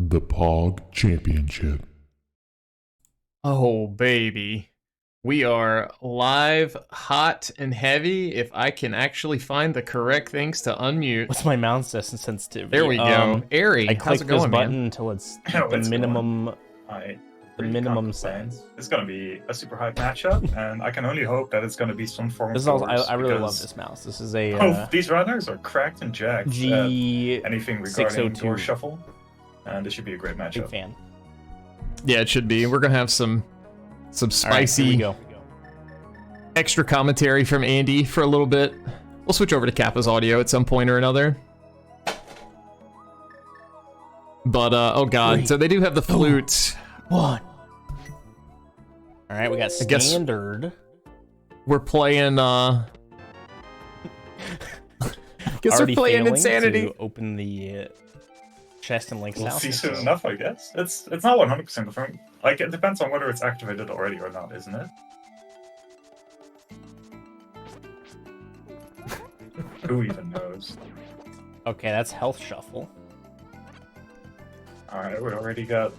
the PogChampionship. Oh, baby. We are live, hot, and heavy. If I can actually find the correct things to unmute. What's my mouse distance sensitivity? There we go. Airy, I how's click it going, this button man? until it's Oh, the it's minimum. I The really minimum can't complain. size. It's gonna be a super hype matchup, and I can only hope that it's gonna be some form This of is also, doors, I really love because this mouse. This is a these runners are cracked and jacked. G Anything regarding 602. door shuffle, and this should be a great big matchup. fan. Yeah, it should be. We're gonna have some All right, spicy here we go. extra commentary from Andy for a little bit. We'll switch over to Kappa's audio at some point or another. But oh god, 3, so they do have the flute. 1. All right, we got I guess- standard. We're playing guess we're Already playing failing Insanity. to open the chest in Link's We'll house. see soon enough, I guess. It's not 100% confirmed. Like, it depends on whether it's activated already or not, isn't it? Who even knows? Okay, that's health shuffle. Alright, we already got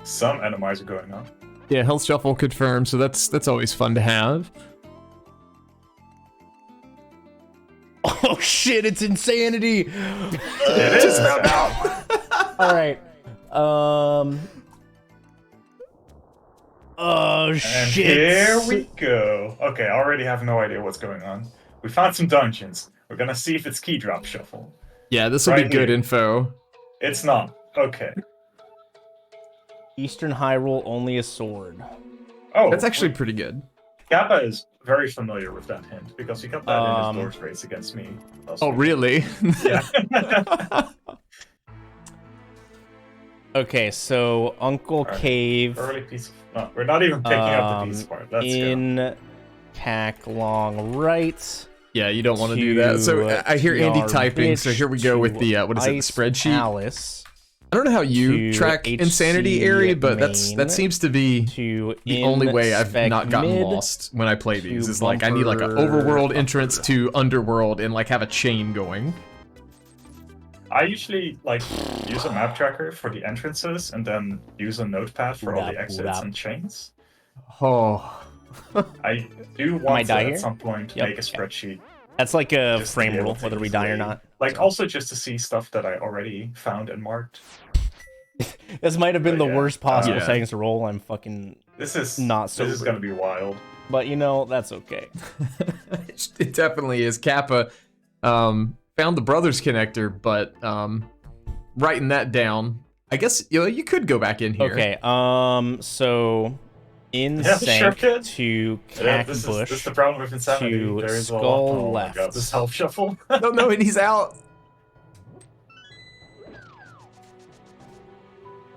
some animizer going on. Yeah, health shuffle confirmed, so that's always fun to have. Oh shit! It's insanity. It is now. All right. Oh And shit! here we go. Okay, I already have no idea what's going on. We found some dungeons. We're gonna see if it's key drop shuffle. Yeah, this will be Right good here. info. It's not. Okay. Eastern Hyrule, only a sword. Oh, That's actually pretty good. Kappa is very familiar with that hint because he got that in his doors race against me. last Oh, week. really? Yeah. Okay, so Uncle Alright, Cave Early piece. No, we're not even picking up the piece part. Let's go. in Cack Long right. Yeah, you don't want to do that. So I hear Andy typing, so here we go with the, what is it, the Ice spreadsheet? Palace I don't know how you to track HC Insanity area, but that main seems to be to the only way I've Inspect not gotten Mid lost when I play these. to Is like, I need like an Bumper overworld entrance to underworld and like have a chain going. I usually like use a map tracker for the entrances and then use a notepad for all the Rap, exits rap. and chains. Oh. I do want to die at here? some point Yep. make a spreadsheet. That's like a Just to frame be able rule, to whether we die or easily- not. Like also just to see stuff that I already found and marked. This might have been But the yeah, worst possible yeah. settings to roll. I'm fucking, This is Not This is sober. gonna be wild. but you know that's okay. It definitely is. Kappa found the brothers connector, but writing that down, I guess you could go back in here. Okay, so in Yeah, sync sure kid. to Yeah, Cack this is Bush. the problem with insanity. to There is a lot. skull Oh my left. god, this health shuffle. No, and he's out.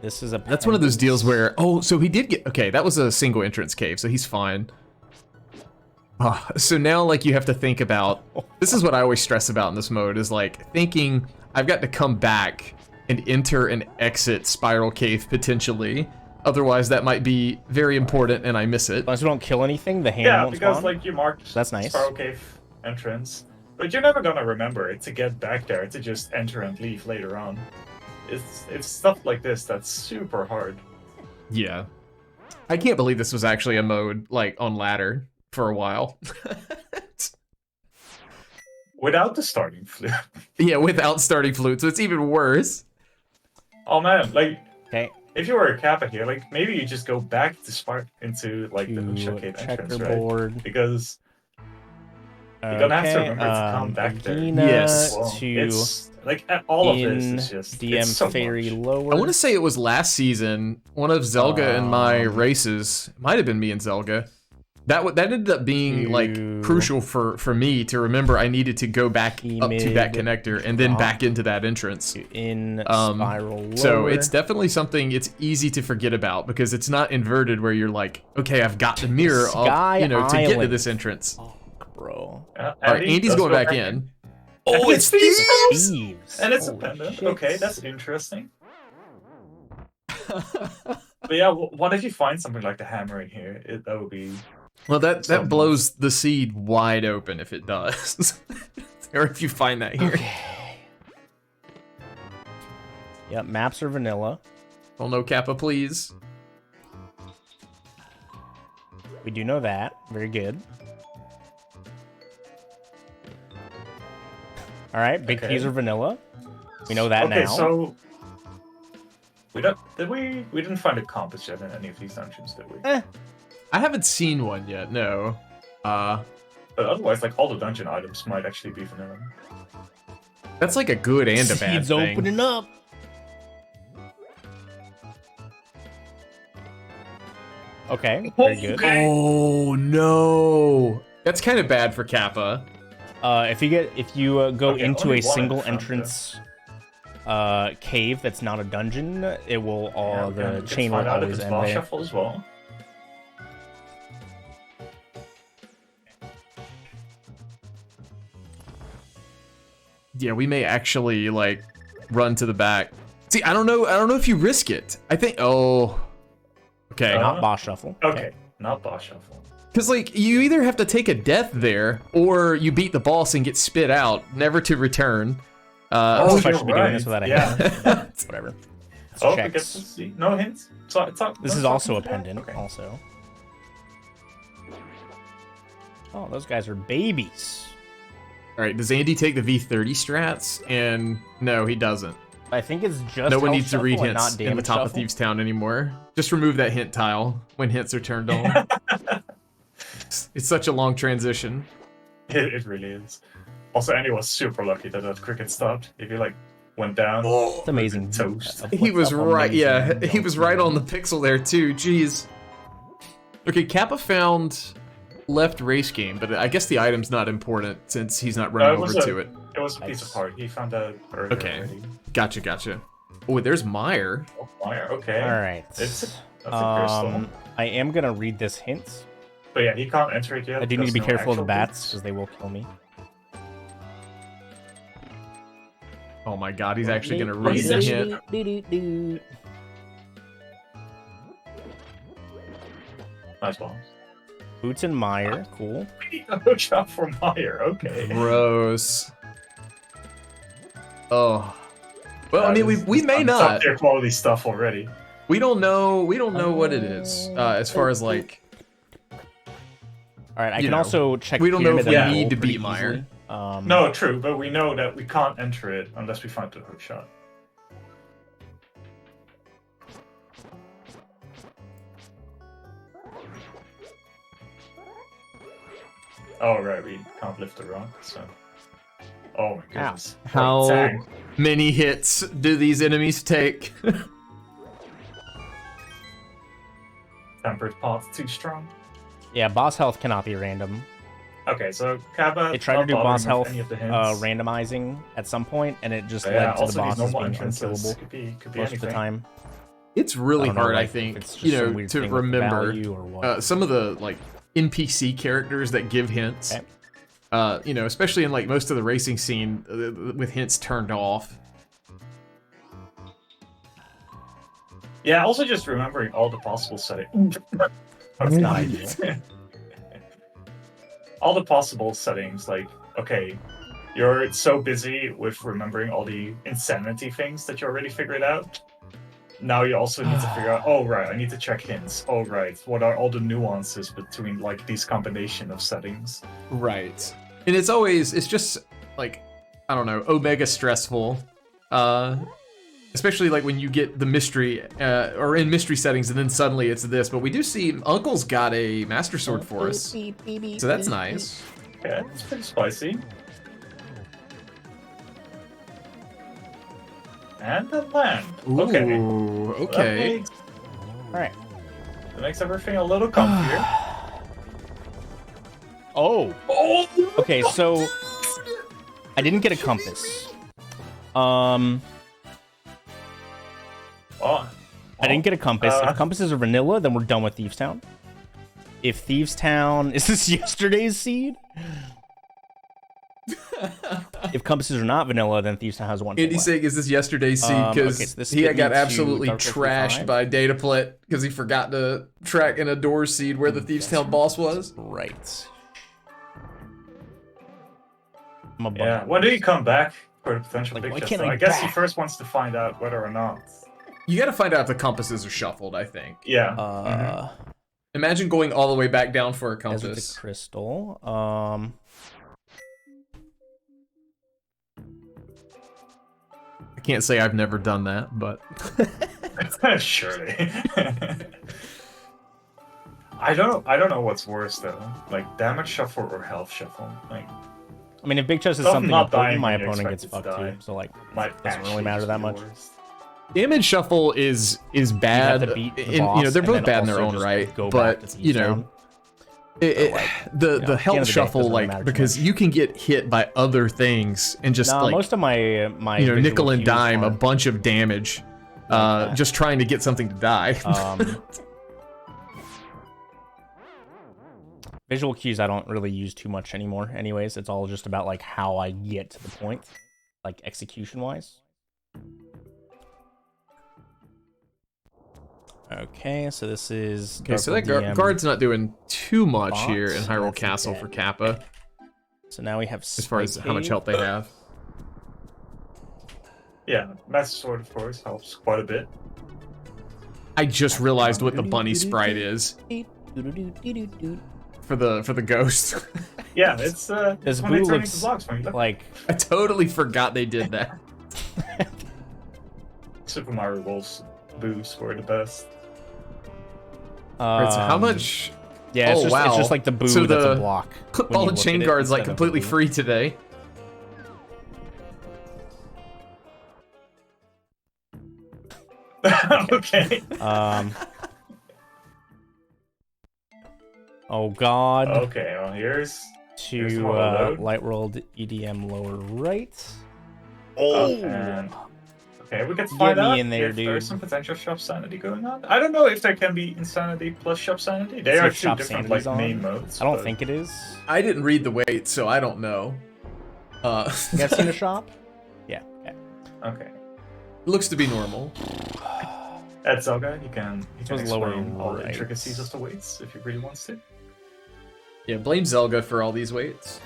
This is a. That's one of those deals where, oh, so he did get, okay, that was a single entrance cave, so he's fine. So now, like, you have to think about, this is what I always stress about in this mode, is like, thinking, I've got to come back and enter and exit Spiral Cave, potentially. Otherwise, that might be very important, and I miss it. As long as we don't kill anything, the hand Yeah, won't because spawn. like you marked That's nice. Spiral Cave entrance, but you're never gonna remember it to get back there to just enter and leave later on. It's stuff like this that's super hard. Yeah. I can't believe this was actually a mode, like, on ladder for a while. Without the starting flip. Yeah, without starting flute, so it's even worse. Oh man, like Okay, if you were a Kappa here, like maybe you just go back to spark into like the hookshot to cave entrance, right? checkerboard. Because you're gonna have to remember to come back there. Gina Yes. Well, to it's like all of this in is just DM it's so Fairy much. lower. I want to say it was last season, one of Zelga and my races, might have been me and Zelga. That ended up being like To- crucial for me to remember I needed to go back up to that connector and then back into that entrance. in spiral lower. So it's definitely something it's easy to forget about because it's not inverted where you're like, okay, I've got the mirror up, Sky to get to Island. this entrance. Bro. All right, Andy's does going go back in. Oh, it's Thieves! Thieves. And it's a Holy pendant. shit. Okay, that's interesting. But yeah, what if you find something like the hammer in here? That would be. Well, that Something. blows the seed wide open if it does. Or if you find that here. Yep, maps are vanilla. Oh no, Kappa, please. We do know that. Very good. All right, big Okay. keys are vanilla. We know that Okay, now. so we didn't find a compass yet in any of these dungeons, did we? I haven't seen one yet, no. But otherwise, like all the dungeon items might actually be vanilla. That's like a good and a bad Seeds thing. opening up. Okay, very good. Oh no. That's kind of bad for Kappa. If you go Okay, into only a one single in front, entrance cave that's not a dungeon, it will Yeah, we the can chain will find out if always it's end boss there. shuffle as well. Yeah, we may actually like run to the back. See, I don't know if you risk it. I think okay. Not boss shuffle. Okay, not boss shuffle. Cuz like you either have to take a death there or you beat the boss and get spit out, never to return. Oh, if I you're should be doing this without a Yeah. hint. Whatever. Let's Oh, check. we get to see. No hints. It's not, This no is also a talking pendant, today? Okay. also. Oh, those guys are babies. All right, does Andy take the V30 strats? And no, he doesn't. I think it's just No one health needs to read shuffle and hints not in the damage top of shuffle. Thieves Town anymore. Just remove that hint tile when hints are turned on. It's such a long transition. It really is. Also, Andy was super lucky that that cricket stopped. If he like went down, It's amazing. Toast. He was right, yeah, Amazing. he was right on the pixel there too, jeez. Okay, Kappa found left race game, but I guess the item's not important since he's not running over to it. It was a piece of art. He found that earlier Okay. already. Gotcha. Oh, there's Mire. Oh, fire. Okay. All right. That's a crystal. I am gonna read this hint. But yeah, he can't enter it yet. I do need to be because no careful of the actual bats hints. because they will kill me. Oh my god, he's actually gonna read the hint. Nice balls. Boots and Mire, cool. A hookshot for Mire. Okay. Gross. Oh. Well, I mean, we may Top not. tier quality stuff already. We don't know what it is as far as like. All right, I You can know, also check. we don't know if Pyramid we and need Roll to pretty beat Mire. easily. No, true, but we know that we can't enter it unless we find the hookshot. Oh right, we can't lift the rock, so. Oh my goodness. How Dang. many hits do these enemies take? Tempered pot too strong. Yeah, boss health cannot be random. Okay, so Kappa. They tried to not do boss bothering health with any of the hints. randomizing at some point, and it just But led yeah, to the also these bosses normal being entrances unkillable could be most anything. of the time. It's really I don't know, hard, I like, think, if it's just you some know, weird to thing with remember value or what. some of the like NPC characters that give hints. Okay. You know, especially in like most of the racing scene with hints turned off. Yeah, also just remembering all the possible settings. That's not ideal. All the possible settings, like, okay, you're so busy with remembering all the insanity things that you already figured out. Now you also need to figure out, oh right, I need to check hints. Oh right, what are all the nuances between like these combination of settings? Right. And it's just like, I don't know, omega stressful. Especially like when you get the mystery, or in mystery settings and then suddenly it's this. But we do see Uncle's got a Master Sword for us. So that's nice. Yeah, it's pretty spicy. And the land. Okay. Ooh, That okay. makes, All right. that makes everything a little comfier. Oh. Oh! Okay, so I didn't get a compass. Oh. I didn't get a compass. Uh, If compasses are vanilla, then we're done with Thieves Town. If Thieves Town is this yesterday's seed? If compasses are not vanilla, then Thieves Town has one. Andy left. saying, is this yesterday's seed? Okay, Because so this he fit got me to absolutely Dark Souls trashed 5. by Dataplet because he forgot to track in a door seed where the Thieves Town boss was. Right. I'm a Yeah. bummer. When do you come back for the potential Like, big why chest? can't though? I I guess he back? first wants to find out whether or not You got to find out if the compasses are shuffled, I think. Yeah. Imagine going all the way back down for a Desert compass. the crystal. I can't say I've never done that, but Surely. I don't know what's worse though. Like damage shuffle or health shuffle. Like I mean, if Big Chest is Stuff something not important, dying my when you opponent expect gets it to fucked die. too. So like, might doesn't really actually matter just that be much. worse. damage shuffle is bad. to beat the and, boss they're and both then bad in their also own just right, go back to but Thieves Town. the at the end health of the day, it shuffle, doesn't really like, matter too because much. you can get hit by other things and just Nah, like most of my visual nickel and cues dime a aren't bunch of damage, like that. just trying to get something to die. Visual cues I don't really use too much anymore. Anyways, it's all just about like how I get to the point, like execution wise. Okay, so this is Okay, so that guard's not doing too much here in Hyrule Castle for Kappa, So now we have as far as how much health they have. Yeah, Master Sword of course helps quite a bit. I just realized what the bunny sprite is for the ghost. Yeah, it's This when they Boo turn looks into blocks when you look. like I totally forgot they did that. Super Mario World's Boos were the best. Right, so how much? Yeah, it's, Oh, just, wow. it's just like the boo So that's a the block. when Ball you and look chain at it guard's like instead of a completely boo. free today. Okay. Oh god. Okay, well here's To more load. Light World EDM lower right. and okay, we get to Get find me out in there, if dude. there's some potential shop sanity going on. I don't know if there can be insanity plus shop sanity. They See are if two shop different sanity's like main on. modes. I don't but- think it is. I didn't read the weight, so I don't know. You guys seen a shop? Yeah. Okay. Okay. Looks to be normal. At Zelda, you can was lower explain all the right. intricacies of the weights if you really want to. Yeah, blame Zelga for all these weights.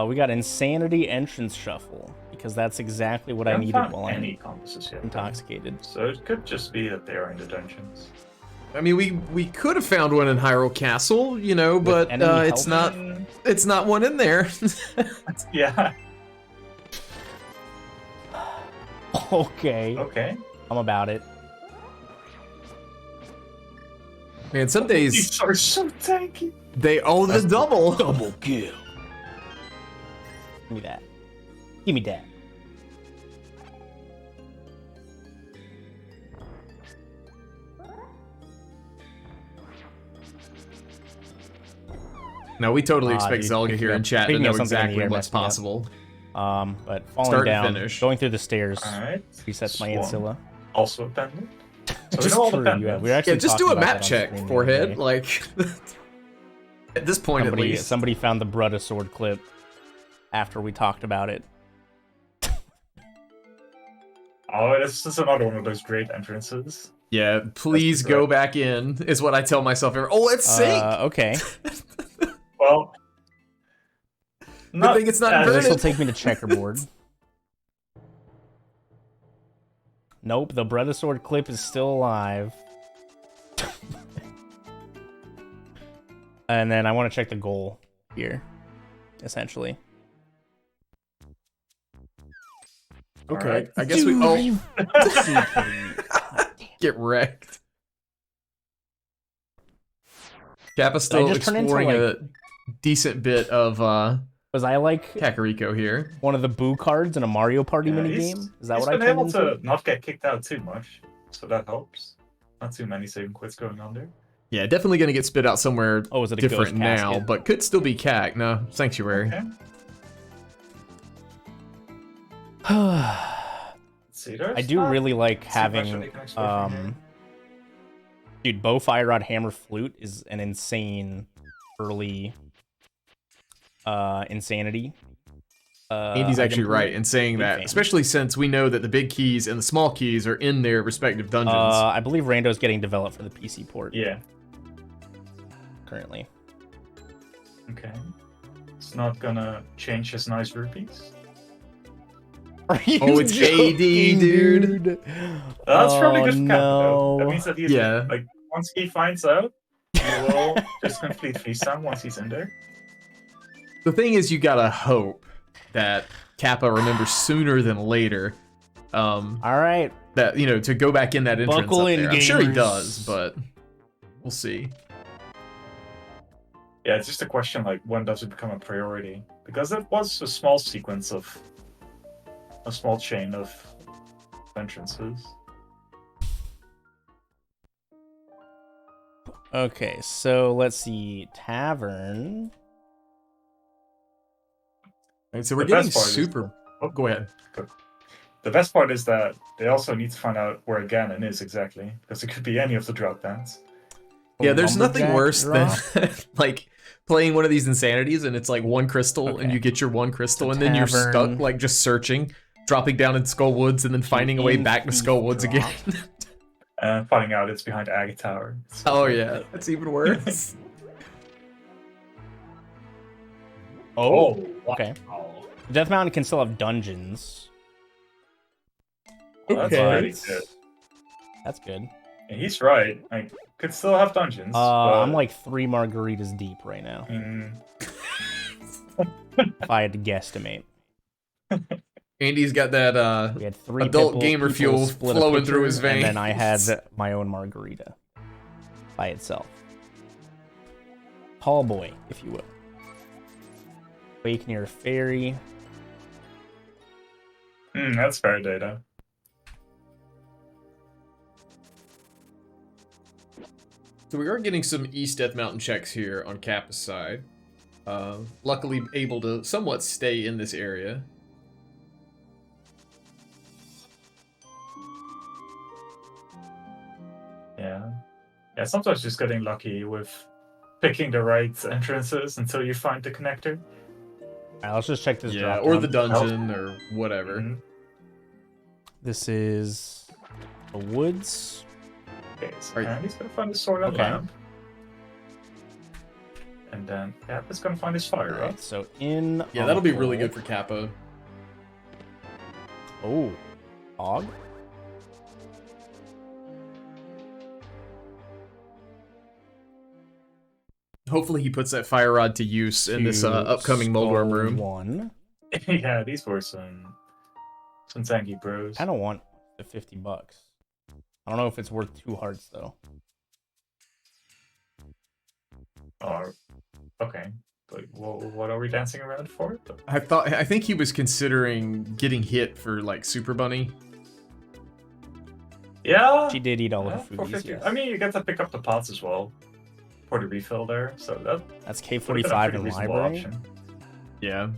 We got Insanity Entrance Shuffle, because that's exactly what I haven't needed found while I'm any compasses yet. intoxicated. So it could just be that they are in the dungeons. I mean, we could have found one in Hyrule Castle, you know, but enemy it's help? not one in there. Yeah. Okay. Okay. I'm about it. Man, some days These are so tanky. they own the double. Double kill. Give me that. Give me that. No, we totally expect dude, Zelga picking here in up- chat to picking know up something in the exactly air what's messed me up. possible. But falling Start and down, finish. going through the stairs, Alright. resets my Swan. Ancilla. Also a pendant. So we Just know all the true, yeah. pendants. We actually Yeah, just talked do a about map that on check, stream the other forehead. day. Like, at this point, at least. Somebody found the Brutta sword clip after we talked about it. Oh, this is another one of those great entrances. Yeah, please That's go correct. back in, is what I tell myself. Oh, it's sync! Okay. Well, Good thing it's not as- This will inverted. take me to checkerboard. Nope, the Bretta sword clip is still alive. And then I want to check the goal here, essentially. Okay, Alright. I guess we. Oh, get wrecked. Kappa's still just turn into, exploring like- a decent bit of Was I like Kakariko here. one of the Boo cards in a Mario Party Yeah, minigame? Is that he's what I been turned able into? to not get kicked out too much, so that helps. Not too many save and quits going on there. Yeah, definitely gonna get spit out somewhere Oh, is it a different ghost now, casket? but could still be Kak. No, Sanctuary. Okay. Let's see, there's I do not really like too much that having we can explore from here. dude, bow, fire rod, hammer, flute is an insane early insanity. Andy's item actually pool. right in saying Big that, fan. especially since we know that the big keys and the small keys are in their respective dungeons. I believe Rando's getting developed for the PC port Yeah. currently. Okay. It's not gonna change his nice rupees. Are you Oh, it's AD, joking, dude. That's probably Oh, good for Kappa, though. That no. means that he's Yeah. like once he finds out, he will just complete freeze time once he's in there. The thing is, you gotta hope that Kappa remembers sooner than later. All right. That, you know, to go back in that entrance Buckle up in, there. I'm sure he gamers. does, but we'll see. Yeah, it's just a question like when does it become a priority? Because it was a small sequence of a small chain of entrances. Okay, so let's see. Tavern. And so we're The getting best part is- super. Oh, go ahead. The best part is that they also need to find out where Ganon is exactly, because it could be any of the drop downs. Yeah, there's nothing Lumberjack worse drop. than like playing one of these insanities and it's like one crystal and Okay. you get your one crystal So and then you're stuck tavern. like just searching, dropping down in Skull Woods and then finding a way back to Thief Skull Woods drop. again. And finding out it's behind Agate Tower. Oh yeah, that's even worse. Oh, wow. okay. Death Mountain can still have dungeons. That's Okay. pretty good. That's good. And he's right. I could still have dungeons. but, I'm like 3 margaritas deep right now. If I had to guesstimate. Andy's got that We had 3 Adult gamer fuel split a flowing through pitcher, his and then I had veins. my own margarita by itself. Tall boy, if you will. Wake near fairy. that's fair data. So we are getting some East Death Mountain checks here on Kappa's side. Luckily able to somewhat stay in this area. Yeah. Yeah, sometimes just getting lucky with picking the right entrances until you find the connector. Alright, let's just check this Yeah, drop or down. the dungeon or whatever. Mhm. This is the woods. Okay, so Right. Andy's gonna find his sword and Okay. lamp. And then Kappa's gonna find his fire Alright, up. so in. Yeah, on that'll the be really pole. good for Kappa. Oh, Hog. Hopefully he puts that fire rod to use in this upcoming Moldworm room. 1. Yeah, these were some tanky bros. I don't want the $50. I don't know if it's worth 2 hearts though. Oh, okay. Like, what are we dancing around for? I think he was considering getting hit for like Super Bunny. Yeah. She did eat all yeah, of the for foodies. 50. Yes. I mean, you get to pick up the pots as well for the refill there, so That's would've been a K45 pretty in reasonable library. option. Yeah.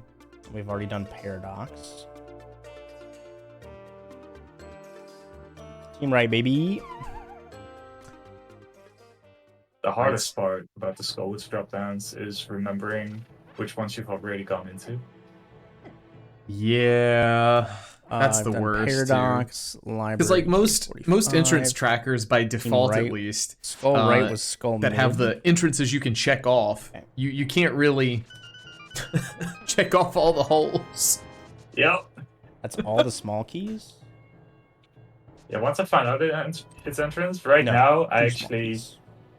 We've already done Paradox. Team right, baby. The hardest part about the Skullwoods drop downs is remembering which ones you've already gone into. Yeah. That's I've the done worst. Paradox, library. Because like most 45. entrance trackers by default right. at least Skull right was Skull that mid. have the entrances you can check off. Okay. You can't really check off all the holes. Yep. That's all the small keys. Yeah, once I find out its entrance, right No, now I 2 small actually keys.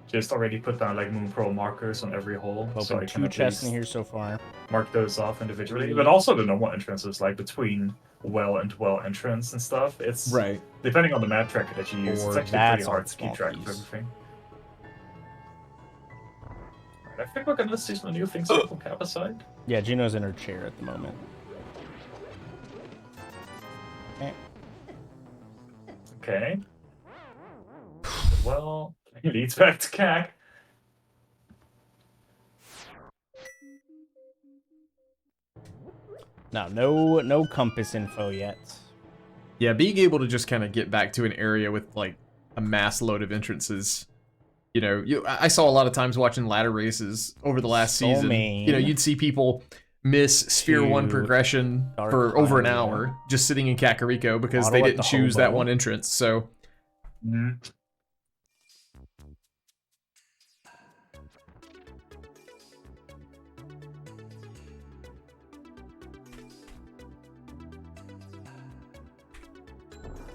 just already put down like Moon Pearl markers on every hole, I've so I opened can 2 at chests in least here so far. mark those off individually. But also the normal entrances, like between well and well entrance and stuff. It's Right. depending on the map tracker that you use, it's Or actually that's pretty all hard the to keep small track of keys. everything. Alright, I think we're gonna see some new things from Kappa's side. Yeah, Juno's in her chair at the moment. Okay. Okay. Well, he leads back to Kak. No compass info yet. Yeah, being able to just kind of get back to an area with like a mass load of entrances. You know, I saw a lot of times watching ladder races over the last Soul season. main. You know, you'd see people miss Sphere 1 To progression Dark for over an Hylia. hour just sitting in Kakariko because Auto they at didn't the choose that hobo. one entrance. So,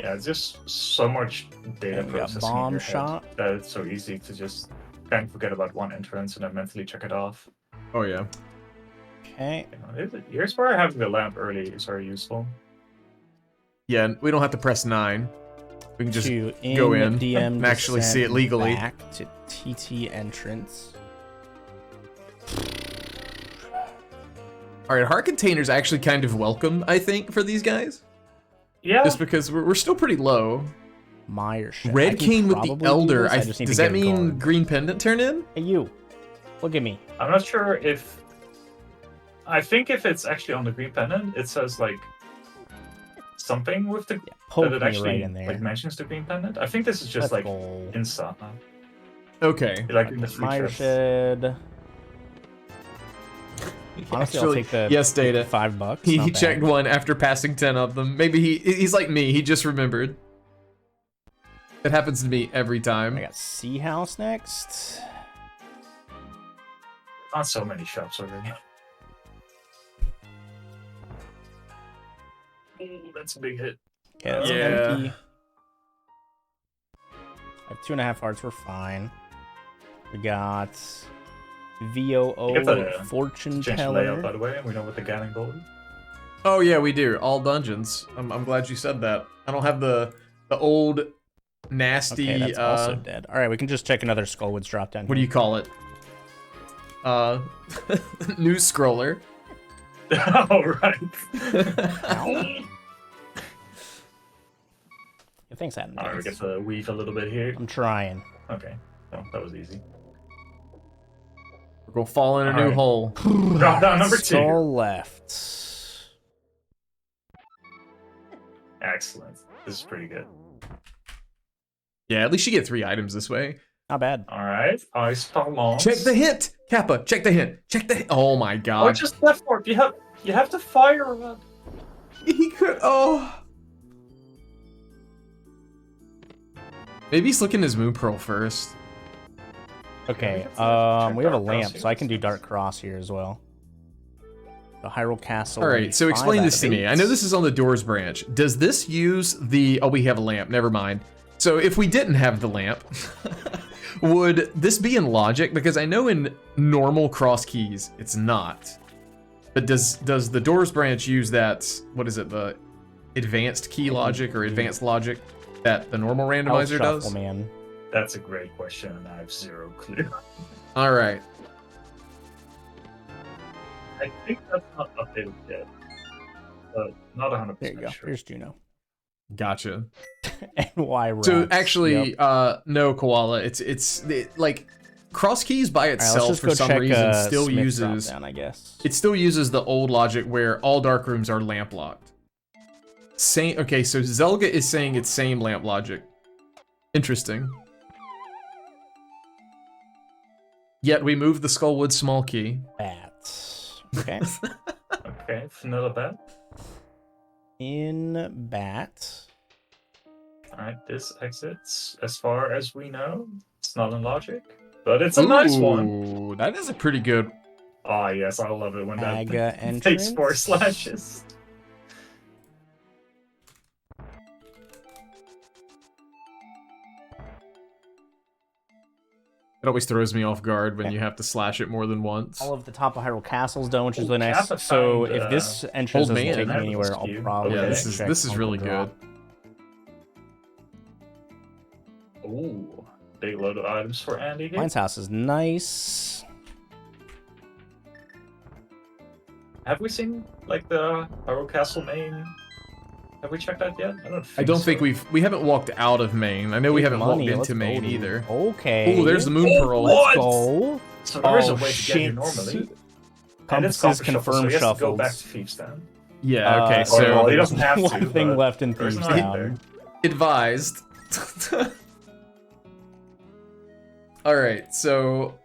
Yeah, it's just so much data And we got processing in bomb your head shot. that it's so easy to just kind of forget about one entrance and then mentally check it off. Oh yeah. Okay. Here's where having the lamp early is very useful. Yeah, we don't have to press 9. We can just go in DM and actually see it descent legally. Back to TT entrance. All right, heart containers actually kind of welcome, I think, for these guys. Yeah. Just because we're still pretty low. Mire shit. I Red can cane with the probably do elder. this, I just need Does to that get a mean guard. green pendant turn in? Hey, you. Look at me. I'm not sure if... I think if it's actually on the green pendant, it says, like, something with the... Poke that it me actually, right in there. like, mentions the green pendant. I think this is just, Let's like, go. Insta. Okay. Like, in the free Mire chests. shed. Honestly, I'll take the yes, Data. $5. He Not bad. checked one after passing 10 of them. Maybe he's like me. He just remembered. It happens to me every I time. got Sea House next. Not so many shops already. Ooh, that's a big hit. Okay, that's Yeah. empty. I have 2.5 hearts. We're fine. We got VOO You get the Fortune Change the layout, by Teller. the way, and we know what the Ganon goal is. Oh yeah, we do. All dungeons. I'm glad you said that. I don't have the old nasty Okay, that's also dead. All right, we can just check another Skullwoods drop down. what do you call it? News scroller. Oh, right. Ow. Yeah, thanks, Adam. Alright, we get to weave a little bit here. I'm trying. Okay. Oh, that was easy. We're gonna fall in a new Alright. hole. Drop down number 2. Skull left. Excellent. This is pretty good. Yeah, at least you get 3 items this way. Not bad. Alright. Ice Parlance. Check the hint, Kappa. Check the hint. Check the. Oh my Oh, god. just left warp. You have to fire one. He could. Oh. Maybe he's looking his moon pearl first. Okay, we can we have a Dark Cross lamp, here. so I can do Dark Cross here as well. The Hyrule Castle. All right, so 5 explain out this of to me. 8. I know this is on the doors branch. Does this use the? Oh, we have a lamp. Never mind. So if we didn't have the lamp, would this be in logic? Because I know in normal cross keys it's not. But does the doors branch use that? What is it? The advanced key logic or advanced logic that the normal Health randomizer shuffle, does? man. That's a great question, and I have zero clue. All right. I think that's not updated yet. But not 100% There you go. sure. Here's Juno. Gotcha. And why rocks. So actually, Yep. no, Koala. It's like cross keys by All right, let's itself just for go some check reason still Smith uses drop down, I guess. it still uses the old logic where all dark rooms are lamp locked. Same. Okay, so Zelga is saying it's same lamp logic. Interesting. Yet we moved the Skullwood small key. Bat. Okay. Okay, vanilla bat. In bat. Alright, this exits, as far as we know. It's not in logic, but it's a nice one. Ooh, that is a pretty good. Ah, yes, I love it when Aga that entrance. takes 4 slashes. It always throws me off guard when you have to slash it more than once. All of the top of Hyrule Castle's done, which is Ooh, really nice. Kappa So found, if this entrance Old doesn't Man. take me That anywhere, was I'll cute. probably Yeah, Okay. this is really good. Ooh, big load of items for Andy here. Mine's house is nice. Have we seen, like, the Hyrule Castle main? Have we checked that yet? I don't think we haven't walked out of Maine. I know we Big haven't money, walked let's into go, Maine dude. either. Okay. Oh, there's the moon Oh, pearl. what? Let's go. So there is a Oh, way to get shit. here normally. And it's Compasses Copper Shuffle, so confirmed he has to go shuffles. back to Thieves then. Yeah. Okay. Oh, So well, he doesn't have to, one thing but left in there's Thieves an item Town. advised. All right. So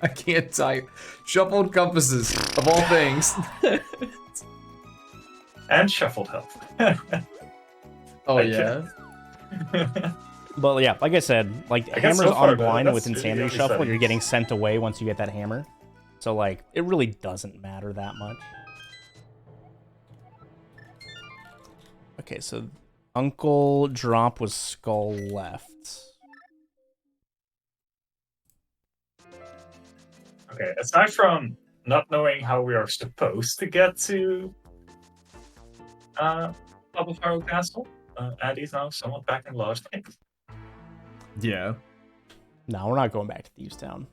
I can't type. Shuffled compasses of all things. And shuffled health. Oh Thank you. yeah. But yeah, like I said, like I guess hammers so far, on but blind that's with really Insanity only Shuffle, you're settings. getting sent away once you get that hammer. So like, it really doesn't matter that much. Okay, so Uncle drop was skull left. Okay, aside from not knowing how we are supposed to get to top of Hyrule Castle, Andy's now somewhat back in last place. Yeah. No, we're not going back to Thieves Town.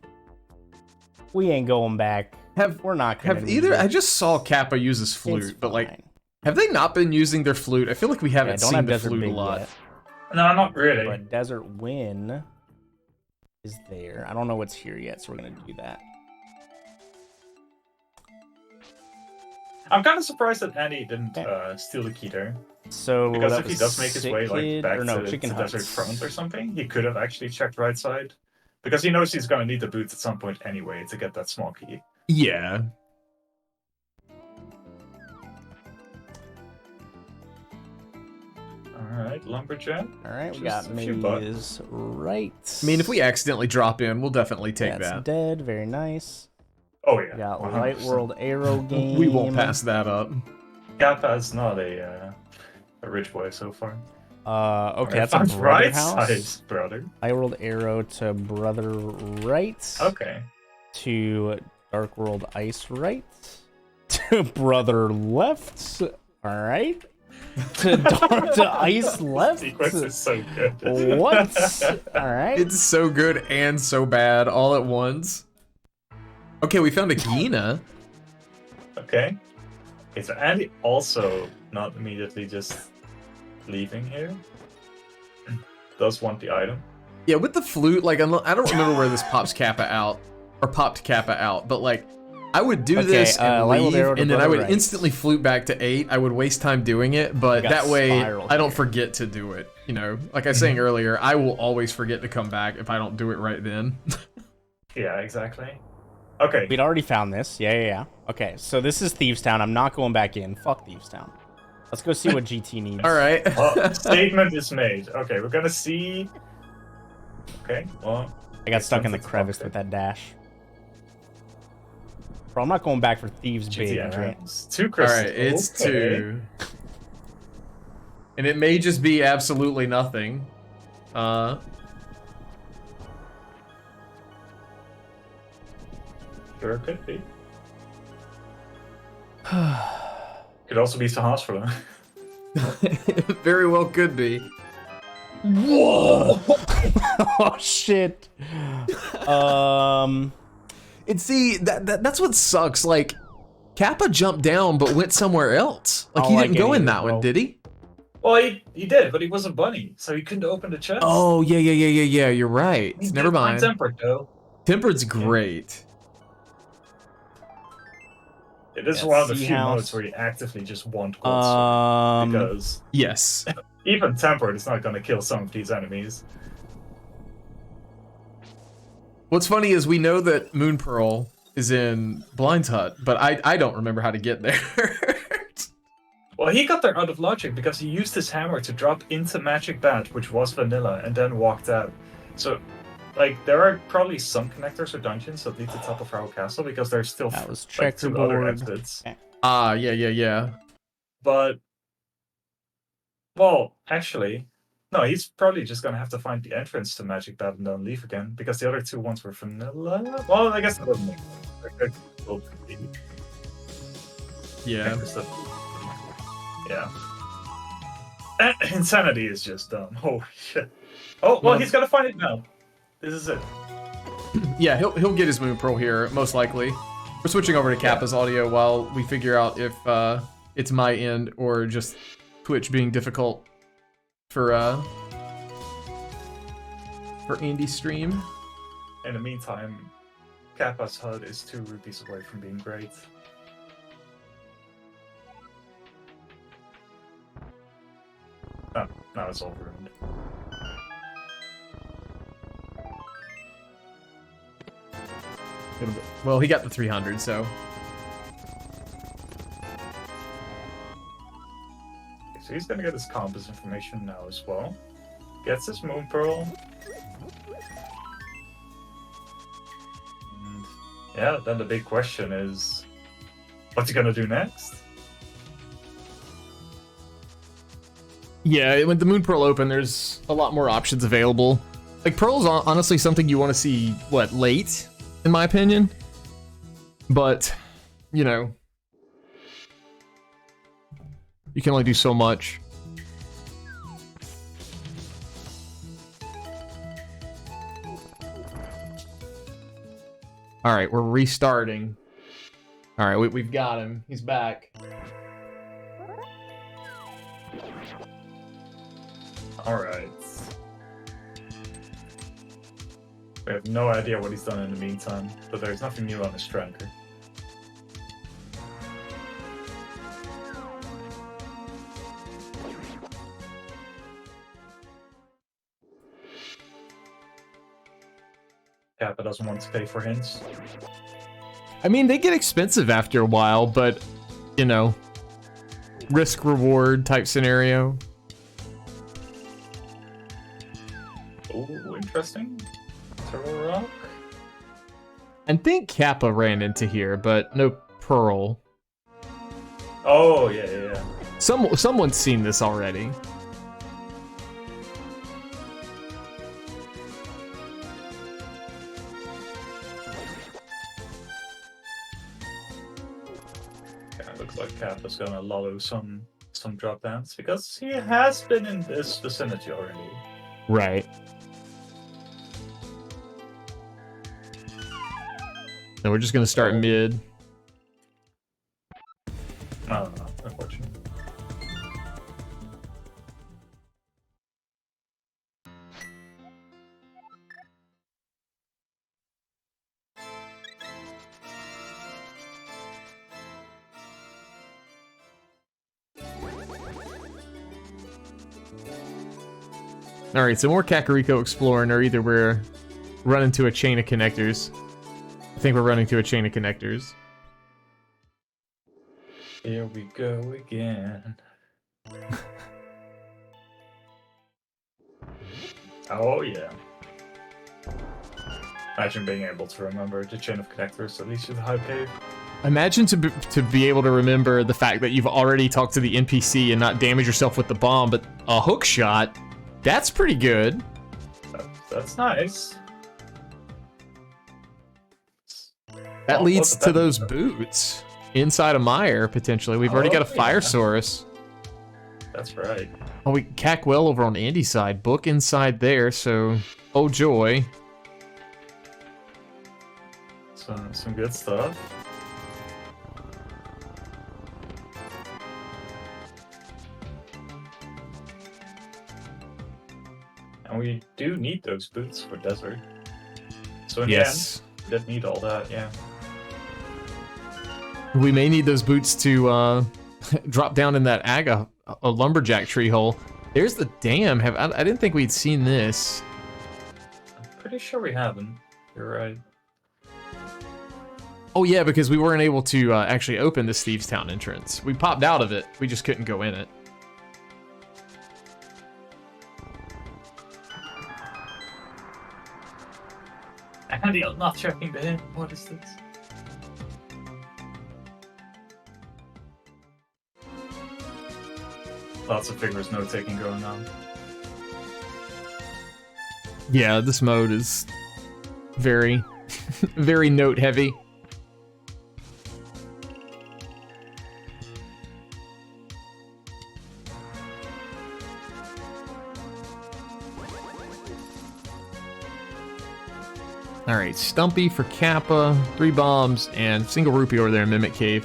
We ain't going back. We're not gonna Have need either? it. I just saw Kappa use his It's flute, but like, fine. have they not been using their flute? I feel like we haven't don't seen have the Desert flute a Big lot. yet, No, not really. but Desert Wind is there. I don't know what's here yet, so we're gonna do that. I'm kind of surprised that Andy didn't steal the key there. So Because that if he was does make his way like back to Chicken Desert Huts. Front or something, he could have actually checked right side. Because he knows he's going to need the boots at some point anyway to get that small key. Yeah. Alright, Lumberjack. All right, we Just got a few bucks. Maze right. I mean, if we accidentally drop in, we'll definitely take That's that. dead. Very nice. Oh yeah. We got 100%. Light World Arrow game. We won't pass that up. Kappa's not a rich boy so far. Okay, that's Alright, a brother right house. side, brother. Light World Arrow to brother right. Okay. To Dark World Ice right. To brother left. All right. To ice left. Sequence is so good. What? All right. It's so good and so bad all at once. Okay, we found a Gina. Okay. Okay, so Andy also not immediately just leaving here. Does want the item. Yeah, with the flute, like, I don't remember where this pops Kappa out, or popped Kappa out, but like, I would do this and Light World leave, Arrow to and then I brother would right. instantly flute back to 8. I would waste time doing it, but got that way spiral I don't here. forget to do it. You know, like I was saying earlier, I will always forget to come back if I don't do it right then. Yeah, exactly. Okay. We'd already found this. Yeah. Okay, so this is Thieves Town. I'm not going back in. Fuck Thieves Town. Let's go see what GT needs. All right. Well, statement is made. Okay, we're gonna see. Okay, well. I got stuck in the It's crevice okay. with that dash. Bro, I'm not going back for Thieves GT big, right? entrance. 2 All crystals. right, it's okay. 2. And it may just be absolutely nothing. Sure, could be. Could also be Sahas for them. Very well could be. Whoa! Oh shit. And see, that's what sucks. Like, Kappa jumped down but went somewhere else. Like, he I didn't like go it in either, that bro. one, did he? Well, he did, but he was a bunny, so he couldn't open the chest. Oh, yeah. You're right. He Never did find mind. Tempered, though. Tempered's great. It is Yeah, one of the Sea few House. modes where you actively just want gold because Yes. even Tempered is not going to kill some of these enemies. What's funny is we know that Moon Pearl is in Blind's Hut, but I don't remember how to get there. Well, he got there out of logic because he used his hammer to drop into Magic Bat, which was vanilla, and then walked out. So, like, there are probably some connectors or dungeons that lead to top of Hyrule Castle because there's still That was like, 2 other checkerboard. exits. Ah, yeah. But, well, actually, no, he's probably just gonna have to find the entrance to Magic Bat and then leave again because the other 2 ones were vanilla. Well, I guess that doesn't make sense. They're both completely Yeah. Yeah. Insanity is just dumb. Oh shit. Oh well, he's gonna find it now. This is it. Yeah, he'll get his Moon Pearl here, most likely. We're switching over to Kappa's audio while we figure out if it's my end or just Twitch being difficult for Andy's stream. In the meantime, Kappa's HUD is 2 rupees away from being great. Oh, now it's all ruined. Well, he got the 300, so. Okay, so he's gonna get his compass information now as well. Gets his Moon Pearl. And yeah, then the big question is, what's he gonna do next? Yeah, when the Moon Pearl opened, there's a lot more options available. Like, Pearl's honestly something you want to see, what, late, in my opinion? But, you know, you can only do so much. All right, we're restarting. All right, we've got him. He's back. All right. We have no idea what he's done in the meantime, but there's nothing new on his tracker. Kappa doesn't want to pay for hints. I mean, they get expensive after a while, but, you know, risk-reward type scenario. Oh, interesting. Turtle Rock? I think Kappa ran into here, but no Pearl. Oh, yeah. Someone's seen this already. Yeah, it looks like Kappa's gonna lollow some drop downs because he has been in this vicinity already. Right. And we're just gonna start mid. No, unfortunately. All right, so more Kakariko exploring, or either we're running to a chain of connectors. I think we're running to a chain of connectors. Here we go again. Oh yeah. Imagine being able to remember the chain of connectors, at least with the high cave. Imagine to be able to remember the fact that you've already talked to the NPC and not damage yourself with the bomb, but a hook shot, that's pretty good. That's nice. That Oh, leads what's to that those mean? boots inside of Mire, potentially. We've already got a Oh, fire yeah. source. That's right. Oh, we cack well over on Andy's side. Book inside there, so oh joy. Some good stuff. And we do need those boots for desert. So in Yes. the end, we did need all that, yeah. We may need those boots to drop down in that a lumberjack tree hole. There's the dam. I didn't think we'd seen this. I'm pretty sure we haven't. You're right. Oh yeah, because we weren't able to actually open this Thieves Town entrance. We popped out of it. We just couldn't go in it. Andy, I'm not checking the hint. What is this? Lots of figures note taking going on. Yeah, this mode is very, very note heavy. All right, Stumpy for Kappa, 3 bombs, and single rupee over there in Mimic Cave.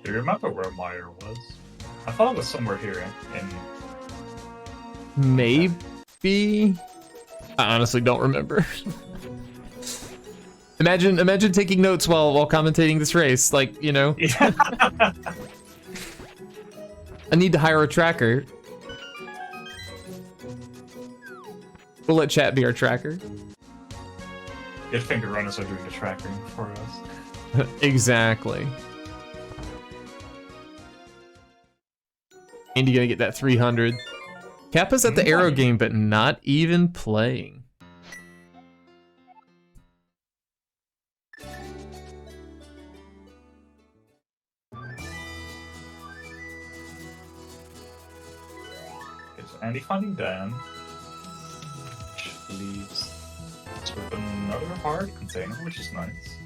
Do you remember where Mire was? I thought it was somewhere here in Maybe? I honestly don't remember. Imagine taking notes while commentating this race, like, you know. I need to hire a tracker. We'll let chat be our tracker. Good finger runners are doing the tracking for us. Exactly. Andy gonna get that 300. Kappa's at the arrow game, but not even playing. Andy finding Dan. Which leaves us with another hard container, which is nice.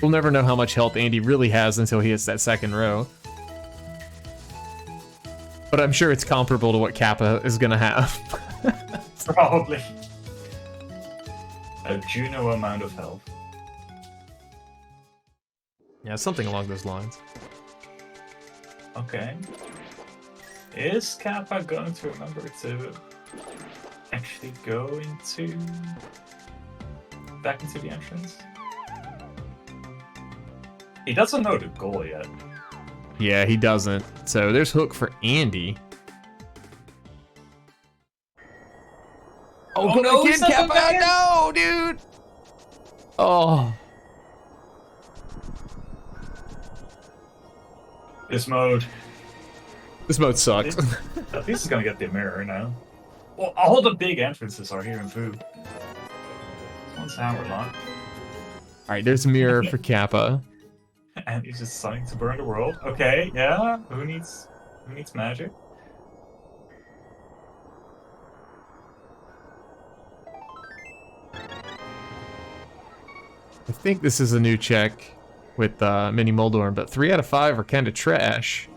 We'll never know how much health Andy really has until he hits that second row. But I'm sure it's comparable to what Kappa is gonna have. Probably. A Juno amount of health. Yeah, something along those lines. Okay. Is Kappa going to remember to actually go back into the entrance? He doesn't know the goal yet. Yeah, he doesn't. So there's hook for Andy. Oh, no, again, he's not Kappa! going back No, dude! Oh. This mode. This mode sucks. At least he's gonna get the mirror now. Well, all the big entrances are here in Foo. This one's Hammerlock. Alright, there's a mirror for Kappa. And he's just starting to burn the world. Okay, yeah. Who needs magic? I think this is a new check with Mini Moldorm, but 3 out of 5 are kind of trash.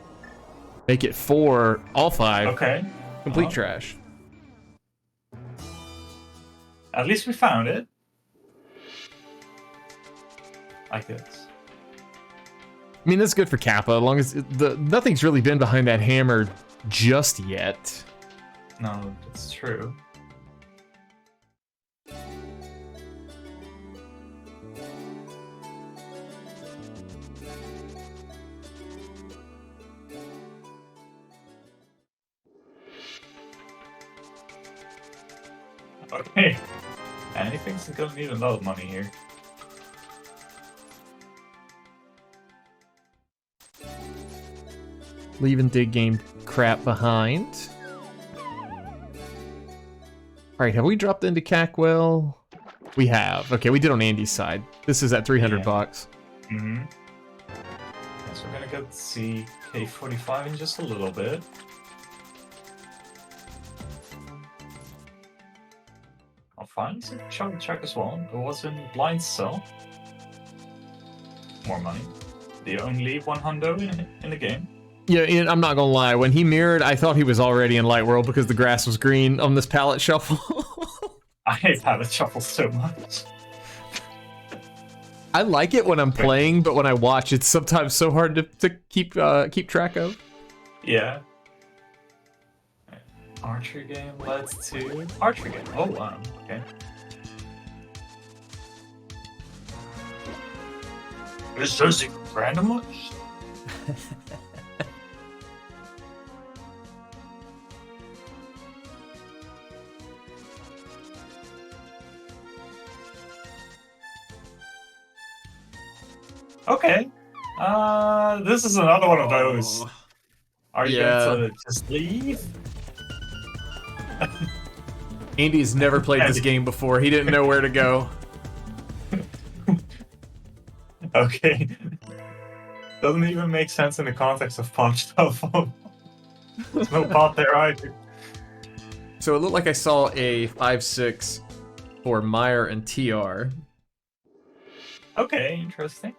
Make it 4, all 5. Okay. Complete trash. At least we found it. Like this. I mean, that's good for Kappa, as long as nothing's really been behind that hammer just yet. No, that's true. Okay. Anything's gonna need a lot of money here. Leaving dig game crap behind. Alright, have we dropped into Cackwell? We have. Okay, we did on Andy's side. This is at 300 bucks. Mm-hmm. So we're gonna go see K45 in just a little bit. I'll find some chunk check as well. It was in Blind Cell. More money. The only one hundo in the game. Yeah, and I'm not gonna lie. When he mirrored, I thought he was already in Light World because the grass was green on this palette shuffle. I hate palette shuffle so much. I like it when I'm playing, but when I watch, it's sometimes so hard to keep track of. Yeah. Archery game led to archery game. Oh wow. Okay. This is randomized. Okay. This is another one of those. Are you going to just leave? Andy's never played this game before. He didn't know where to go. Okay. Doesn't even make sense in the context of Punch Shuffle. There's no pot there either. So it looked like I saw a 5-6 for Mire and TR. Okay, interesting.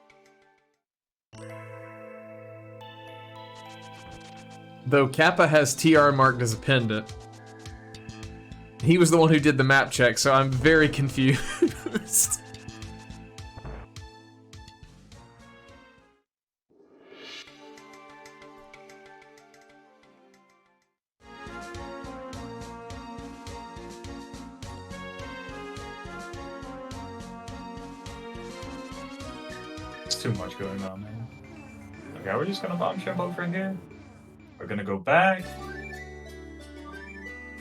Though Kappa has TR marked as a pendant. He was the one who did the map check, so I'm very confused. There's too much going on, man. Okay, we're just gonna bomb jump over here. We're gonna go back.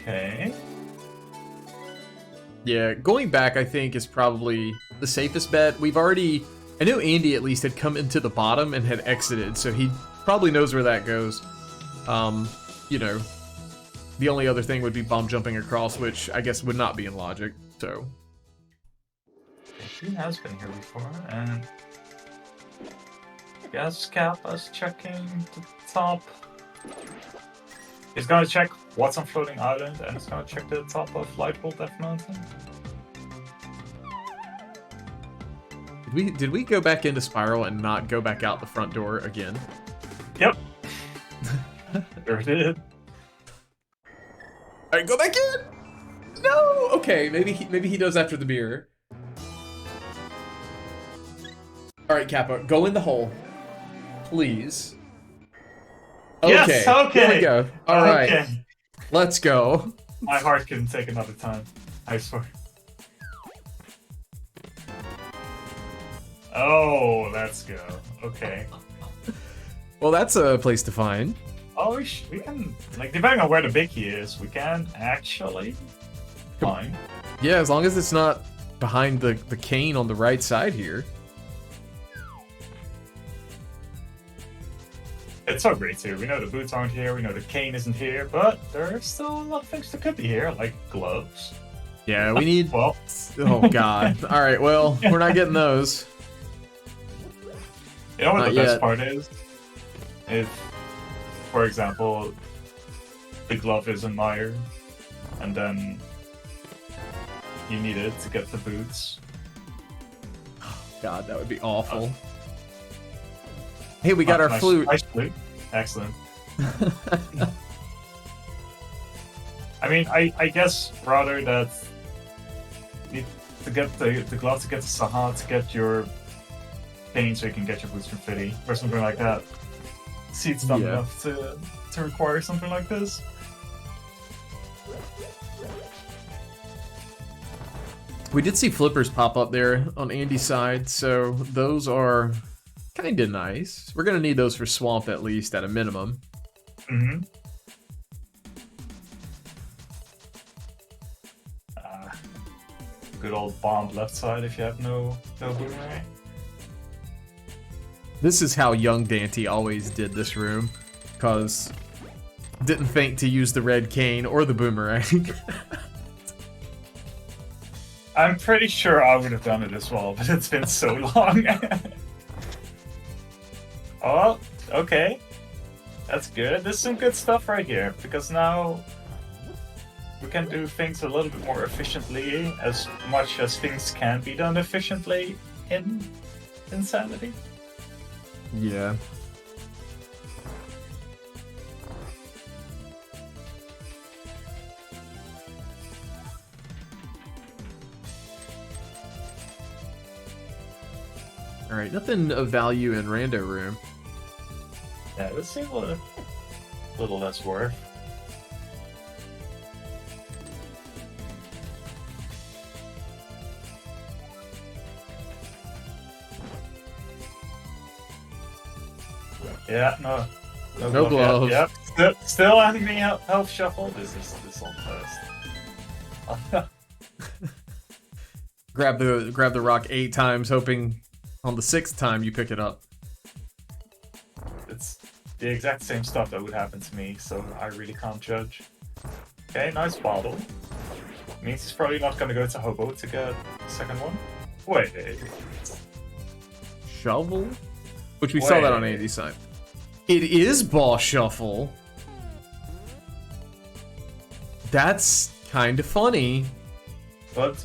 Okay. Yeah, going back, I think, is probably the safest bet. I know Andy at least had come into the bottom and had exited, so he probably knows where that goes. You know, the only other thing would be bomb jumping across, which I guess would not be in logic, so. He has been here before, and I guess Kappa's checking the top. He's gonna check what's on Floating Island, and he's gonna check the top of Lightful Death Mountain. Did we go back into Spiral and not go back out the front door again? Yep. Sure did. Alright, go back in! No! Okay, maybe he does after the mirror. Alright, Kappa, go in the hole. Please. Okay, Yes, okay. Here we go. Alright, Okay. let's go. My heart couldn't take another time. I swear. Oh, let's go. Okay. Well, that's a place to find. Oh, we can, like, depending on where the Bicky is, we can actually find. Yeah, as long as it's not behind the cane on the right side here. It's so great too. We know the boots aren't here, we know the cane isn't here, but there are still a lot of things that could be here, like gloves. Yeah, we need... Well, Oh, God. Alright, well, we're not getting those. you know what Not the best yet. part is? If, for example, the glove is in Mire, and then you need it to get the boots. God, that would be awful. Hey, we got our Nice- flute. Nice flute. Excellent. I mean, I guess rather that need to get the glove to get the Saha to get your cane so you can get your boots from Fitty or something like that. Seats dumb Yeah. enough to require something like this. We did see flippers pop up there on Andy's side, so those are kind of nice. We're gonna need those for Swamp at least, at a minimum. Mm-hmm. Good old bomb left side if you have no boomerang. This is how young Dante always did this room, cause didn't think to use the red cane or the boomerang. I'm pretty sure I would have done it as well, but it's been so long. Oh, okay. That's good. There's some good stuff right here, because now we can do things a little bit more efficiently, as much as things can be done efficiently in Insanity. Yeah. Alright, nothing of value in Rando Room. Yeah, let's see what a little less worth. Yeah, no No glove gloves. yet. Yep. Still enemy health shuffle. This on first. Grab the rock 8 times, hoping on the 6th time you pick it up. It's the exact same stuff that would happen to me, so I really can't judge. Okay, nice bottle. Means he's probably not gonna go to Hobo to get the second one. Wait. Shovel? Which we saw that on Wait. Andy's side. It is Boss Shuffle. That's kind of funny. But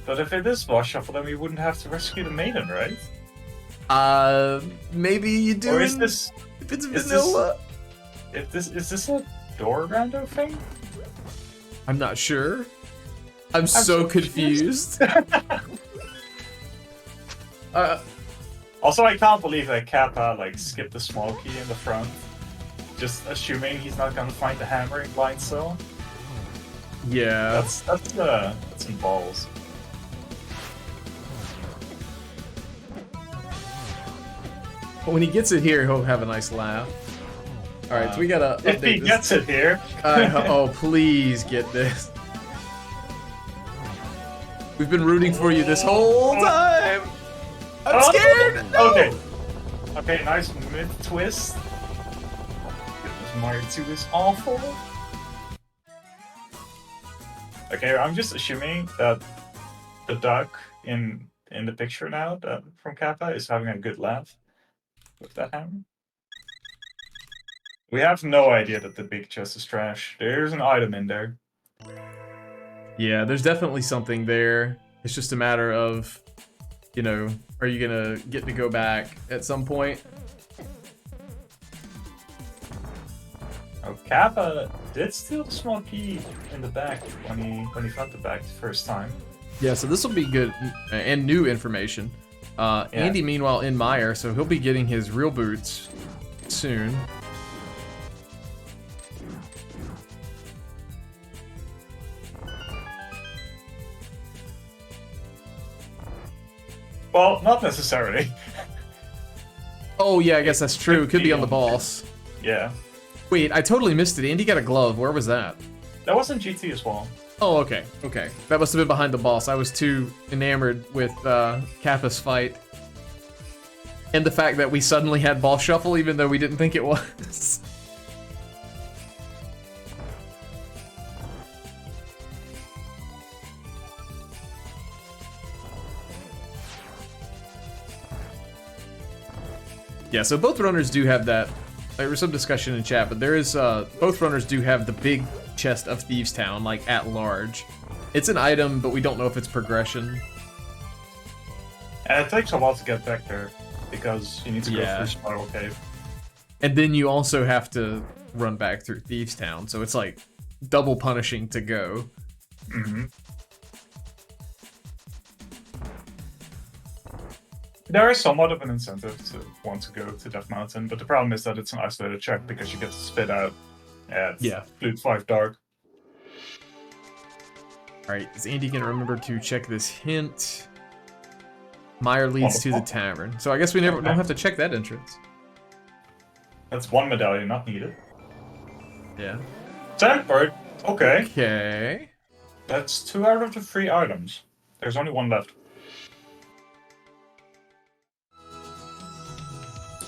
if it is boss shuffle, then we wouldn't have to rescue the maiden, right? Maybe you do. Or is this If it's is vanilla? is this a door rando thing? I'm not sure. I'm so so confused. Also, I can't believe that Kappa like skipped the small key in the front, just assuming he's not gonna find the hammer in blind cell. Yeah. That's some balls. But when he gets it here, he'll have a nice laugh. Alright, so we gotta If he update this. gets it here. Oh, please get this. We've been rooting for you this whole time. I'm Oh, scared. No! Okay. Okay, nice mid twist. Goodness, Mario 2 is awful. Okay, I'm just assuming that the duck in the picture now from Kappa is having a good laugh with that hammer. We have no idea that the big chest is trash. There's an item in there. Yeah, there's definitely something there. It's just a matter of, you know, are you gonna get to go back at some point? Oh, Kappa did steal the small key in the back when he found the back the first time. Yeah, so this will be good and new information. Andy, meanwhile, in Mire, so he'll be getting his real boots soon. Well, not necessarily. Oh yeah, I guess that's true. It could be on the boss. Yeah. Wait, I totally missed it. Andy got a glove. Where was that? That was in GT as well. Oh, okay, okay. That must have been behind the boss. I was too enamored with Kappa's fight. And the fact that we suddenly had ball shuffle even though we didn't think it was. Yeah, so both runners do have that. There was some discussion in chat, but there is, both runners do have the big chest of Thieves Town, like, at large. It's an item, but we don't know if it's progression. And it takes a while to get back there, because you need to go through Spiral Cave. And then you also have to run back through Thieves Town, so it's like double punishing to go. Mm-hmm. There is somewhat of an incentive to want to go to Death Mountain, but the problem is that it's an isolated check because you get spit out at Flute 5 Dark. Alright, is Andy gonna remember to check this hint? Mire leads to the tavern. So I guess we don't have to check that entrance. That's one medallion not needed. Yeah. Tempered. Okay. Okay. That's 2 out of the 3 items. There's only 1 left.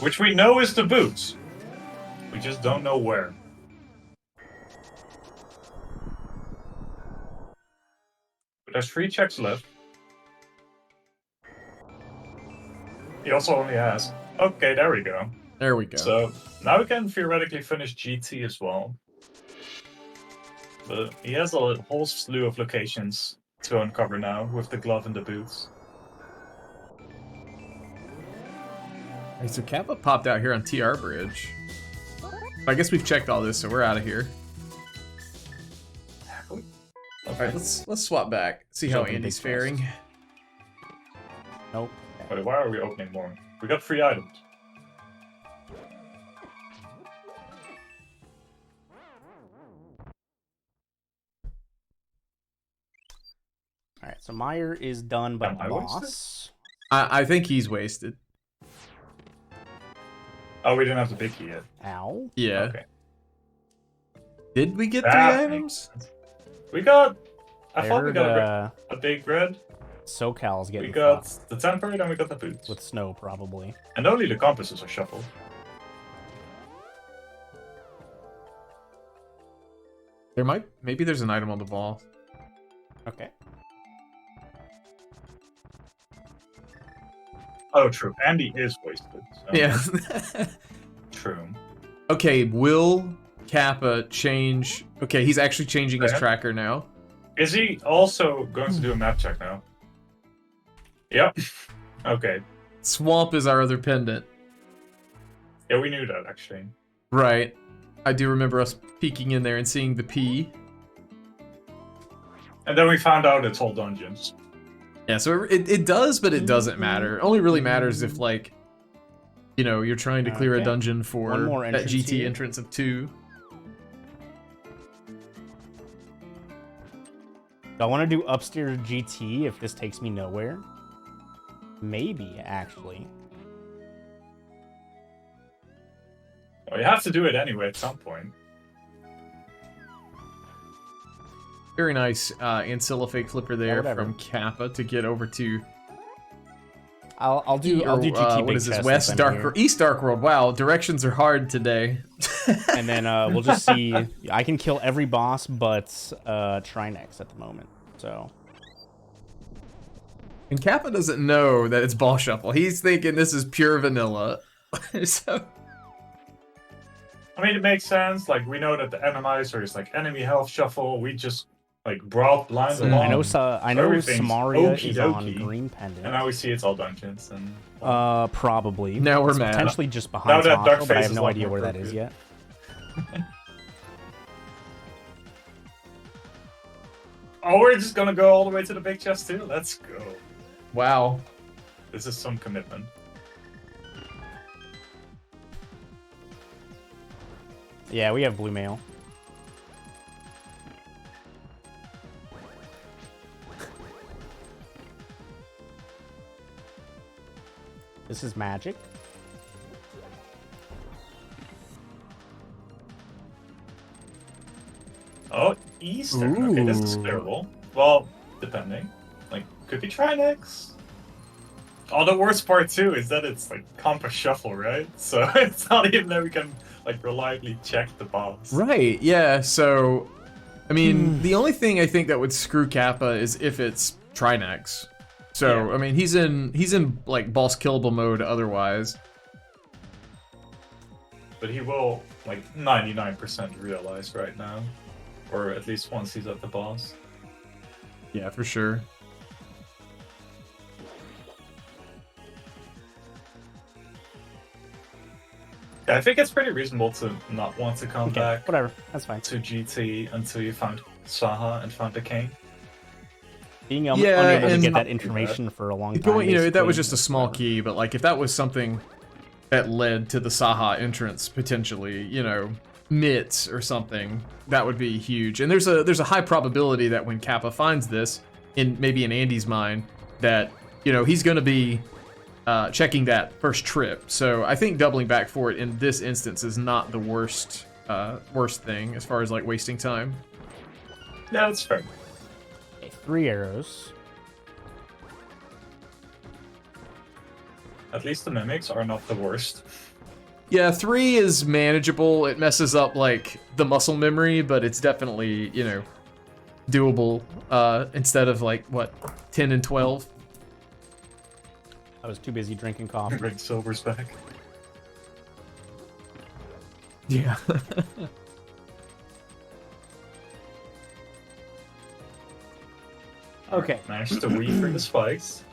Which we know is the boots. We just don't know where. But there's 3 checks left. He also only has. Okay, there we go. There we go. So now we can theoretically finish GT as well. But he has a whole slew of locations to uncover now with the glove and the boots. Hey, so Kappa popped out here on TR Bridge. I guess we've checked all this, so we're out of here. Okay. Alright, let's swap back. See how Andy's faring. Nope. Wait, why are we opening more? We got 3 items. Alright, so Mire is done, but Am I boss. I think he's wasted. Oh, we didn't have the big key yet. Ow. Yeah. Okay. Did we get 3 That items? makes sense. We got... I thought we Heard, got a big red. SoCal's getting We got fucked the tempered and we got the boots. with snow, probably. And only the compasses are shuffled. Maybe there's an item on the ball. Okay. Oh, true. Andy is wasted. So. Yeah. True. Okay, will Kappa change... Okay, he's actually changing his tracker now. Is he also going to do a map check now? Yep. Okay. Swamp is our other pendant. Yeah, we knew that, actually. Right. I do remember us peeking in there and seeing the P. And then we found out it's all dungeons. Yeah, so it does, but it doesn't matter. It only really matters if, like, you know, you're trying to clear a dungeon for One more that entrance GT here. entrance of 2. Do I want to do upstairs GT if this takes me nowhere? Maybe, actually. Well, you have to do it anyway at some point. Very nice Ancilla fake flipper there whatever. from Kappa to get over to... I'll do GT big what is this? chest West since I'm Dark here. East Dark World. Wow, directions are hard today. And then we'll just see. I can kill every boss but Trinex at the moment. So And Kappa doesn't know that it's ball shuffle. He's thinking this is pure vanilla. So I I mean, it makes sense. Like, we know that the Enemizer is like enemy health shuffle. We just like brought blind So, along. I know everything's Samaria okie is on dokie. green pendant. And now we see it's all dungeons. And Probably. Now we're It's mad. potentially just Now behind that Dark Tasha, but I Phase have is no a lot idea more where that is appropriate. yet. Oh, we're just gonna go all the way to the big chest too. Let's go. Wow. This is some commitment. Yeah, we have blue mail. This is magic. Oh, Eastern. Okay, this is Ooh. clearable. Well, depending. Like, could be Trinex. Oh, the worst part too is that it's like Kappa shuffle, right? So it's not even that we can like reliably check the boss. Right, yeah, so I mean, the only thing I think that would screw Kappa is if it's Trinex. So, Yeah. I mean, he's in like boss killable mode otherwise. But he will like 99% realize right now. Or at least once he's at the boss. Yeah, for sure. Yeah, I think it's pretty reasonable to not want to come Okay, back whatever. That's fine. to GT until you found Saha and found the king. Being Yeah, unable to and- get that information for a long time. Going, you know, that was basically, just a small whatever. key, but like if that was something that led to the Saha entrance potentially, you know, mitts or something, that would be huge. And there's a high probability that when Kappa finds this, in maybe in Andy's mind, that, you know, he's gonna be checking that first trip. So I think doubling back for it in this instance is not the worst thing as far as like wasting time. Yeah, that's fair. Okay, 3 arrows. At least the mimics are not the worst. Yeah, 3 is manageable. It messes up like the muscle memory, but it's definitely, you know, doable instead of like what 10 and 12. I was too busy drinking coffee. Bring Silver's back. Yeah. Okay. Managed to weave through the spikes.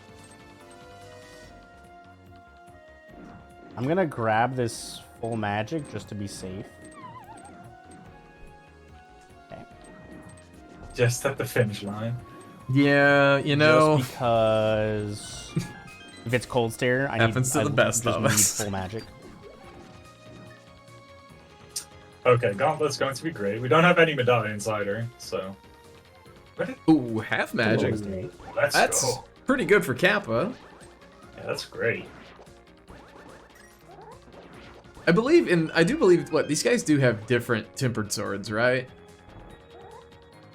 I'm gonna grab this full magic just to be safe. Okay. Just at the finish line. Yeah, you know, Just because if it's cold stare, I Happens to the best just of need us. full magic. Okay, Gauntlet's going to be great. We don't have any medallions either, so. ooh, half magic. Let's That's go. pretty good for Kappa. Yeah, that's great. I do believe what these guys do have different tempered swords, right?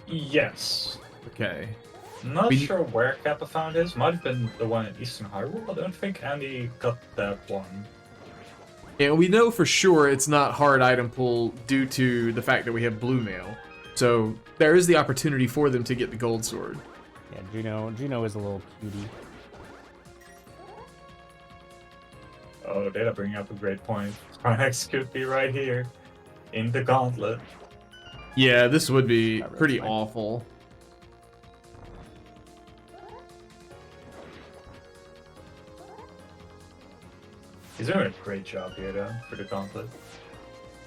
Yes. Okay. Not We- sure where Kappa found his. Might have been the one in Eastern Hyrule. I don't think Andy got that one. And we know for sure it's not hard item pull due to the fact that we have blue mail. So there is the opportunity for them to get the gold sword. Yeah, Juno is a little cutie. Oh, Data bringing up a great point. Trinex could be right here. In the Gauntlet. Yeah, this would be That really pretty fine. awful. He's doing a great job here, though, for the Gauntlet.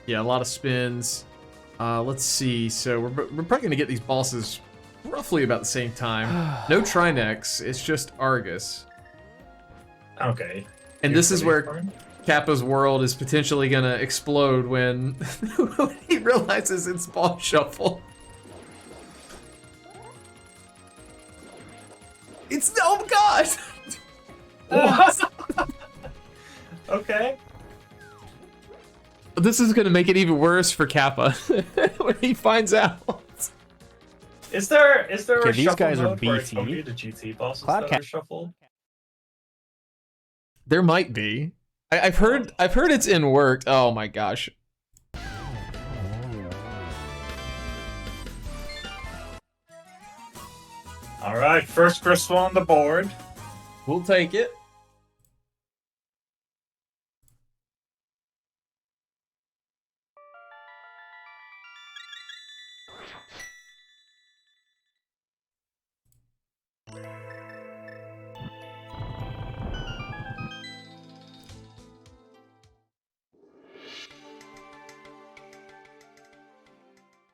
Yeah, a lot of spins. Let's see. So we're probably going to get these bosses roughly about the same time. No Trinex. It's just Argus. Okay. And this is You're ready where for him? Kappa's world is potentially going to explode when, when he realizes it's boss shuffle. It's oh god! What? Okay. This is going to make it even worse for Kappa when he finds out. Is there Okay, a these shuffle guys are mode where it's beefy. only the GT bosses Cloud that Cap- are shuffled? There might be. I've heard it's in work. Oh my gosh. Alright, first crystal on the board. We'll take it.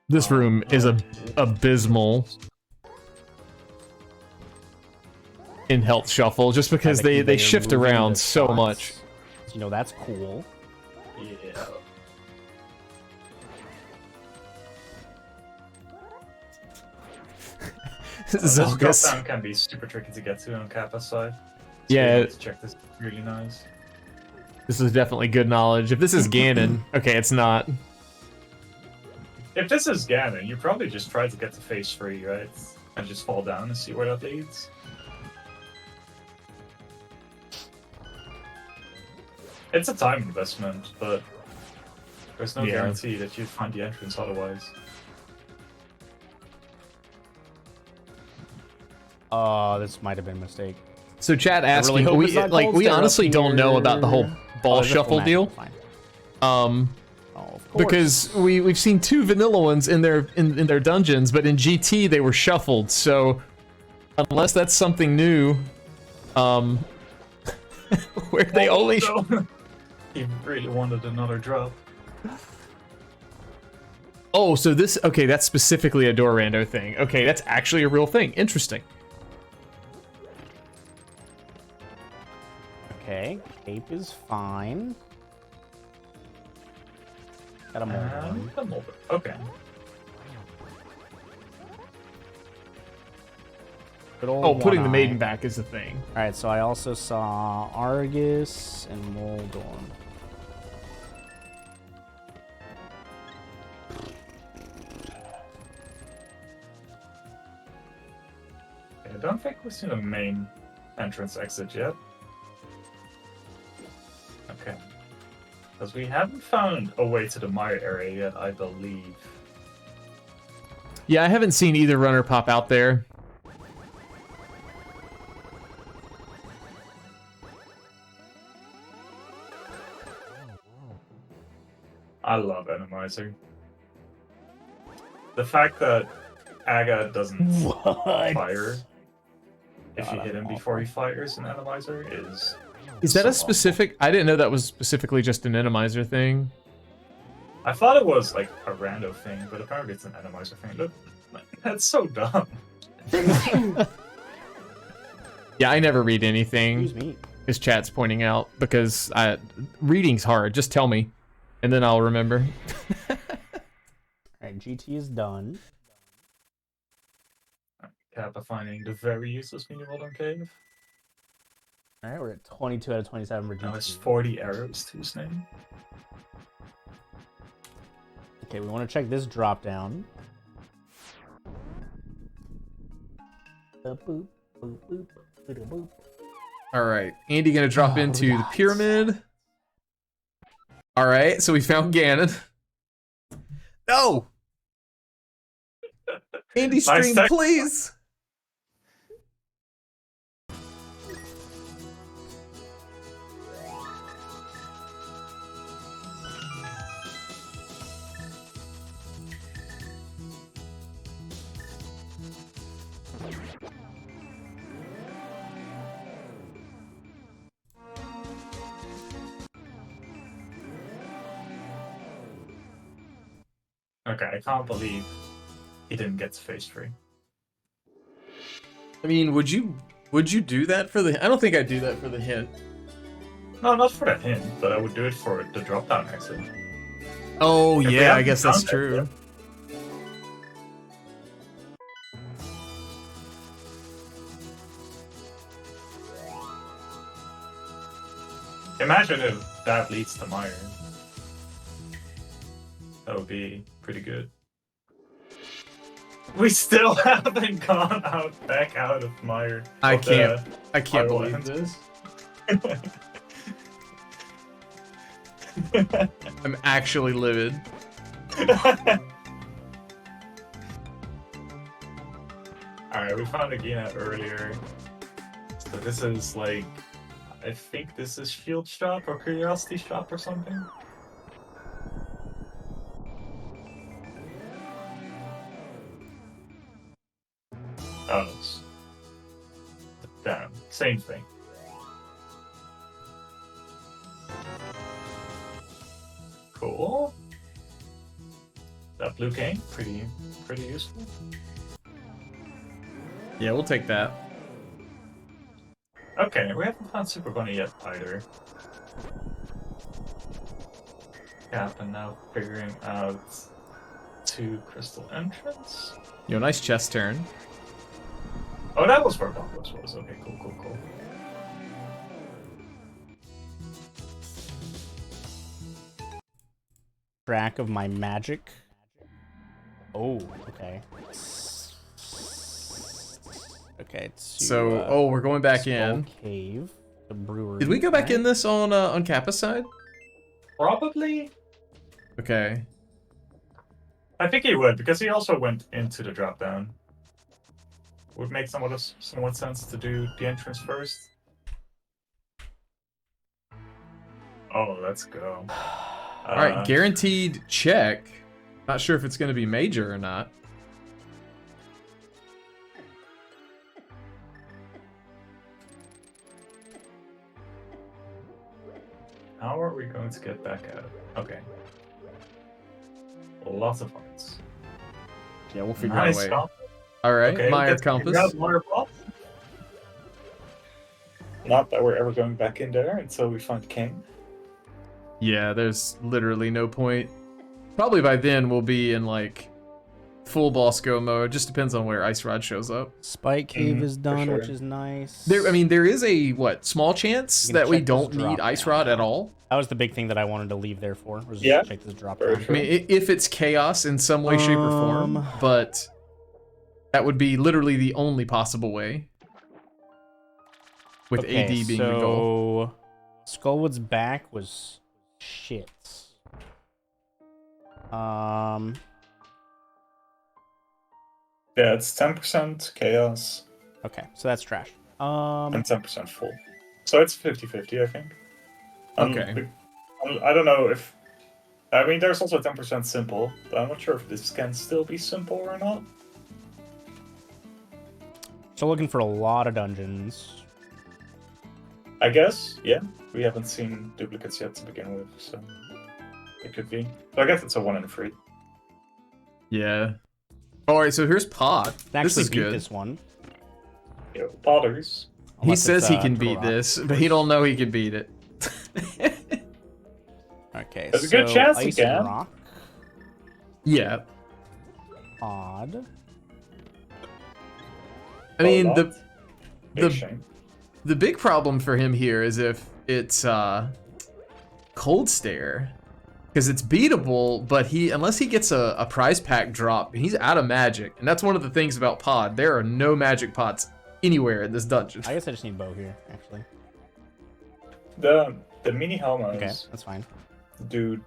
This room is abysmal in Health Shuffle, just because The they conveyor shift moving around the so shots. much. You know, that's cool. Yeah. This drop Zelgus. down can be super tricky to get to on Kappa's side. So Yeah. you have to check this really nice. This is definitely good knowledge. If this is Ganon, okay, it's not. If this is Ganon, you probably just try to get to phase 3, right? And just fall down and see where that leads. It's a time investment, but there's no Yeah. guarantee that you'd find the entrance otherwise. This might have been a mistake. So chat really asking, hope we it's not like cold we stare up honestly don't know about the whole here. ball there's a full shuffle match, deal. fine. Um, Oh, of course. because we've seen 2 vanilla ones in their dungeons, but in GT they were shuffled. So unless that's something new, where they only He really wanted another drop. oh, so this okay, that's specifically a door rando thing. Okay, that's actually a real thing. Interesting. Okay, cape is fine. Got a mold one. The mold. Okay. Good old Oh, putting the one maiden eye. back is the thing. All right, so I also saw Argus and Moldorm. I don't think we've seen a main entrance exit yet. Okay. Because we haven't found a way to the Mire area yet, I believe. Yeah, I haven't seen either runner pop out there. I love Enemizer. The fact that Aga doesn't fire if you God, hit him I'm before he fires an Enemizer Is that so a specific? I didn't know that was specifically just an Enemizer thing. I thought it was like a rando thing, but apparently it's an Enemizer thing. Look, that's so dumb. Yeah, I never read anything. Excuse me. His chat's pointing out because reading's hard. Just tell me, and then I'll remember. All right, GT is done. Kappa finding the very useless mini world on cave. All right, we're at 22 out of 27 for Now it's GT. 40 arrows to his name. Okay, we want to check this drop down. Boop, boop, boop, boop, boop, boop. All right, Andy gonna drop into the pyramid. All right, so we found Ganon. No, Andy, Nice stream, tech. please. Okay, I can't believe he didn't get to phase 3. I mean, would you do that for the? I don't think I'd do that for the hint. No, not for that hint, but I would do it for the drop down exit. Oh If we yeah, I haven't guess that's found it true. yet. Imagine if that leads to Mire. That would be pretty good. We still haven't gone back out of Mire. I of the I can't Hyrule believe Castle. this. I'm actually livid. Alright, we found a Gina earlier. So this is like, I think this is Shield Shop or Curiosity Shop or something. Oh, damn, same thing. Cool. That blue cane, pretty useful. Yeah, we'll take that. Okay, we haven't found Super Bunny yet either. Kappa now figuring out 2 crystal entrance. Yo, nice chest turn. Oh, that was where Bombos was. Okay, cool. Track of my magic. Oh, okay. Okay, So, we're going back in. Cave, the brewery. Did we go back in this on Kappa's side? Probably. Okay. I think he would, because he also went into the drop down. Would make somewhat sense to do the entrance first. Oh, let's go. All right, guaranteed check. Not sure if it's going to be major or not. How are we going to get back out? Okay. Lots of hearts. Yeah, we'll figure Nice out a way. comp. All right, Okay, Mire let's figure compass. out Mire Pop. Not that we're ever going back in there until we find King. Yeah, there's literally no point. Probably by then we'll be in like full boss go mode. Just depends on where Ice Rod shows up. Spike Cave is done, sure. which is nice. There is a small chance You can that we check this don't need drop Ice down. Rod at all. That was the big thing that I wanted to leave there for. Was Yeah, check this drop very down. true. I mean, if it's chaos in some way, shape, or form, but that would be literally the only possible way. With Okay, AD being the goal. so Skullwood's back was shit. Yeah, it's 10% chaos Okay, so that's trash. and 10% full. So it's 50-50, I think. Okay. I don't know if... I mean, there's also 10% simple, but I'm not sure if this can still be simple or not. So looking for a lot of dungeons. I guess, yeah. We haven't seen duplicates yet to begin with, so it could be. So I guess it's a 1 in 3. Yeah. All right, so here's Pod. I This actually is beat good. this one. Yo, Potters. He Unless says it's, he can beat Korok. this, but he don't know he can beat it. Okay, There's a so good chance he Ice can. Rock, Yeah. Odd. I mean, Big the shame. the big problem for him here is if it's Cold Stare, because it's beatable, but unless he gets a prize pack drop, he's out of magic, and that's one of the things about Pod. There are no magic pots anywhere in this dungeon. I guess I just need bow here, actually. The mini helmets, Okay, that's fine. dude,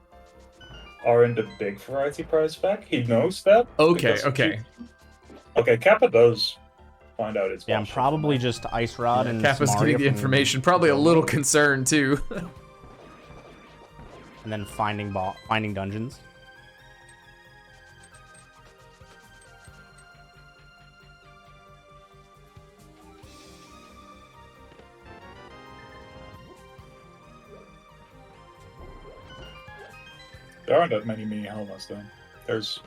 are in the big variety prize pack. He knows that. Okay, because okay. Okay, Kappa does find out it's Yeah, I'm bullshit. probably just Ice Rod and Kappa's Samaria getting the from- information, probably a little concerned too. and then finding dungeons. There aren't that many mini helmets though. There's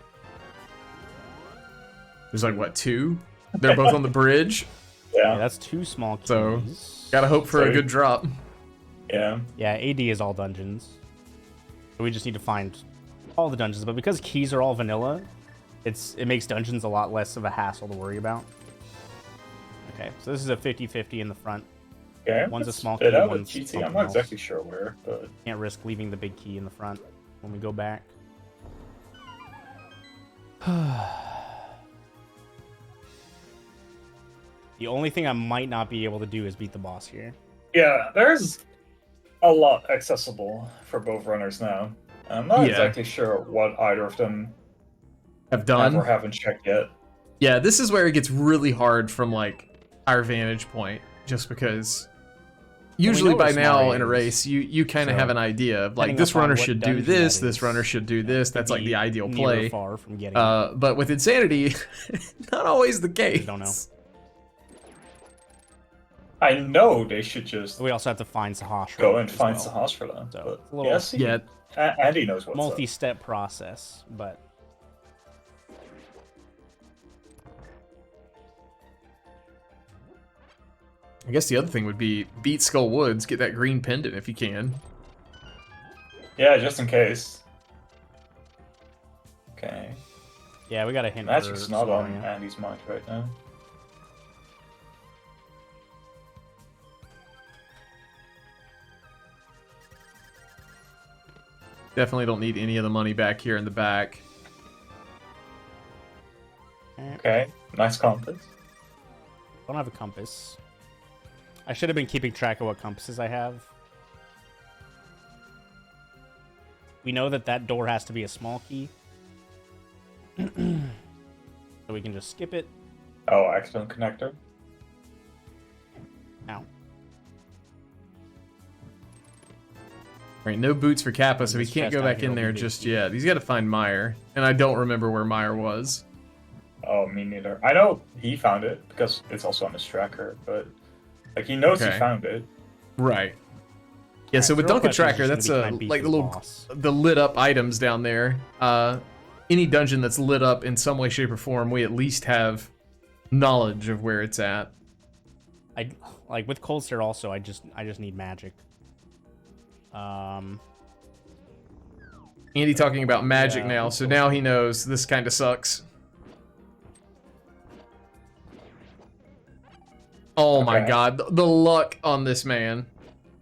There's like, what, 2? They're both on the bridge, Yeah, yeah, that's 2 small keys. So, gotta hope for a Sorry. good drop. yeah. Yeah, AD is all dungeons. So we just need to find all the dungeons, but because keys are all vanilla, it makes dungeons a lot less of a hassle to worry about. Okay, so this is a 50-50 in the front. Okay. One's a let's small spit key, out a one's GT. I'm something not else. exactly sure where, but Can't risk leaving the big key in the front when we go back. The only thing I might not be able to do is beat the boss here. yeah, there's a lot accessible for both runners now. I'm not Yeah. exactly sure what either of them Have have done. or haven't checked yet. Yeah, this is where it gets really hard from like our vantage point, just because usually know by where now Mire in a is, race you kind of so have an idea of like depending this upon runner what should do dungeon this, that this is, runner should do this. That's like the ideal near or play. far from getting it. But with Insanity, not always the case. don't know. I know they should just We also have to find Sahash. go and as find well. Sahas for them. So, But it's a little- yeah, see, Yeah, Andy knows what's up. Multi-step process, but I guess the other thing would be beat Skull Woods, get that green pendant if you can. Yeah, just in case. Okay. Yeah, we got a hint. Magic's for not on Somalia. Andy's mind right now. Definitely don't need any of the money back here in the back. Okay, nice compass. Don't have a compass. I should have been keeping track of what compasses I have. We know that that door has to be a small key. So we can just skip it. Oh, excellent connector. Ow. Right, no boots for Kappa, so he This can't chest go out back here in will be there big just key. yet. He's got to find Mire, and I don't remember where Mire was. Oh, me neither. I know he found it because it's also on his tracker, but like he knows Okay. he found it. Right. Yeah, so with the real Dunkin' question is Tracker, just that's gonna be, can I beat like the this little boss? the lit up items down there. Any dungeon that's lit up in some way, shape, or form, we at least have knowledge of where it's at. I like with Cold Stare also. I just need magic. Andy talking about magic Yeah, now, that's so cool. now he knows this kind of sucks. Oh my Okay. god, the luck on this man.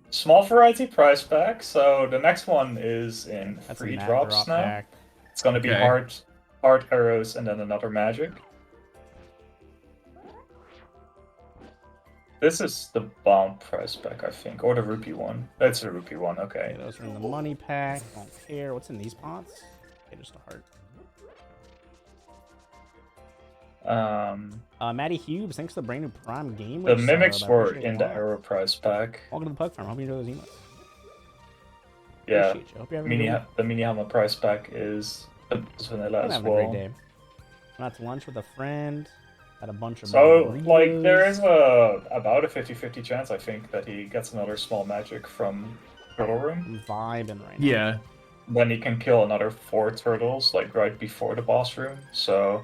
Small variety price pack, so the next one is in That's free a mat drops drop now. pack. It's gonna be Okay. hard arrows and then another magic. This is the bomb price pack, I think, or the rupee one. That's the rupee one, okay. Okay, those are in the money pack. Don't care. What's in these pots? Okay, just a heart. Maddie Hughes, thanks for the brand new Prime game. The sub. mimics I were appreciate it in a the lot. arrow price pack. Welcome to the Pug Farm. Hope you enjoy those emotes. Yeah, Appreciate you. Hope you're having a good week. the mini hammer price pack is vanilla I'm as having a well. great day. Went out to lunch with a friend. Had a bunch of So, like, there margaritas. is about a 50-50 chance, I think, that he gets another small magic from Turtle Room. I'm vibing right now. Yeah. Then he can kill another 4 turtles, like, right before the boss room. So,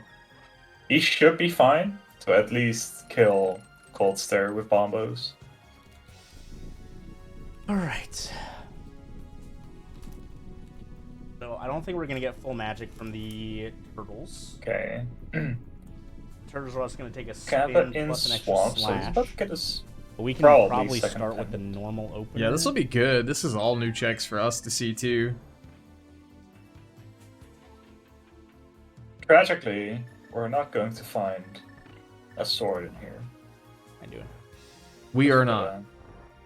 he should be fine to at least kill Cold Stare with bombos. All right. So I don't think we're gonna get full magic from the turtles. Okay. Turtles are also gonna take a Kappa spin in plus an extra Swamp, so he's slash. about to get his... But we can probably probably second start with the pendant. normal opener. Yeah, this will be good. This is all new checks for us to see too. Tragically, we're not going to find a sword in here. I do it. We are not.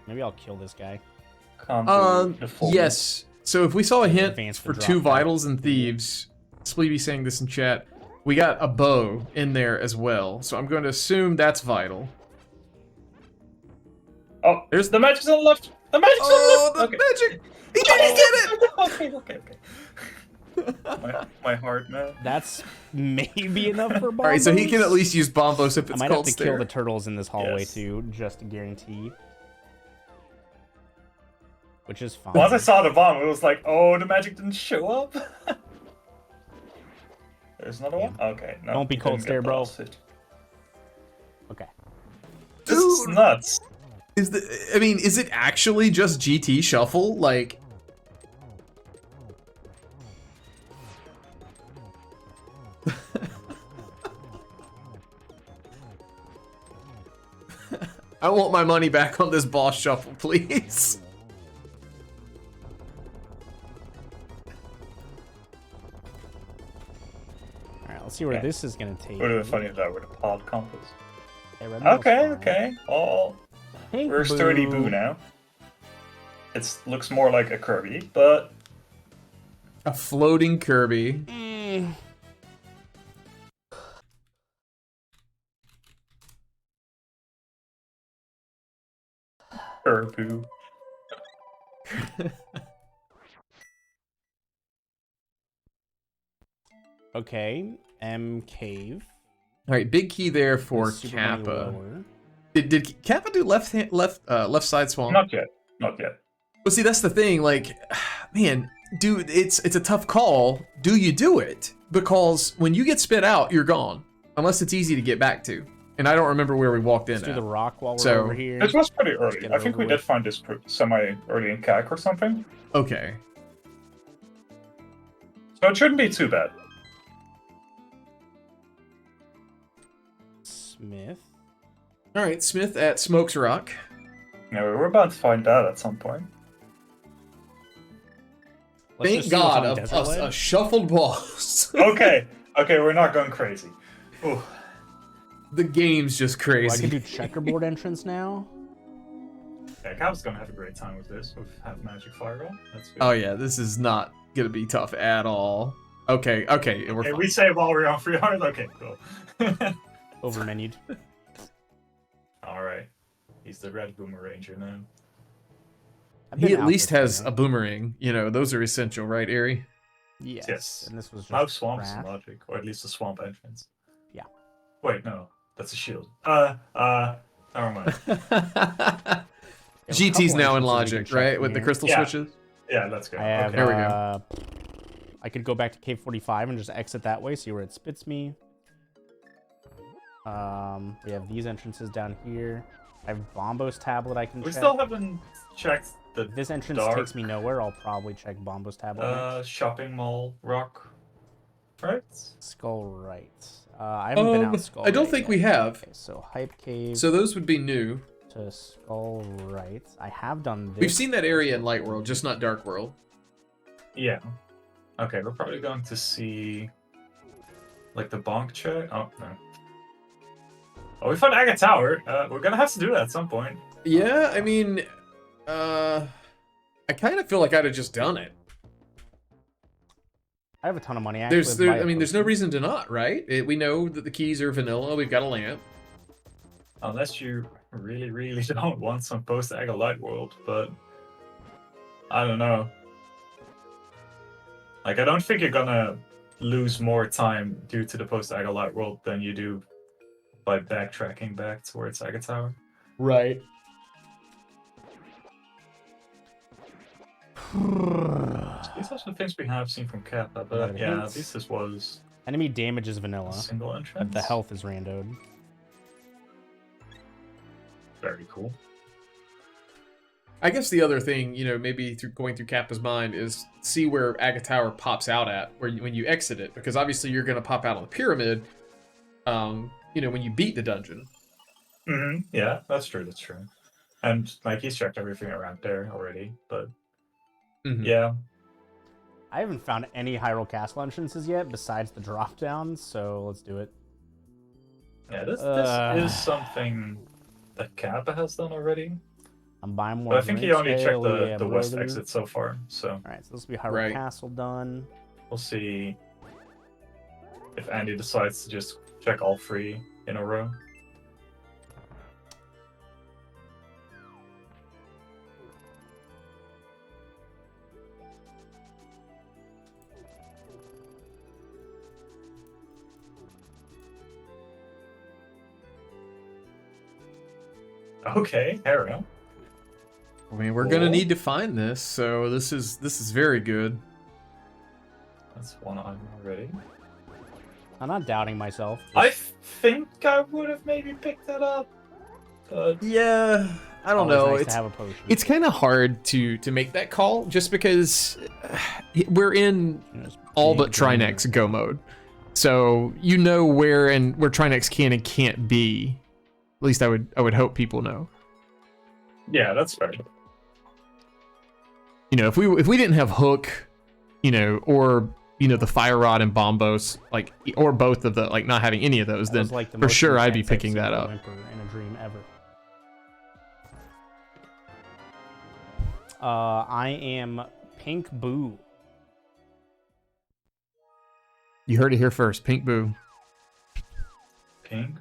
Maybe I'll kill this guy. Can't do the full... Yes. So if we saw a hint Advance for the 2 drop vitals back. and thieves, Sleepy saying this in chat, we got a bow in there as well. So I'm going to assume that's vital. Oh, There's- the magic's on the left! The magic's Oh, on the the left! magic! He didn't get it! Okay. My heart, man. That's maybe enough for bombos. All right, so he can at least use bombos if I it's might have Cold to Stare. kill the turtles in this hallway Yes. too, just to guarantee. Which is fine. Once I saw the bomb, it was like, oh, the magic didn't show up? There's another one? Okay, no. Don't be you Cold didn't Stare, get bro. blasted. Okay. This is Dude. nuts. Is it actually just GT Shuffle? Like... I want my money back on this boss shuffle, please. Alright, let's see where Okay. this is gonna take. Would have been funny if that were the pod compass. Red Metal's Okay, fine. okay. Oh, Pink we're sturdy Boo. Boo now. It looks more like a Kirby, but A floating Kirby. Mm. Boo. Okay, M Cave. All right, big key there for Super Money Kappa. Lower. Did Kappa do left side swamp? Not yet. Not yet. Well, see, that's the thing. Like, man, dude, it's a tough call. Do you do it? Because when you get spit out, you're gone, unless it's easy to get back to. and I don't remember where we walked in Let's do at. the rock while we're So- over here. It was pretty early. get I it think over we did with. find this semi-early in CAC or something. Okay. So it shouldn't be too bad. Smith. All right, Smith at Smokes Rock. Yeah, we're about to find that at some point. Let's Thank just see what's God, on Desert a Ledge. shuffled boss. Okay, okay, we're not going crazy. Ooh. The game's just Oh, I crazy. can do checkerboard entrance now. Yeah, Kappa's gonna have a great time with this, with Have Magic Fireball. That's good. Oh yeah, this is not gonna be tough at all. Okay, okay, we're Okay, fine. we say while we're on free hard? Okay, cool. Over menued. Alright. He's the red boomer ranger now. I've He been at out least this has way. a boomerang. You know, those are essential, right, Ari? Yes. Yes. And this was just Now swamps crap. logic, or at least the swamp entrance. Yeah. Wait, no, that's a shield. Never mind. GT's now in entrances we logic, can check right? from With the here. crystal Yeah. switches. Yeah, let's go. I have, Okay. There we go. I could go back to cave 45 and just exit that way, see where it spits me. We have these entrances down here. I have Bombo's tablet I can We check. still haven't checked the If this entrance dark, takes me nowhere, I'll probably check Bombo's tablet next. shopping mall rock, right? Skull Right. I haven't been out Skull I don't Right think yet. we have. Okay, so Hype Cave So those would be new. to Skull Right. I have done this. We've seen that area in Light World, just not Dark World. Yeah. Okay, we're probably going to see like the bonk check. Oh no. Oh, we found Aga Tower. We're gonna have to do that at some point. Yeah, I mean, I kind of feel like I'd have just done it. I have a ton of money. Actually, I mean, there's no reason to not, right? We know that the keys are vanilla. We've got a lamp. Unless you really, really don't want some post-Aga Light World, but I don't know. Like, I don't think you're gonna lose more time due to the post-Aga Light World than you do by backtracking back towards Aga Tower. Right. These are some things we have seen from Kappa, Lot but of yeah, hints. this was Enemy damage is a vanilla, single but entrance. the health is randoed. Very cool. I guess the other thing, you know, maybe through going through Kappa's mind is see where Aga Tower pops out at, when you exit it, because obviously you're going to pop out on the pyramid, you know, when you beat the dungeon. Mm-hmm. Yeah, that's true. That's true. And like he's checked everything around there already, but Mhm. yeah. I haven't found any Hyrule Castle entrances yet besides the drop downs, so let's do it. Yeah, this is something that Kappa has done already. I'm buying more. But I think he only checked Tail, yeah, the west Brody. exit so far, so Alright, so this will be Hyrule Right. Castle done. we'll see if Andy decides to just check all three in a row. Okay, Hera. I mean, we're going to Cool. need to find this, so this is very good. That's one item already. I'm not doubting myself. I think I would have maybe picked that up, but Yeah, I don't Always know. Nice It's to have a potion. it's kind of hard to make that call just because we're in You know, it's all big but Trinex go mode. So you know where Trinex can and can't be. At least I would hope people know. yeah, that's fair. You know, if we didn't have Hook, you know, or you know the Fire Rod and Bombos, like, or both of the, like, not having any of those, That then was like the for most sure I'd be intense picking that episode up. of Whimper in a dream ever. I am Pink Boo. You heard it here first, Pink Boo. Pink.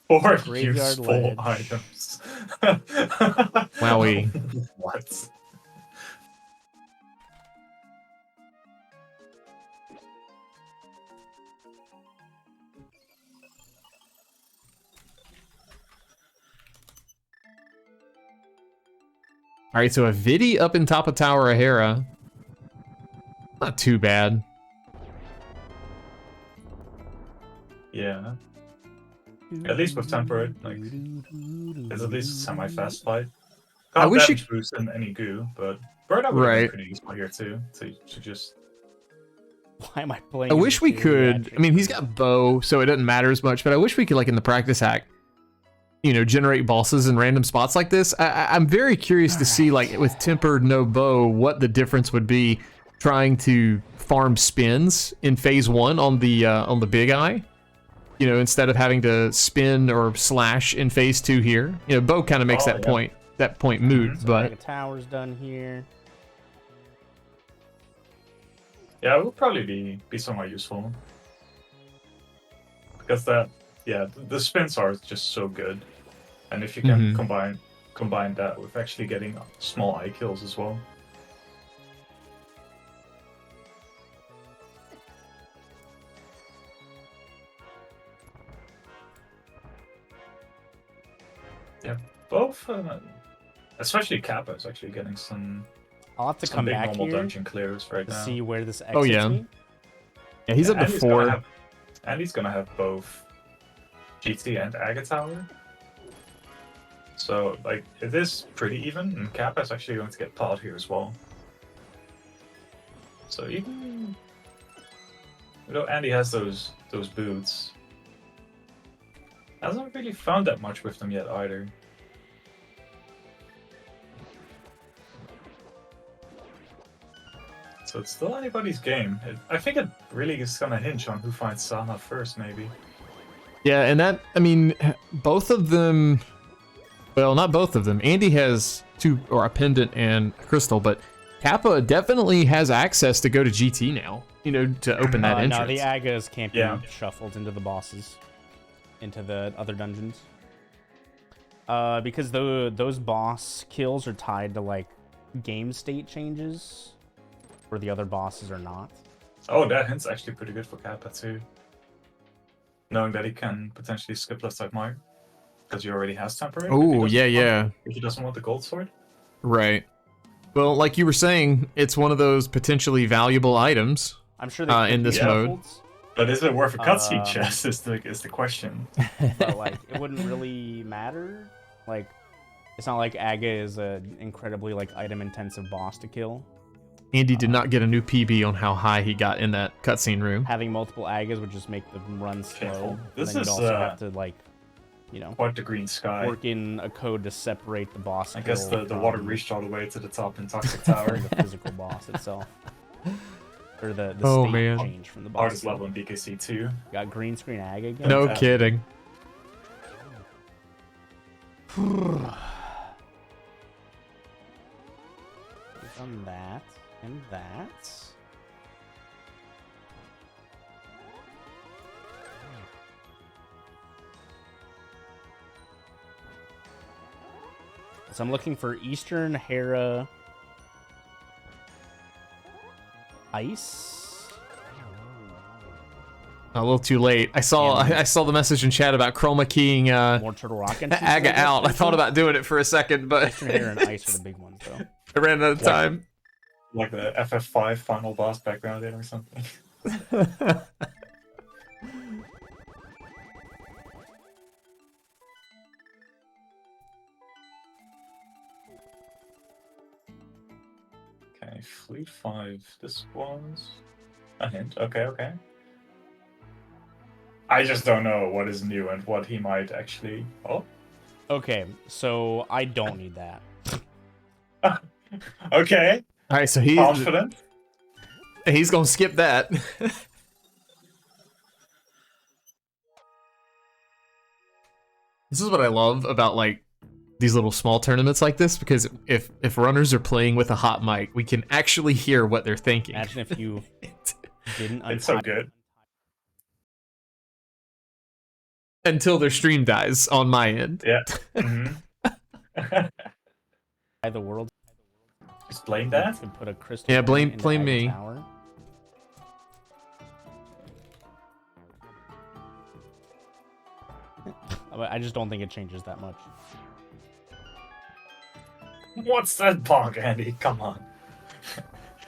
4 Graveyard useful ledge. items. Wowee. What? All right, so a Vidi up in top of Tower of Hera. Not too bad. At least with temperate, like it's at least a semi-fast fight. I Can't wish damage boost in any goo, but bird would have been Right. pretty useful here too. To just Why am I playing? I as wish a we geriatric could. I mean, he's person? got bow, so it doesn't matter as much. But I wish we could, like in the practice hack, you know, generate bosses in random spots like this. I'm very curious to see, like with tempered no bow, what the difference would be trying to farm spins in phase 1 on the big eye. You know, instead of having to spin or slash in phase 2 here. You know, bow kind of makes Oh, that yeah. point moot. So But Mega Tower's done here. yeah, it would probably be somewhat useful because the spins are just so good, and if you can combine that with actually getting small eye kills as well. Yeah, both, especially Kappa is actually getting some I'll have to come big back normal here dungeon clears right to now. see where this exits Oh, yeah. me. yeah, he's up to And 4. And he's gonna have both GT and Aga Tower. So like it is pretty even, and Kappa is actually going to get pod here as well. So even Andy has those boots. Hasn't really found that much with them yet either. So it's still anybody's game. I think it really is gonna hinge on who finds Sama first, maybe. Yeah, and that, I mean, both of them, well, not both of them. Andy has 2, or a pendant and a crystal, but Kappa definitely has access to go to GT now, you know, to open that entrance. No, the Agas can't be Yeah. shuffled into the bosses, into the other dungeons. Because those boss kills are tied to, like, game state changes, where the other bosses are not. Oh, that hint's actually pretty good for Kappa too. Knowing that he can potentially skip left side Mire. Because he already has temporary. Oh, yeah. If he doesn't want the gold sword. Right. Well, like you were saying, it's one of those potentially valuable items. I'm sure they in could this be mode. shuffled, But is it worth a cutscene Um, chest is the question. but like it wouldn't really matter. Like, it's not like Aga is an incredibly like item intensive boss to kill. Andy did not get a new PB on how high he got in that cutscene room. Having multiple Agas would just make the run slow. Careful. And This then you'd is, also have to like, you know, Quite the green sky. work in a code to separate the boss. I guess kill the water from- reached all the way to the top in Toxic Tower. from the physical boss itself, or the Oh, state man. change from the boss. Hardest kill. level in BKC 2. Got green screen Aga again. No Yeah. kidding. We've done that and that. So I'm looking for Eastern Hera Ice. A little too late. I saw the message in chat about chroma keying More Turtle Rock entries, I Aga guess, out. I maybe? thought about doing it for a second, but Eastern Hera and Ice are the big ones, though. I ran out of time. Like the FF5 final boss background in or something. Okay, Fleet 5. This was a hint. Okay. I just don't know what is new and what he might actually. Oh, Okay, so I don't need that. okay. All right, so Confident. he's gonna skip that. This is what I love about like these little small tournaments like this, because if runners are playing with a hot mic, we can actually hear what they're thinking. Imagine if you didn't It's so untie good. Until their stream dies on my end. Yeah. hmm the world. Just blame that. To put a crystal Yeah, blame into Aga me. Tower. I just don't think it changes that much. What's that bog, Andy? Come on.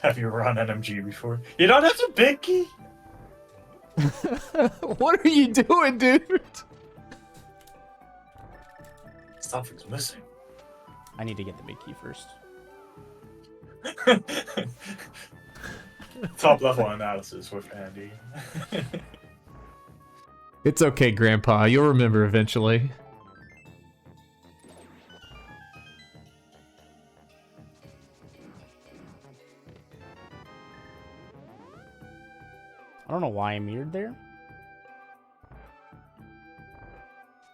Have you run NMG before? You don't have to big key. What are you doing, dude? Something's missing. I need to get the big key first. Top level analysis with Andy. It's okay, Grandpa. You'll remember eventually. I don't know why I mirrored there.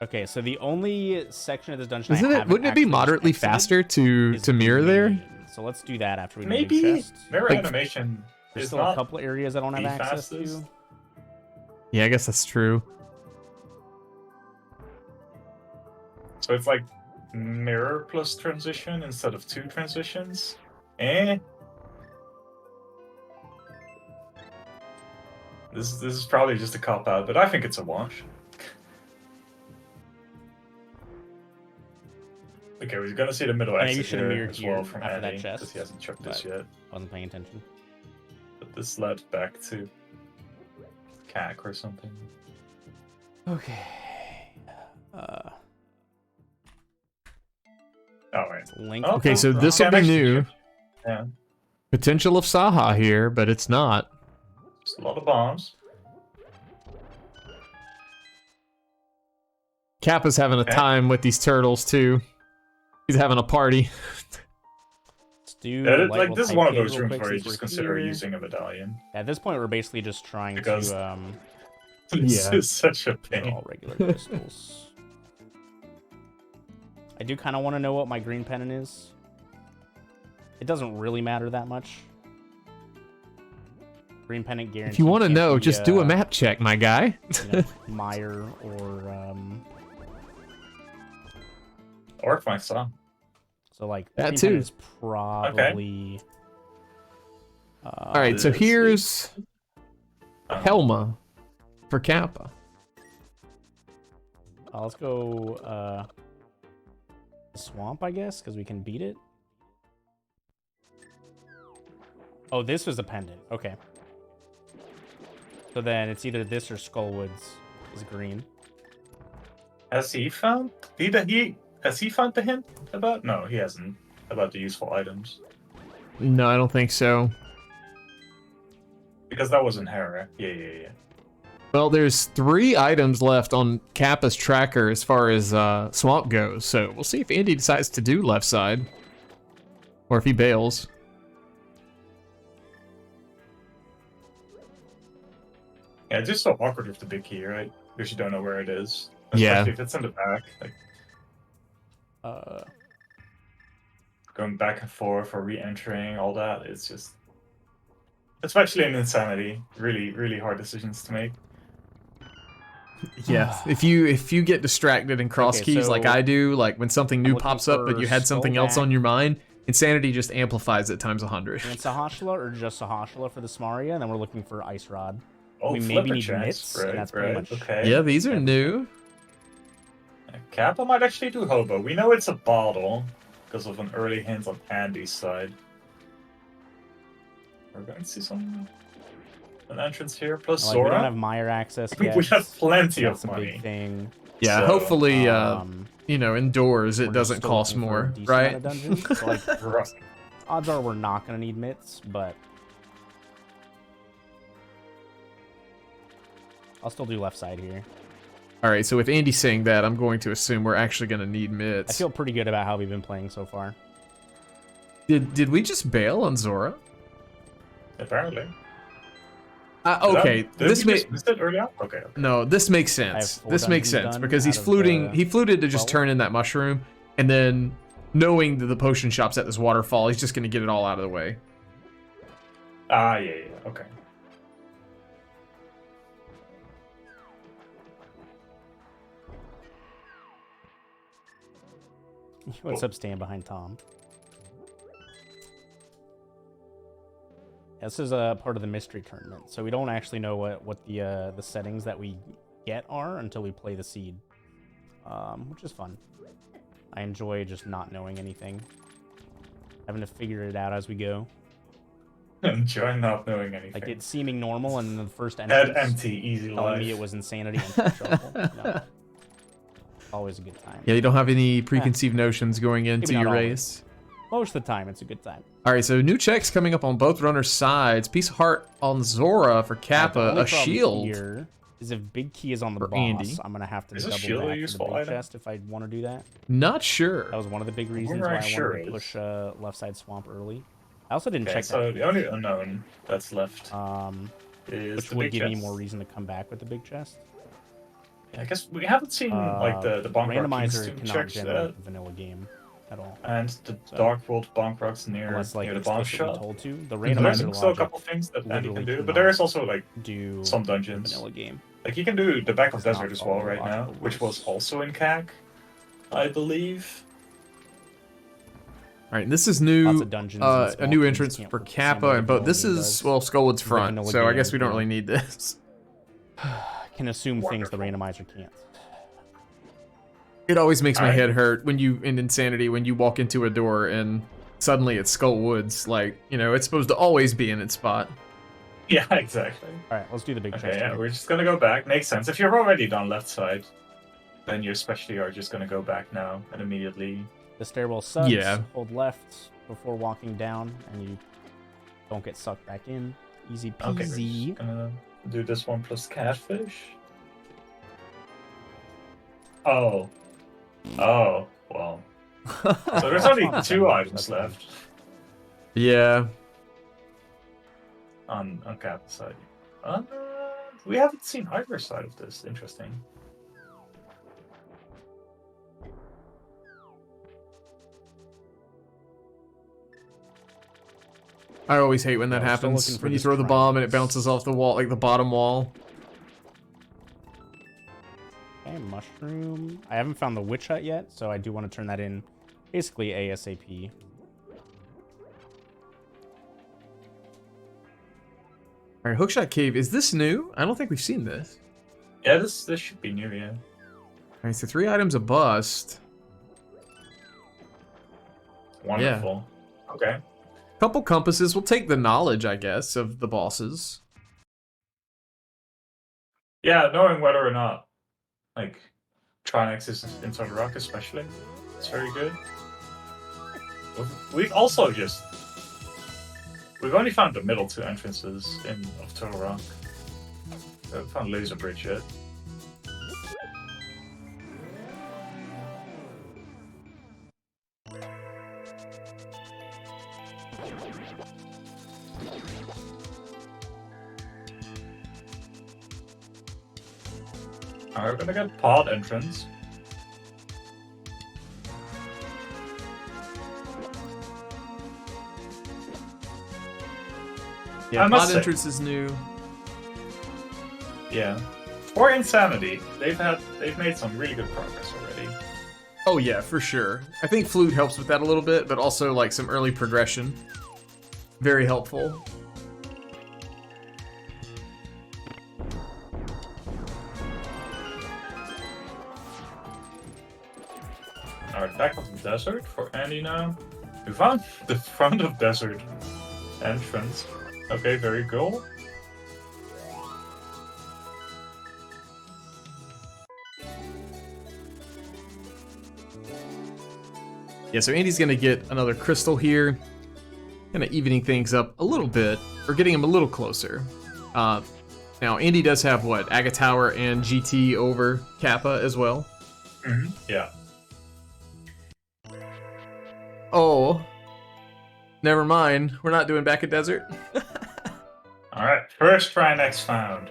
Okay, so the only section of this dungeon Wouldn't it be moderately faster to mirror there? So let's do that after we do Maybe the chest. mirror Like, animation There's is still not a couple areas I don't have the access fastest. to. Yeah, I guess that's true. So it's like mirror plus transition instead of 2 transitions. Eh? This is probably just a cop out, but I think it's a wash. Okay, we're gonna see the middle Maybe you exit should have here mirrored as here well from after that Andy, chest, because he hasn't checked this but- yet. Wasn't paying attention. But this led back to CAC or something. Okay. Oh wait. Link. Okay, so this will Yeah, be actually, new. Yeah, Potential of Saha here, but it's not. just a lot of bombs. Kappa's having a time with these turtles too. He's having a party. Let's do Yeah, light like will this is type one of cave those real rooms quick where you since just we're consider here. using a medallion. At this point, we're basically just trying Because- to This Yeah. is such a get pain. all regular crystals. I do kind of want to know what my green pendant is. It doesn't really matter that much. Green pendant guarantee. If you want to can't know, be, just do a map check, my guy. You know, Mire or Or my son. so like That green too. pendant is probably. All right, so This here's Oh. Helma for Kappa. Let's go swamp, I guess, because we can beat it. Oh, this was a pendant. Okay. So then it's either this or Skullwoods is green. Has he found has he found the hint about? No, he hasn't. About the useful items. No, I don't think so. Because that was in Hera. Yeah. Well, there's 3 items left on Kappa's tracker as far as swamp goes, so we'll see if Andy decides to do left side. Or if he bails. Yeah, it's just so awkward with the big key, right? Because you don't know where it is. Yeah. Especially if it's in the back. Like going back and forth or re-entering, all that. It's just... Especially in Insanity. Really, really hard decisions to make. Yeah, if you get distracted and cross Okay, keys like so I do, like when something new looking pops up but for you had something else Skullback. on your mind, Insanity just amplifies it times 100. And Sahashla or just Sahashla for the Smaria, and then we're looking for Ice Rod. Oh, We maybe flipper need chance. mitts, and Right, that's pretty right. much- Okay. Yeah, these are new. Kappa might actually do Hobo. We know it's a bottle because of an early hint on Andy's side. We're going to see an entrance here, plus Like, we Sora. don't have Mire access We yet. have plenty That's of a money. big thing. Yeah, So, hopefully, Um, you know, indoors it we're doesn't still cost looking for a more, decent right? amount of dungeons. So, like, Right. odds are we're not going to need mitts, but I'll still do left side here. All right, so with Andy saying that, I'm going to assume we're actually going to need I mitts. feel pretty good about how we've been playing so far. Did we just bail on Zora? Apparently. Okay, Did this we may just miss it early on? Okay. no, this makes I have sense. 4 This makes dungeons sense done because he's out of fluting. the He fluted to just 12. turn in that mushroom, and then knowing that the potion shop's at this waterfall, he's just going to get it all out of the way. Ah, yeah. Okay. What's up, stand behind Tom? This is a part of the mystery tournament, so we don't actually know what the settings that we get are until we play the seed, which is fun. I enjoy just not knowing anything, having to figure it out as we go. Enjoy not knowing anything. Like it seeming normal, and the first Head entrance empty, easy telling life. me it was insanity and trouble. No. Always a good time. Yeah, you don't have any preconceived notions going into not your always. race. Most of the time, it's a good time. All right, so new checks coming up on both runners' sides. Piece of heart on Zora for The Kappa. only A problem shield. here is if Big Key is on the For boss, Andy. I'm gonna have to Is a double shield a back to the useful big item? chest if I want to do that. Not sure. That was one of the big reasons Boomerang why I sure wanted to is. push left side swamp early. I also didn't Okay, check so the only unknown that's left that, is which the would big give me chest. more reason to come back with the big chest. Yeah, I guess we haven't seen like the Bonk Rock randomizer Kingston cannot checks generate yet, a vanilla game at all, and the Dark World Bonk Rocks unless like near the bomb explicitly shot. told to. The There's randomizer still a logic couple things that Andy literally can do, but cannot there is also like do some a dungeons. vanilla game. Like you can do the Back of Does not Desert as well follow right now, logical which was rules. also in CAC, I believe. All right, this is Lots new. of dungeons and A small new things entrance can't for work the same Kappa way and the both. This vanilla game is does. well, Skullwood's front, vanilla so I game, guess we don't yeah. really need this. Can assume things the Wonderful. randomizer can't. It always makes my Alright. head hurt when you in Insanity when you walk into a door and suddenly it's Skullwoods. Like it's supposed to always be in its spot. Yeah, exactly. All right, let's do the big Okay, chest. yeah, here. we're just gonna go back. Makes sense. If you're already done left side, then you especially are just gonna go back now and immediately. The stairwell sucks. Yeah. Hold left before walking down, and you don't get sucked back in. Easy Okay, we're peasy. just gonna do this one plus catfish. Oh. Oh, well. So there's only two items left Yeah. on Kappa's side. We haven't seen either side of this. Interesting. I always hate when that Yeah, we're still happens. looking for When you this throw the bomb and it Trinex. bounces off the wall, like the bottom wall. Okay, mushroom. I haven't found the witch hut yet, so I do want to turn that in basically ASAP. All right, Hookshot Cave. Is this new? I don't think we've seen this. Yeah, this should be new, yeah. All right, so 3 items a bust. Wonderful. Okay. Couple compasses. We'll take the knowledge, I guess, of the bosses. Yeah, knowing whether or not, like, Trinex is inside the rock, especially, it's very good. We've also just... We've only found the middle 2 entrances of Turtle Rock. We haven't found Laser Bridge yet. Alright, we're gonna get pod entrance. Yeah, I must pod say- entrance is new. Yeah. For Insanity, they've made some really good progress already. Oh yeah, for sure. I think flute helps with that a little bit, but also like some early progression. Very helpful. Alright, back of the desert for Andy now. We found the front of desert entrance. Okay, very cool. Yeah, so Andy's gonna get another crystal here. Kind of evening things up a little bit, or getting him a little closer. Now, Andy does have, what, Agatower and GT over Kappa as well? Yeah. Oh. Never mind. We're not doing back at desert. Alright, first Trinex found.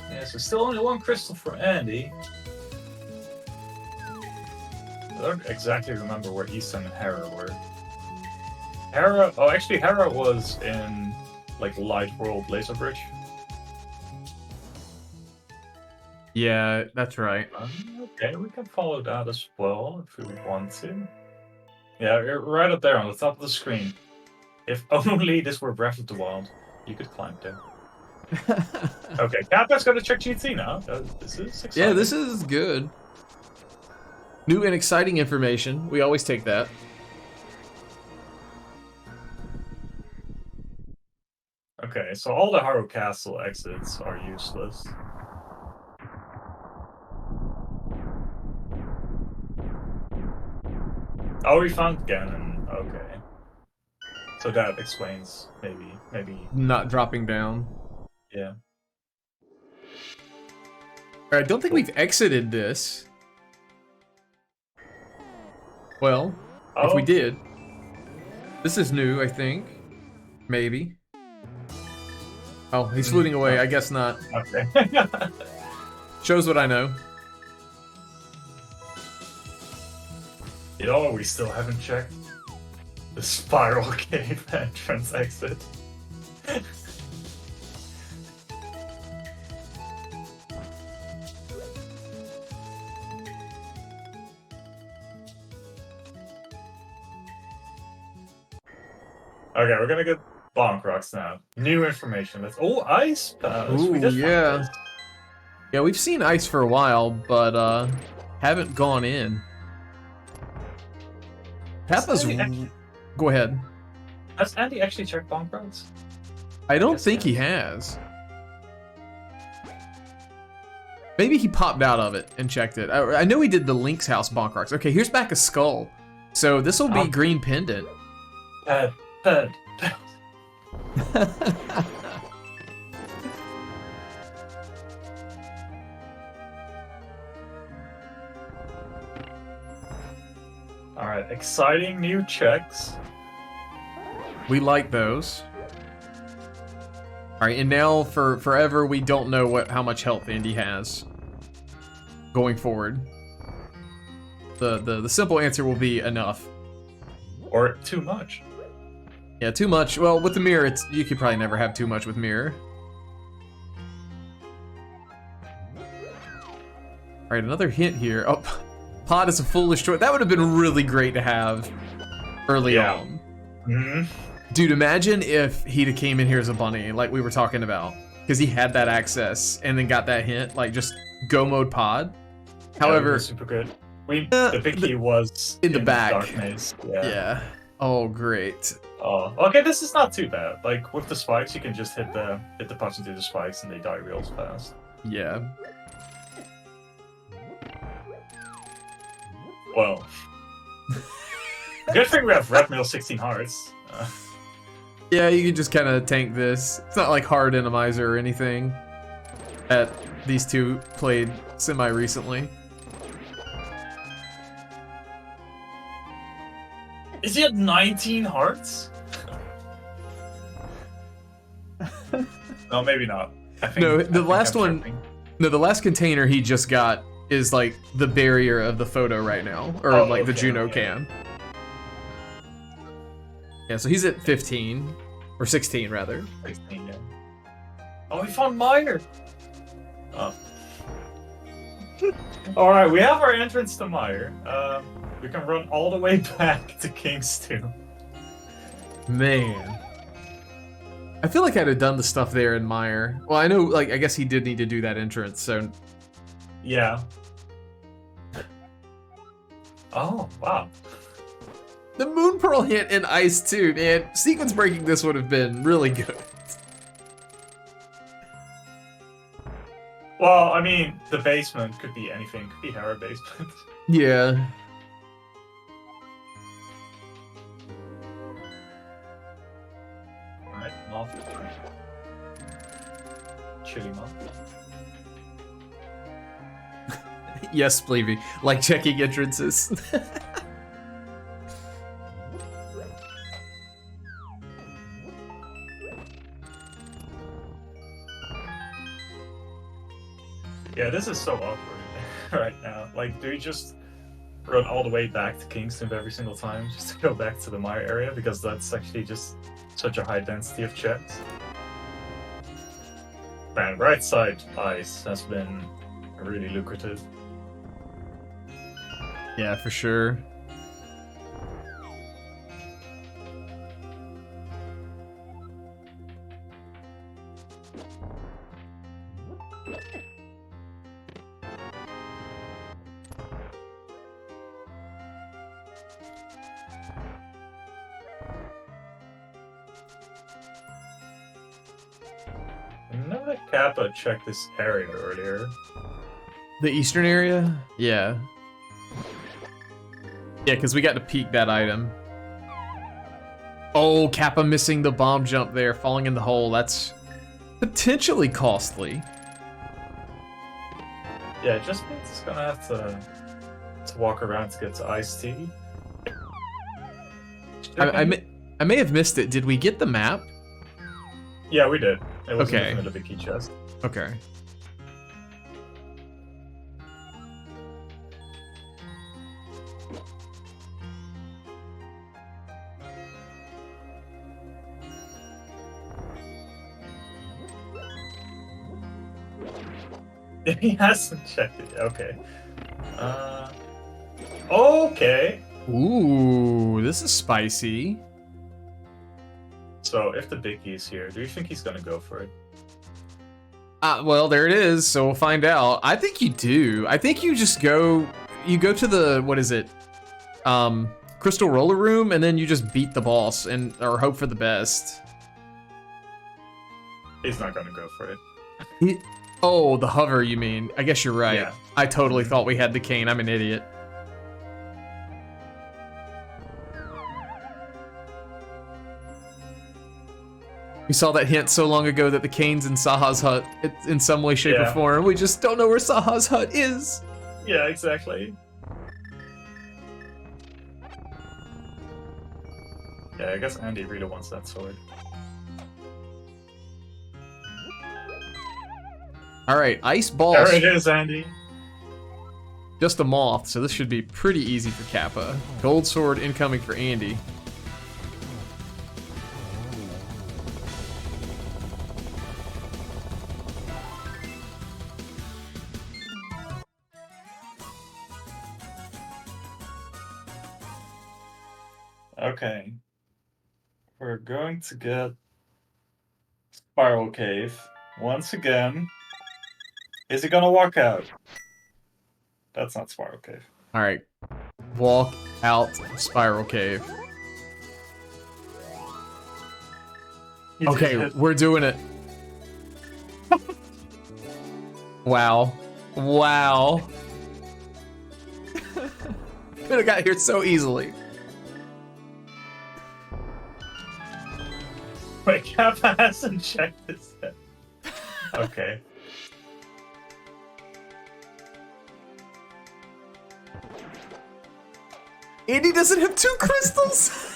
Yeah, so still only 1 crystal for Andy. I don't exactly remember where Ethan and Hera were. Hera was in, like, Light World Laser Bridge. Yeah, that's right. Okay, we can follow that as well if we want to. Yeah, right up there on the top of the screen. If only this were Breath of the Wild, you could climb there. Okay, Kappa's gonna check GT now. This is exciting. Yeah, this is good. New and exciting information. We always take that. Okay, so all the Hyrule Castle exits are useless. Oh, we found Ganon. Okay. So that explains maybe. Not dropping down. Yeah. I don't think we've exited this. Well, if we Oh. did, this is new, I think. Maybe. Oh, he's fluting away. I guess not. Okay. Shows what I know. You know, we still haven't checked the spiral cave entrance exit. Okay, we're gonna get bonk rocks now. New information. That's ice pass. Ooh, We did find yeah. this. Yeah, we've seen ice for a while, but haven't gone in. Kappa's. Go ahead. Has Andy actually checked bonk rocks? I don't Yes, think he has. Maybe he popped out of it and checked it. I know he did the Link's house bonk rocks. Okay, here's back a skull. So this will be green pendant. Ped. Alright, exciting new checks. We like those. All right, and now for forever, we don't know how much health Andy has going forward. The simple answer will be enough. Or too much. Yeah, too much. Well, with the Mire, you could probably never have too much with Mire. All right, another hint here. Oh, Pod is a foolish choice. That would have been really great to have early on. Mm-hmm. Dude, imagine if he'd have came in here as a bunny, like we were talking about, because he had that access and then got that hint, like just go mode Pod. However, super good. The big key was in the back. Dark Maze. Yeah. Oh, great. Oh, okay. This is not too bad. Like with the spikes, you can just hit the punch into the spikes and they die real fast. Yeah. Well, good thing we have red mill 16 hearts. Yeah, you can just kind of tank this. It's not like hard enemizer or anything that these two played semi-recently. Is he at 19 hearts? No, maybe not. I think, No, I the think last I'm one. tripping. No, the last container he just got is like the barrier of the photo right now, or Oh, like the okay, Juno okay. can. Yeah, so he's at 15 or 16 rather. 16, yeah. Oh, we found Mire. Oh. All right, we have our entrance to Mire. We can run all the way back to Kingston. Man. I feel like I'd have done the stuff there in Mire. Well, I know, like, I guess he did need to do that entrance, so... Yeah. Oh, wow. The Moon Pearl hit in Ice too, man. Sequence breaking this would have been really good. Well, I mean, the basement could be anything. Could be Hera basement. Yeah. Alright, moth. Chili moth. Yes, Spleevy. Like checking entrances. Yeah, this is so awkward right now. Like, do we just run all the way back to Kingston every single time just to go back to the Mire area? Because that's actually just such a high density of checks. Man, right side ice has been really lucrative. Yeah, for sure. thought that Kappa checked this area earlier. The eastern area? Yeah. Yeah, because we got to peek that item. Oh, Kappa missing the bomb jump there, falling in the hole. That's potentially costly. Yeah, it just means it's gonna have to walk around to get to iced tea. I may have missed it. Did we get the map? Yeah, we did. It was Okay. in the key chest. Okay. He hasn't checked it. Okay. Okay. Ooh, this is spicy. So if the Biggie's here, do you think he's gonna go for it? Well, there it is. So we'll find out. I think you do. I think you just go. You go to the what is it? Crystal Roller Room, and then you just beat the boss and or hope for the best. He's not gonna go for it. Oh, the hover. You mean? I guess you're right. Yeah. I totally thought we had the cane. I'm an idiot. We saw that hint so long ago that the cane's in Saha's hut in some way, shape, or Yeah. form. We just don't know where Saha's hut is. Yeah, exactly. Yeah, I guess Andy really wants that sword. All right, ice balls. There it is, Andy. Just a moth, so this should be pretty easy for Kappa. Gold sword incoming for Andy. Okay. We're going to get Spiral Cave once again. Is he gonna walk out? That's not Spiral Cave. All right, walk out Spiral Cave. He Okay, did it. we're doing it. Wow. Wow. Could have got here so easily. Wait, Kappa hasn't checked this yet. Okay. Andy doesn't have 2 crystals.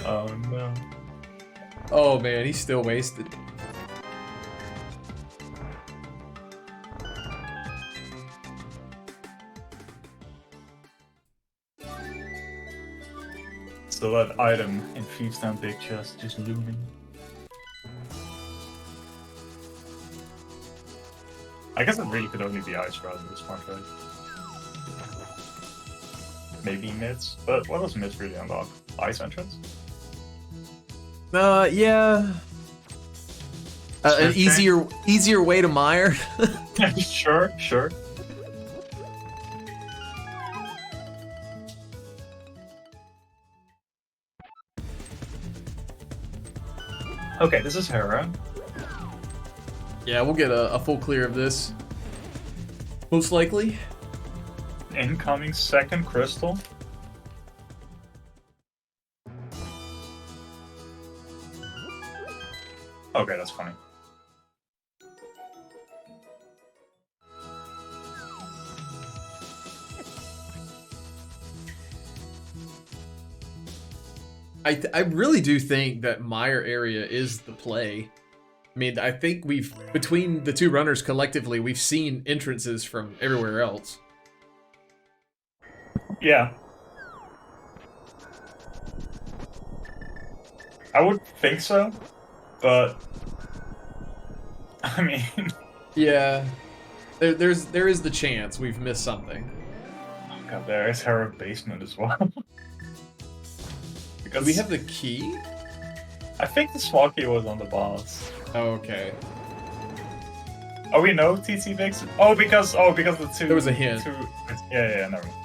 Oh no. Oh man, he's still wasted. So that item in Thieves Down Big Chest just looming. I guess it really could only be ice rather than this point, right? Maybe mids, but what does mids really unlock? Ice entrance? Yeah. An Okay. easier way to Mire. Sure, sure. Okay, this is Hera. Yeah, we'll get a full clear of this. Most likely. Incoming second crystal. Okay, that's funny. I really do think that Mire area is the play. I mean, I think between the 2 runners collectively, we've seen entrances from everywhere else. Yeah. I would think so, but I mean, Yeah. There is the chance we've missed something. oh god, there is Hera basement as well. Do we have the key? I think the small key was on the boss. Oh, okay. Oh, we know TT Vix. Oh, because the 2. There was a hint. Yeah, never mind.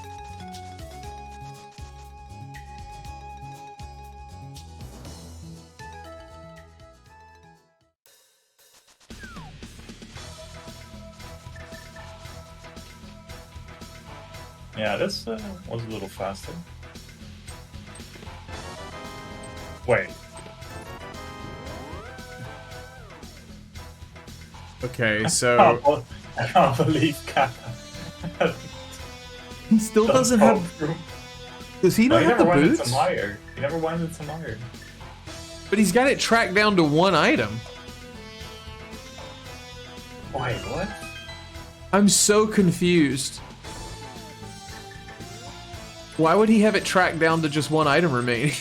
Yeah, this was a little faster. Wait. Okay, so I can't believe Kappa. he still doesn't have. Does he No, not he have never the went boots? into Mire. He never went into Mire. But he's got it tracked down to one item. Wait, what? I'm so confused. Why would he have it tracked down to just one item remaining?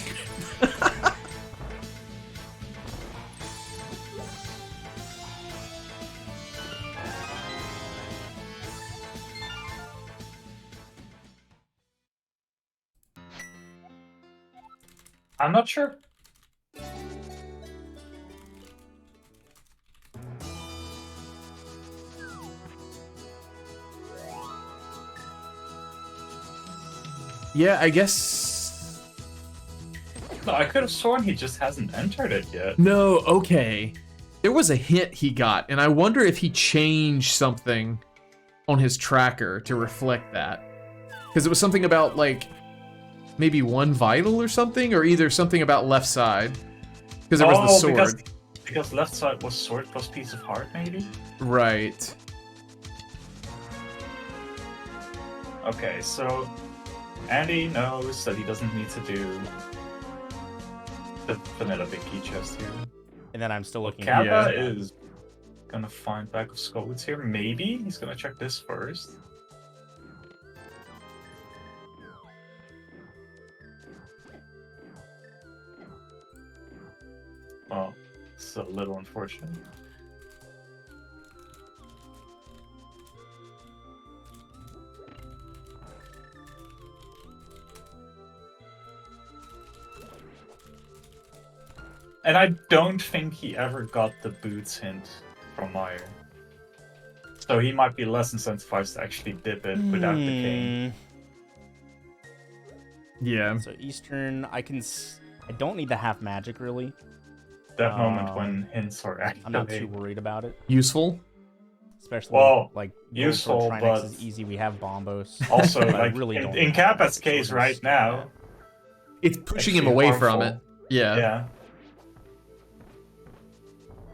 I'm not sure. Yeah, I guess. No, I could have sworn he just hasn't entered it yet. No, okay. There was a hint he got, and I wonder if he changed something on his tracker to reflect that. Because it was something about, like, maybe one vital or something, or either something about left side. Because there was the sword. Because left side was sword plus piece of heart, maybe? Right. Okay, so Andy knows that he doesn't need to do the vanilla big key chest here. And then I'm still looking Kappa at is gonna find bag of skulls here. Maybe he's gonna check this first. Oh, it's a little unfortunate. And I don't think he ever got the boots hint from Mire. So he might be less incentivized to actually dip it without the king. Yeah. So Eastern, I don't need the half magic really. That moment when hints are I'm not too activated. worried about it. Useful. Especially Well, like useful, Trinex but is easy. We have Bombos. Also, But I like really don't in need Kappa's the case sword right is now, It's pushing him actually away from harmful. it. Yeah. Yeah.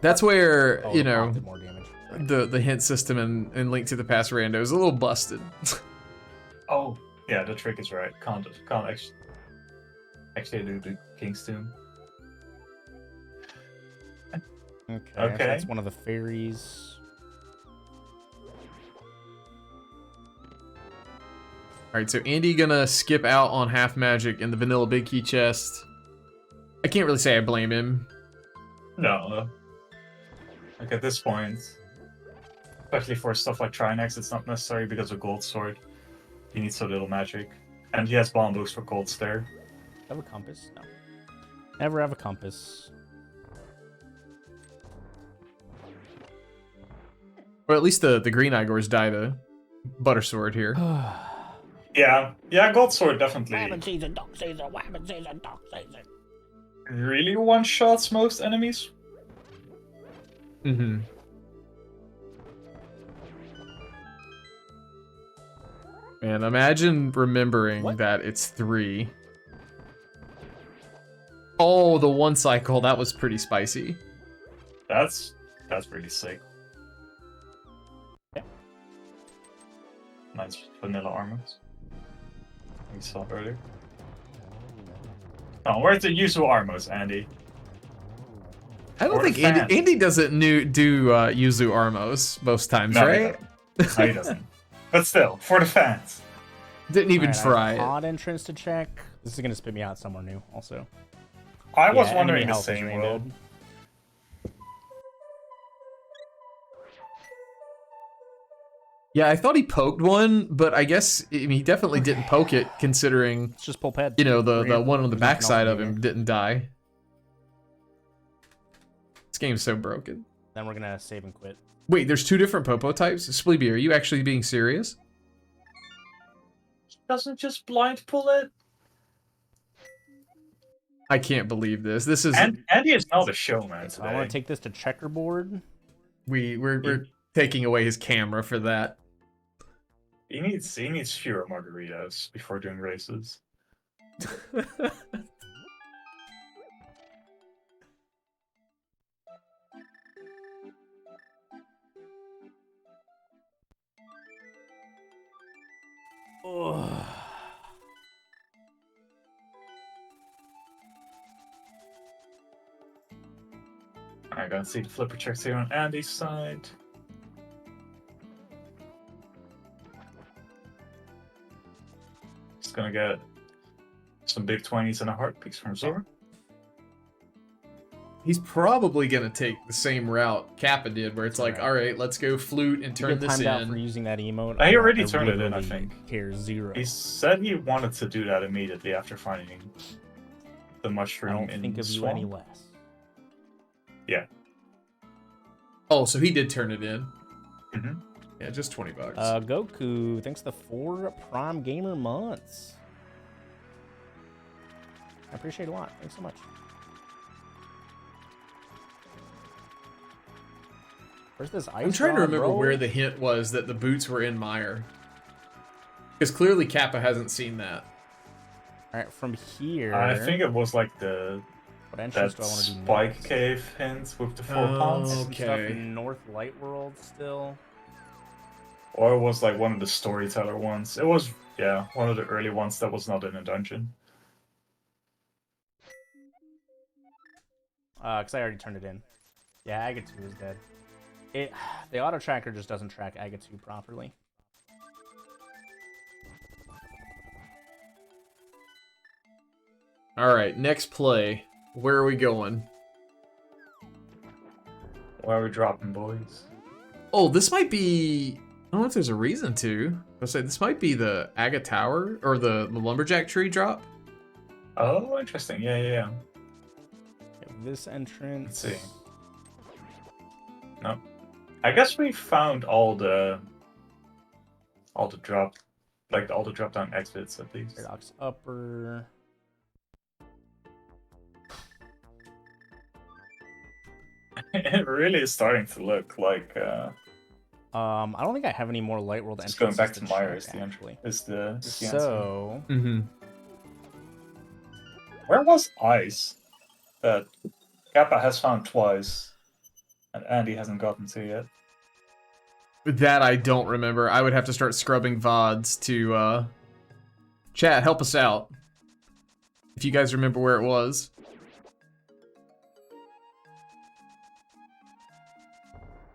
That's where, Oh, you the know, bomb did more damage. the hint system in Link to the Past Rando is a little busted. Oh, yeah. The trick is right. Can't actually do the King's Tomb. Okay. Okay. So that's one of the fairies. Alright, so Andy gonna skip out on half magic in the vanilla big key chest. I can't really say I blame him. No. Like at this point, especially for stuff like Trinex, it's not necessary because of Gold Sword. He needs so little magic. And he has Bombos for Golds there. Have a compass? No. Never have a compass. Or at least the green Igors died a butter sword here. Yeah. Yeah, Gold Sword definitely. Rabbit season, dog season, rabbit season, dog season. Really one-shots most enemies? Mm-hmm. Man, imagine remembering What? that it's 3. Oh, the one cycle, that was pretty spicy. That's pretty sick. Yeah. Nice vanilla armors. We saw earlier. Oh, where's the usual armors, Andy? I don't Or think the fans. Andy doesn't do Yuzu Armos most times, No, right? He doesn't. No, he doesn't. But still, for the fans. Didn't even Alright, I try have it. Pod entrance to check. This is gonna spit me out somewhere new, also. I was Yeah, wondering enemy the health is same, rainbowed. Will. Yeah, I thought he poked one, but I guess I mean, he definitely didn't poke it, considering Let's just pull ped. you know the one on the There's nothing else backside to of do him here. didn't die. This game's so broken. Then we're gonna save and quit. Wait, there's 2 different Popo types? Spleeby, are you actually being serious? Doesn't just blind pull it? I can't believe this. This is And Andy is not a showman So I today. want to take this to checkerboard. we're taking away his camera for that. He needs fewer margaritas before doing races. I gotta see the flipper checks here on Andy's side. Just gonna get some big 20s and a heart piece from Zora. He's probably gonna take the same route Kappa did, where it's like, all right, let's go flute and turn this timed out for in. using that emote. He already turned it in, I think. Care zero. He said he wanted to do that immediately after finding the I mushroom don't in think of you Swamp. any less. Yeah. Oh, so he did turn it in. Mm-hmm. Yeah, just $20. Goku, thanks to 4 Prime Gamer months. I appreciate it a lot. Thanks so much. Where's this ice? I'm trying to rod, remember bro? where the hint was that the boots were in Mire. Because clearly Kappa hasn't seen that. All right, from here. I think it was like what entrance that do I want to do spike next? cave hint with the 4 Oh. pounds. Some stuff Okay. in North Light World still. Or it was like one of the storyteller ones. It was, yeah, one of the early ones that was not in a dungeon. Because I already turned it in. Yeah, Agatu is dead. The auto tracker just doesn't track Agatu properly. All right, next play. Where are we going? Where are we dropping, boys? Oh, this might be... I don't know if there's a reason to. I'll say this might be the Aga Tower or the Lumberjack tree drop. Oh, interesting. Yeah. This entrance. Let's see. No. I guess we found all the drop, like all the drop down exits at least. Paradox Upper. It really is starting to look like I don't think I have any more Light World just entrances. going back to check, Mire is the actually. answer. So, Mm-hmm. Where was Ice that Kappa has found twice and Andy hasn't gotten to yet? That I don't remember. I would have to start scrubbing VODs to... Chat, help us out. If you guys remember where it was.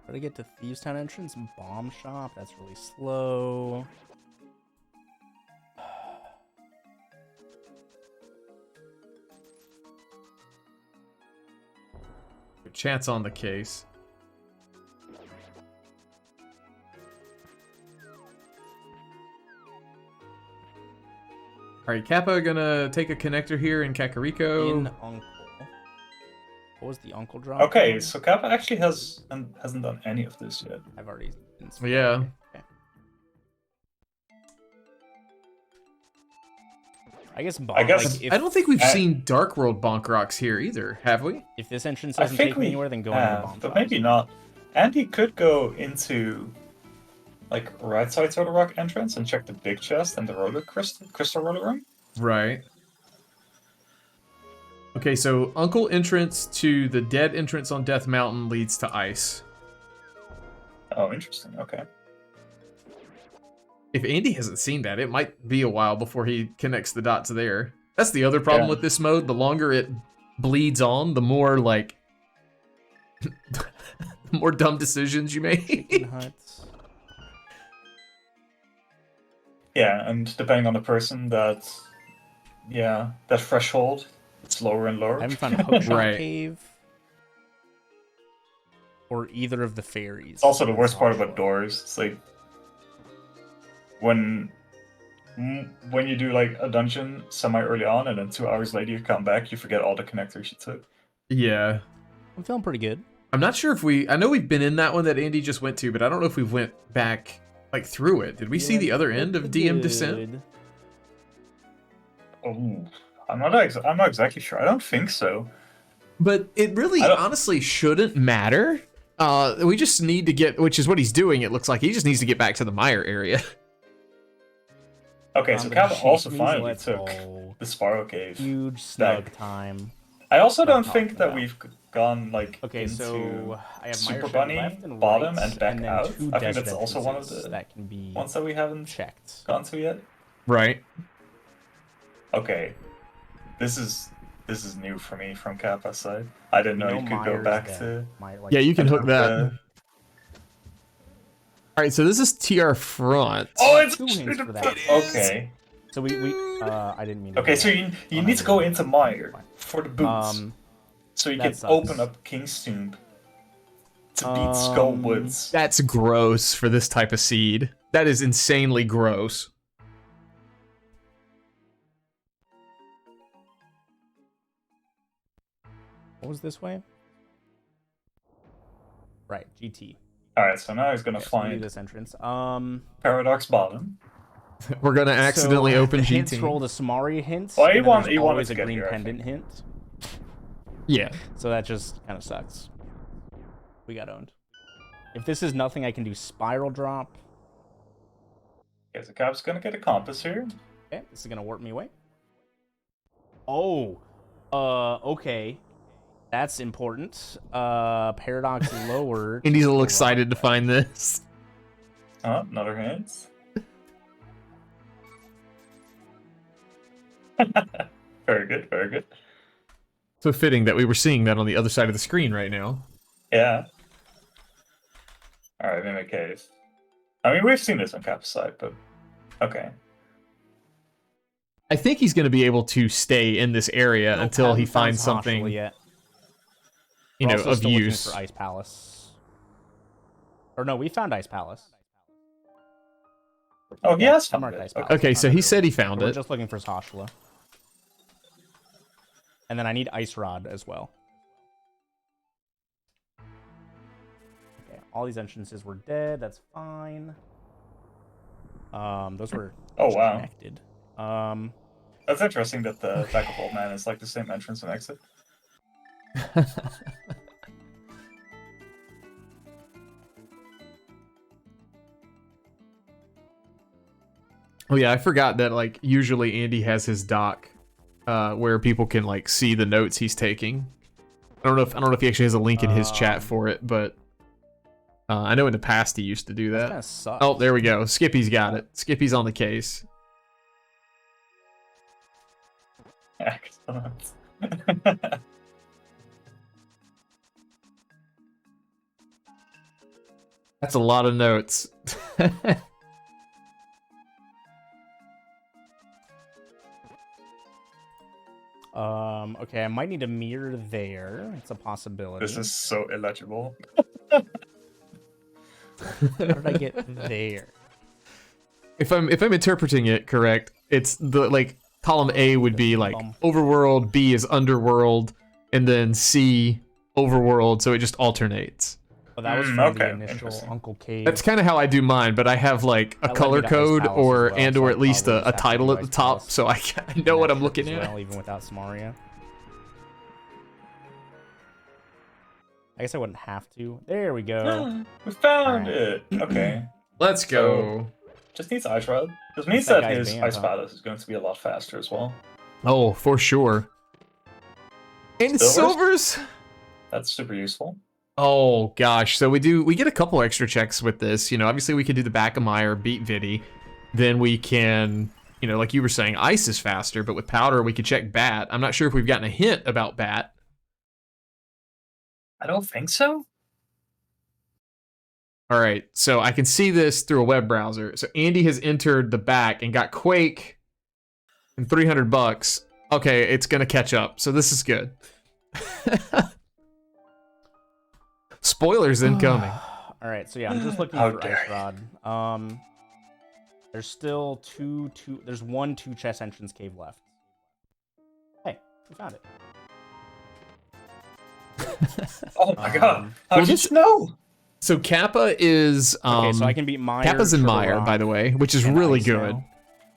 how to get to Thieves Town entrance? Bomb shop. That's really slow. Chat's on the case. Alright, Kappa gonna take a connector here in Kakariko. In Uncle. What was the Uncle drop? Okay, code? so Kappa actually hasn't done any of this yet. I've already been Yeah. Okay. I guess bomb, I guess- like, if, I don't think we've seen Dark World Bonk Rocks here either, have we? if this entrance I doesn't think take me we anywhere, then go into the have, bomb but shop. maybe not. Andy could go into like right side Soda Rock entrance and check the big chest and the roller crystal roller room. Right. Okay, so Uncle entrance to the dead entrance on Death Mountain leads to ice. Oh, interesting. Okay. If Andy hasn't seen that, it might be a while before he connects the dots there. That's the other problem Yeah. with this mode. The longer it bleeds on, the more, like... the more dumb decisions you Chicken make. huts. Yeah, and depending on the person, that threshold, it's lower and lower. I haven't found a hookshot Right. cave. Or either of the fairies. It's also the worst part about doors. It's like when you do like a dungeon semi early on, and then 2 hours later you come back, you forget all the connectors you took. Yeah. I'm feeling pretty good. I'm not sure if I know we've been in that one that Andy just went to, but I don't know if we went back, like, through it. Did we see the other end of DM Descent? Oh, I'm not exactly sure. I don't think so. But it really I don't- honestly shouldn't matter. We just need to get, which is what he's doing, it looks like. He just needs to get back to the Mire area. Okay, so the Kappa also Jamies, finally let's took go. the Spiral Cave. Huge snug Back. time. I also What I'm don't think talking that about. we've gone like Okay, into so I have Super Mire Bunny, left and bottom, right, and back then out. two I think desert that's also one of entrances the that can be ones that we haven't checked. gone to yet. Right. Okay, this is new for me from Kappa's side. I didn't know you could go Mire's back dead. to. Like, Yeah, you can and hook that. the- All right, so this is TR front. Oh, it's Two hints for that. okay. So we I didn't mean to Okay, do so that. you need to go into Mire for the boots, Um, so you that can sucks. open up King's Tomb to beat Skull Woods. That's gross for this type of seed. That is insanely gross. what was this way? Right, GT. All right, so now he's gonna Okay, so we do find this entrance. Paradox Bottom. We're gonna accidentally open the hint GT. scroll, the Samaria hint. Well, he and then wanted- there's he wanted always to a get green here, I pendant think. hint. Yeah. So that just kind of sucks. We got owned. If this is nothing, I can do spiral drop. Okay, so Cap's gonna get a compass here. Okay, this is gonna warp me away. Oh, okay. That's important. Paradox lower. Indy's a little to excited to find this. Oh, another hint. Very good, very good. So fitting that we were seeing that on the other side of the screen right now. Yeah. All right, Mimic Cave. I mean, we've seen this on Cap's side, but okay. I think he's going to be able to stay in this area Nope, until he haven't found finds Hashla something, yet. you We're know, also of still looking use. for Ice Palace. Or no, we found Ice Palace. Oh, he Yeah, has I found marked it. Ice Palace. Okay, so he said he So found we're it. just looking for Hashla. And then I need Ice Rod as well. Okay, all these entrances were dead. That's fine. Those were Oh, wow. connected. That's interesting that the back of Old Man is like the same entrance and exit. Oh yeah, I forgot that like usually Andy has his doc where people can like see the notes he's taking. I don't know if he actually has a link in his chat for it, but I know in the past he used to do That that. kind of sucks. Oh, there we go. Skippy's got it. Skippy's on the case. Excellent. That's a lot of notes. Okay, I might need a mirror there. It's a possibility. This is so illegible. How did I get there? If I'm interpreting it correct, it's the like column A would be like overworld, B is underworld, and then C overworld, so it just alternates. Oh, that was from okay, the initial interesting. Uncle Cave. That's kind of how I do mine, but I have like a That led color me to Ice code Palace or as well, and so or I at least probably a just have to title do at the Ice top, Palace. so I know what I'm That looking as at. well, even without Samaria. I guess I wouldn't have to. There we go. We found Alright. it. Okay. Let's go. Just needs Ice Rod. This means that that guy's his banned, Ice huh? Palace is going to be a lot faster as well. Oh, for sure. And Silvers? silvers. That's super useful. Oh gosh, so we get a couple extra checks with this. You know, obviously we could do the back of Mire, beat Vidi. Then we can, you know, like you were saying, ice is faster, but with powder we could check bat. I'm not sure if we've gotten a hint about bat. I don't think so. All right, so I can see this through a web browser. So Andy has entered the back and got Quake and $300. Okay, it's gonna catch up. So this is good. Spoilers incoming. All right, so yeah, I'm just looking How for dare Ice Rod. There's still there's one two-chest entrance cave left. Hey, we found it. Oh my god. How well, did this- you know? So Kappa is Okay, so I can beat Mire. Kappa's in Triple Mire, Rock, by the way, which is and really Ice good. now.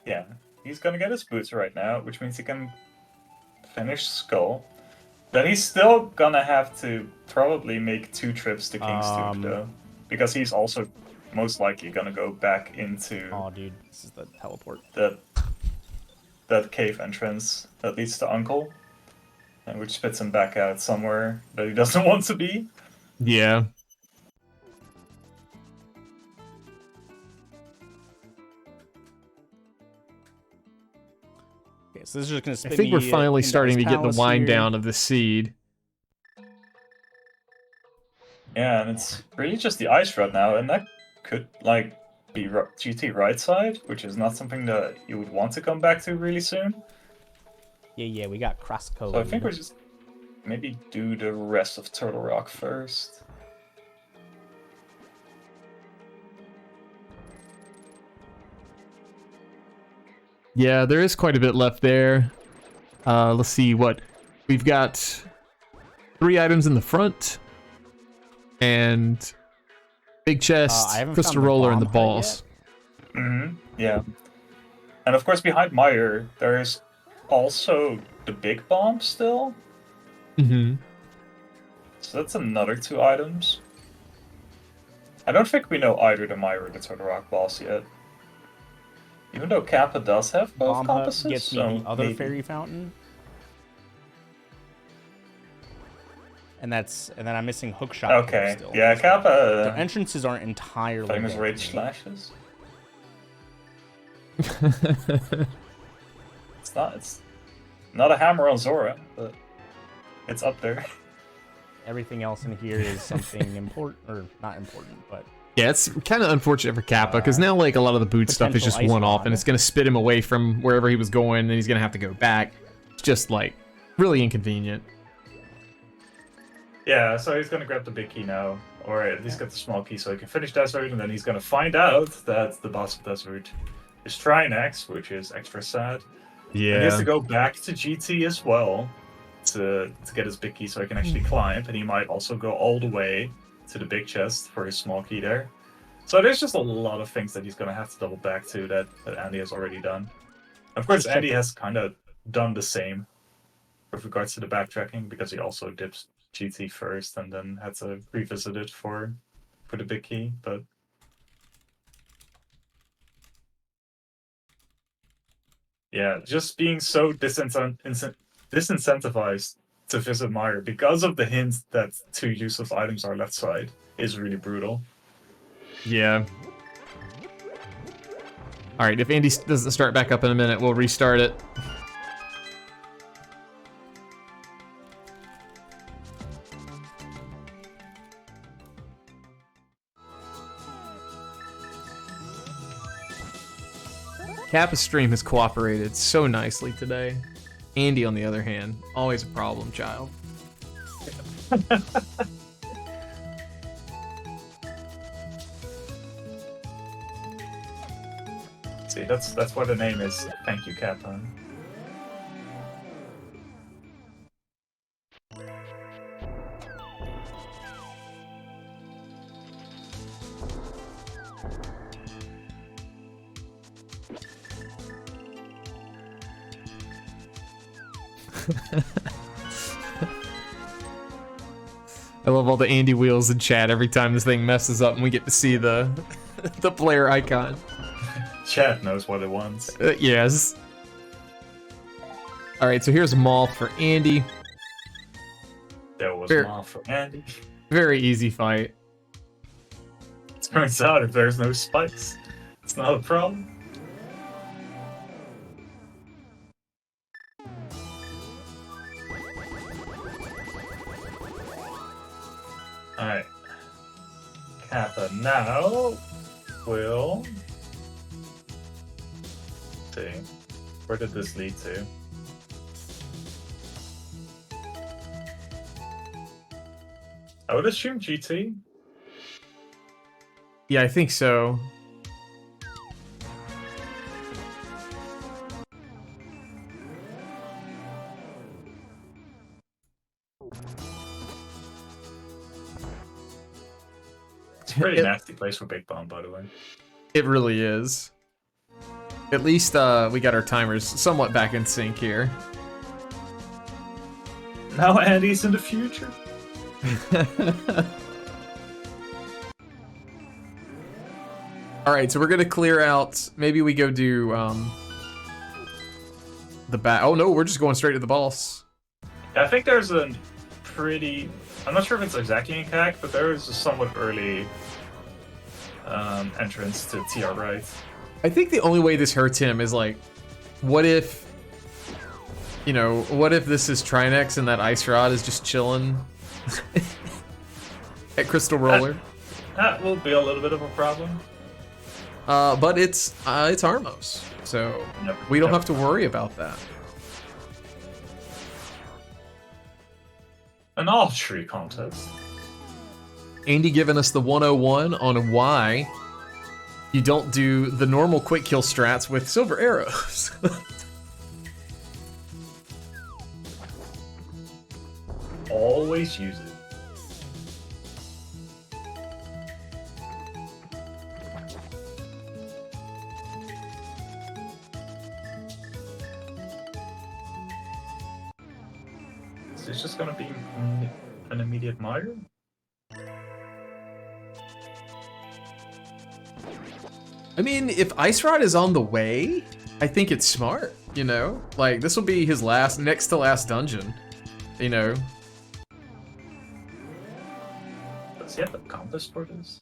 Yeah. He's gonna get his boots right now, which means he can finish Skull. Then he's still gonna have to probably make 2 trips to King's Tube though. Because he's also most likely gonna go back into Oh, dude, this is the teleport. the that cave entrance that leads to Uncle, and which spits him back out somewhere that he doesn't want to be. Yeah. Okay, so this is just gonna I spin think we're me finally into starting to Ice get the Palace wind here. down of the seed. Yeah, and it's really just the ice rod now, and that could like be GT right side, which is not something that you would want to come back to really soon. Yeah, we got crosscode. So I think we're just maybe do the rest of Turtle Rock first. Yeah, there is quite a bit left there. Let's see what we've got. 3 items in the front, and big chest, I haven't crystal found the roller, and the bomb hut balls. Yeah. And of course, behind Mire, there's also the big bomb still. Mm-hmm. So that's another 2 items. I don't think we know either the Mire or the Turtle Rock boss yet. Even though Kappa does have both Bomb hut compasses, gets me so the other maybe. fairy fountain. And then I'm missing hookshot. Okay, Still. yeah, The Kappa. entrances aren't entirely Famous there rage for me. slashes. It's not a hammer on Zora, but it's up there. Everything else in here is something important, or not important, but Yeah, it's kind of unfortunate for Kappa, because now like a lot of the boot stuff is potential just ice one off, rod. and it's going to spit him away from wherever he was going, and he's going to have to go back. It's just like really inconvenient. Yeah, so he's gonna grab the big key now, or at least get the small key so he can finish Desert, and then he's gonna find out that the boss of Desert is Trinex, which is extra sad. And he has to go back to GT as well to get his big key so he can actually climb, and he might also go all the way to the big chest for his small key there. So there's just a lot of things that he's gonna have to double back to that Andy has already done. Of course, Andy has kind of done the same with regards to the backtracking, because he also dips GT first and then had to revisit it for the big key, but yeah, just being so disincentivized to visit Mire because of the hint that 2 useless items are left side is really brutal. Yeah. All right, if Andy doesn't start back up in a minute, we'll restart it. Kappa's stream has cooperated so nicely today. Andy, on the other hand, always a problem child. See, that's what the name is. Thank you, Kappa. I love all the Andy wheels in chat every time this thing messes up and we get to see the the player icon. Chat knows what it wants. Yes. All right, so here's a moth for Andy. There was Fair. more for Andy. Very easy fight. Turns out if there's no spikes, it's not a problem. Alright. Kappa now will see. Where did this lead to? I would assume GT. Yeah, I think so. It's a pretty nasty place for Big Bomb, by the way. It really is. At least we got our timers somewhat back in sync here. Now Andy's in the future. All right, so we're gonna clear out. Maybe we go do the back. Oh no, we're just going straight to the boss. I think there's a pretty... I'm not sure if it's exactly in CAC, but there is a somewhat early entrance to TR right. I think the only way this hurts him is like, what if, you know, what if this is Trinex and that ice rod is just chilling at Crystal Roller? That will be a little bit of a problem. But it's Armos, so Yep, we don't yep. have to worry about that. An archery contest. Andy giving us the 101 on why you don't do the normal quick kill strats with silver arrows. Always use it. Is this just gonna be an immediate Mire? I mean, if Ice Rod is on the way, I think it's smart, you know? Like, this will be his next to last dungeon, you know? Does he have a compass for this?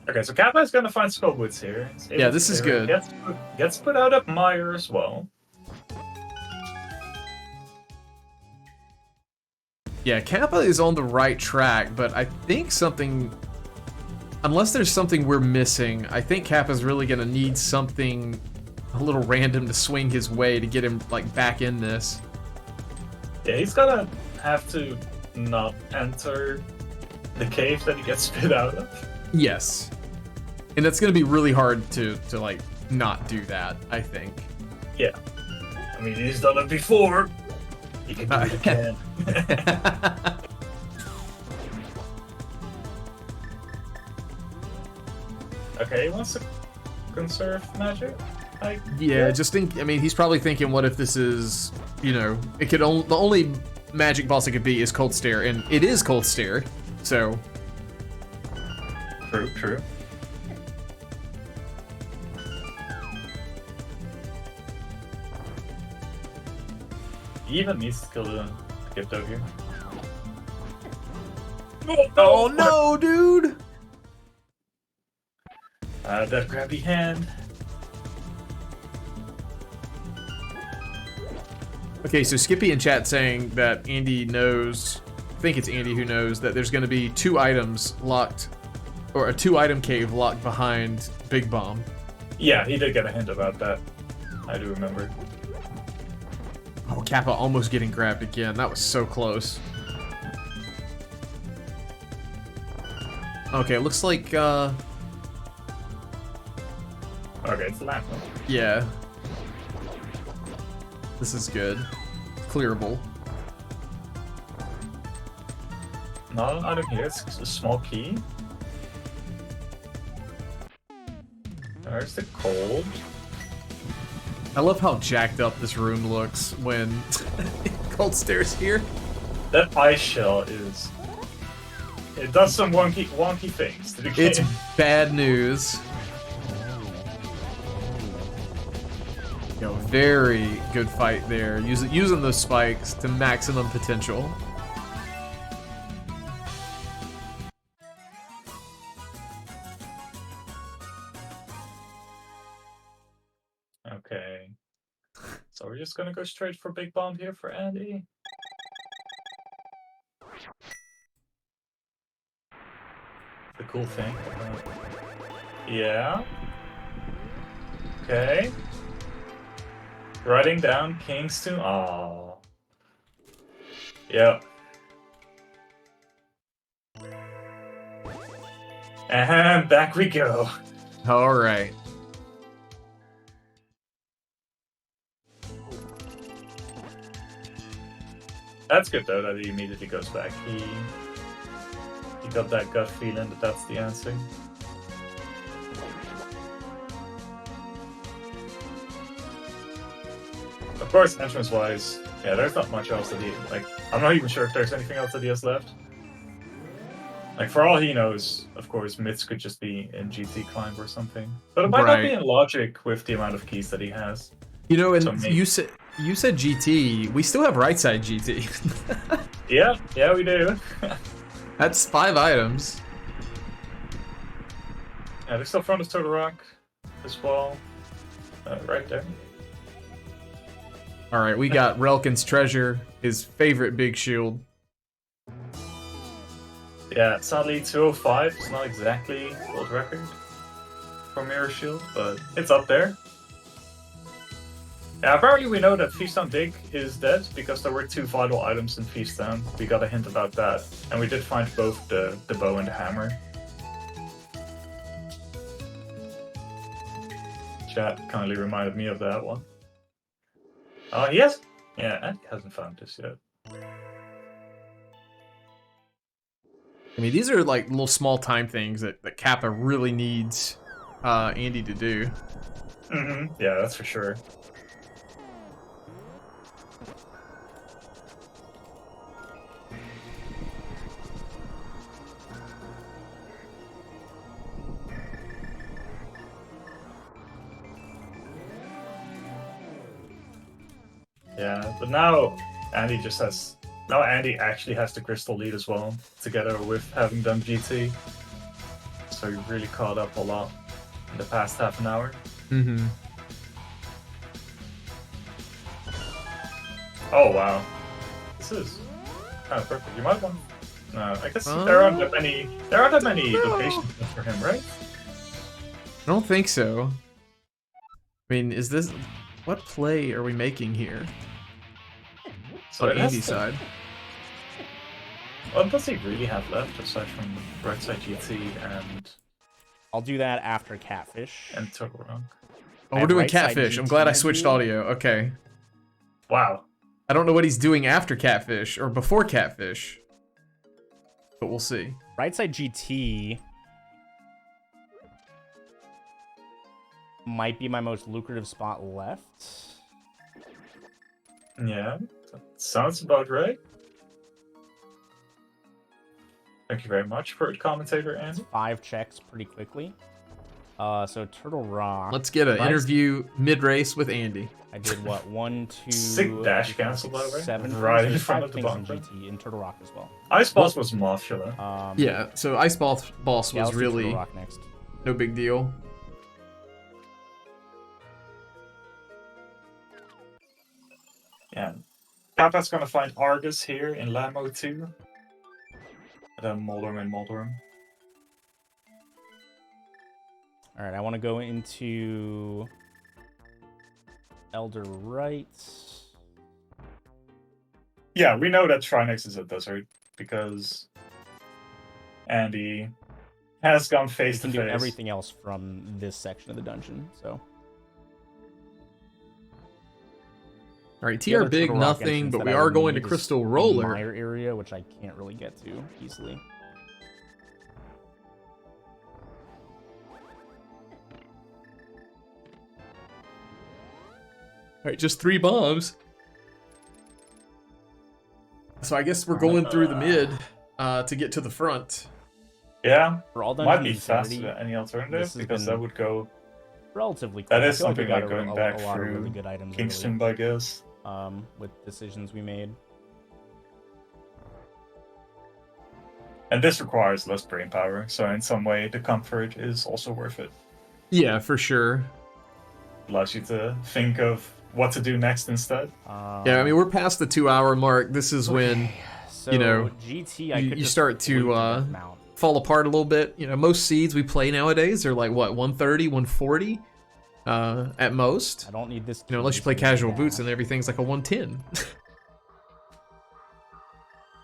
Okay, so Kappa is gonna find Skullwoods here. He's able Yeah, to this is clear it. good. Gets put out at Mire as well. Yeah, Kappa is on the right track, but I think something... Unless there's something we're missing, I think Kappa's really gonna need something a little random to swing his way to get him, like, back in this. Yeah, he's gonna have to not enter the cave that he gets spit out of. Yes. And that's gonna be really hard to like, not do that, I think. Yeah. I mean, he's done it before. He can do it again. Okay, he wants to conserve magic. Yeah, just think. I mean, he's probably thinking, what if this is, you know, it could only, the only magic boss it could be is Cold Stare, and it is Cold Stare, so. True, true. He even needs to kill the Gipto here. Oh no, dude! That grabby hand. Okay, so Skippy in chat saying that Andy knows, I think it's Andy who knows, that there's gonna be 2 items locked, or a 2-item cave locked behind Big Bomb. Yeah, he did get a hint about that. I do remember. Oh, Kappa almost getting grabbed again. That was so close. Okay, it looks like, Okay, it's the last one. yeah. This is good. Clearable. No, I don't hear. It's a small key. There's the cold. I love how jacked up this room looks when Cold Stare's here. That ice shell is... It does some wonky things to the game. It's bad news. Yo, very good fight there. Using those spikes to maximum potential. Okay. So we're just gonna go straight for Big Bomb here for Andy. The cool thing. Yeah. Okay. Writing down Kingston. Oh. Yep. And back we go. All right. That's good though that he immediately goes back. He got that gut feeling that that's the answer. Of course, entrance-wise, yeah, there's not much else that he like. I'm not even sure if there's anything else that he has left. Like, for all he knows, of course, Mitz could just be in GT Climb or something. But it might not be in logic with the amount of keys that he has. You know, and So you said GT. We still have right side GT. Yeah, we do. That's 5 items. Yeah, there's still front of Turtle Rock as well. Right there. All right, we got Relkin's treasure, his favorite big shield. Yeah, sadly 205 is not exactly world record for Mirror Shield, but it's up there. Yeah, apparently we know that Feast on Dig is dead because there were 2 vital items in Feast on. We got a hint about that, and we did find both the bow and the hammer. Chat kindly reminded me of that one. Oh, yes? Yeah, Andy hasn't found this yet. I mean, these are like little small time things that Kappa really needs Andy to do. Yeah, that's for sure. Yeah, but now Andy just has... Now Andy actually has the crystal lead as well, together with having done GT. So he really caught up a lot in the past half an hour. Oh wow. This is kind of perfect. You might want... No, I guess there aren't that many locations for him, right? I don't think so. I mean, is this... What play are we making here? So on Andy's side. What does he really have left aside from right side GT and... I'll do that after Catfish. And Turtle Rock? Oh, we're doing right side Catfish. I'm GT glad I to switched do. audio. Okay. Wow. I don't know what he's doing after Catfish or before Catfish, but we'll see. Right side GT might be my most lucrative spot left. Yeah, that sounds about right. Thank you very much for it, commentator Andy. 5 checks pretty quickly. So Turtle Rock. Let's get an interview mid-race with Andy. I did what? 1, 2, Sick dash cancel, by the way. 7. Right in There's front 5 of the things in bumper. GT in Turtle Rock as well. Ice Boss was Mothula. Yeah, so Ice Boss Yeah, was let's do really Turtle Rock next. no big deal. Yeah. Kappa's gonna find Argus here in lmao 2. And then Moldorm and Moldorm. Alright, I want to go into Elder Rights. Yeah, we know that Trinex is a desert because Andy has gone We face to can do face. everything else from this section of the dungeon, so. Alright, The TR other big Turtle Rock nothing, entrance but that we I are would going to need is Crystal the Roller. Mire area, which I can't really get to easily. Alright, just 3 bombs. So I guess we're going through the mid to get to the front. Yeah, For all might dungeon be insanity, faster than any alternative this has because been that would go relatively quick. That I is feel like we something like got going a back lot of through really good items Kingston, I guess. early, with decisions we made. And this requires less brain power, so in some way the comfort is also worth it. Yeah, for sure. Allows you to think of what to do next instead. Yeah, I mean, we're past the 2-hour mark. This is when So you know, GT, I you could you just start to loop Death Mount. fall apart a little bit. You know, most seeds we play nowadays are like, what, 130, 140 at most. I don't need this. You know, unless you key, play so casual yeah. boots and everything's like a 110.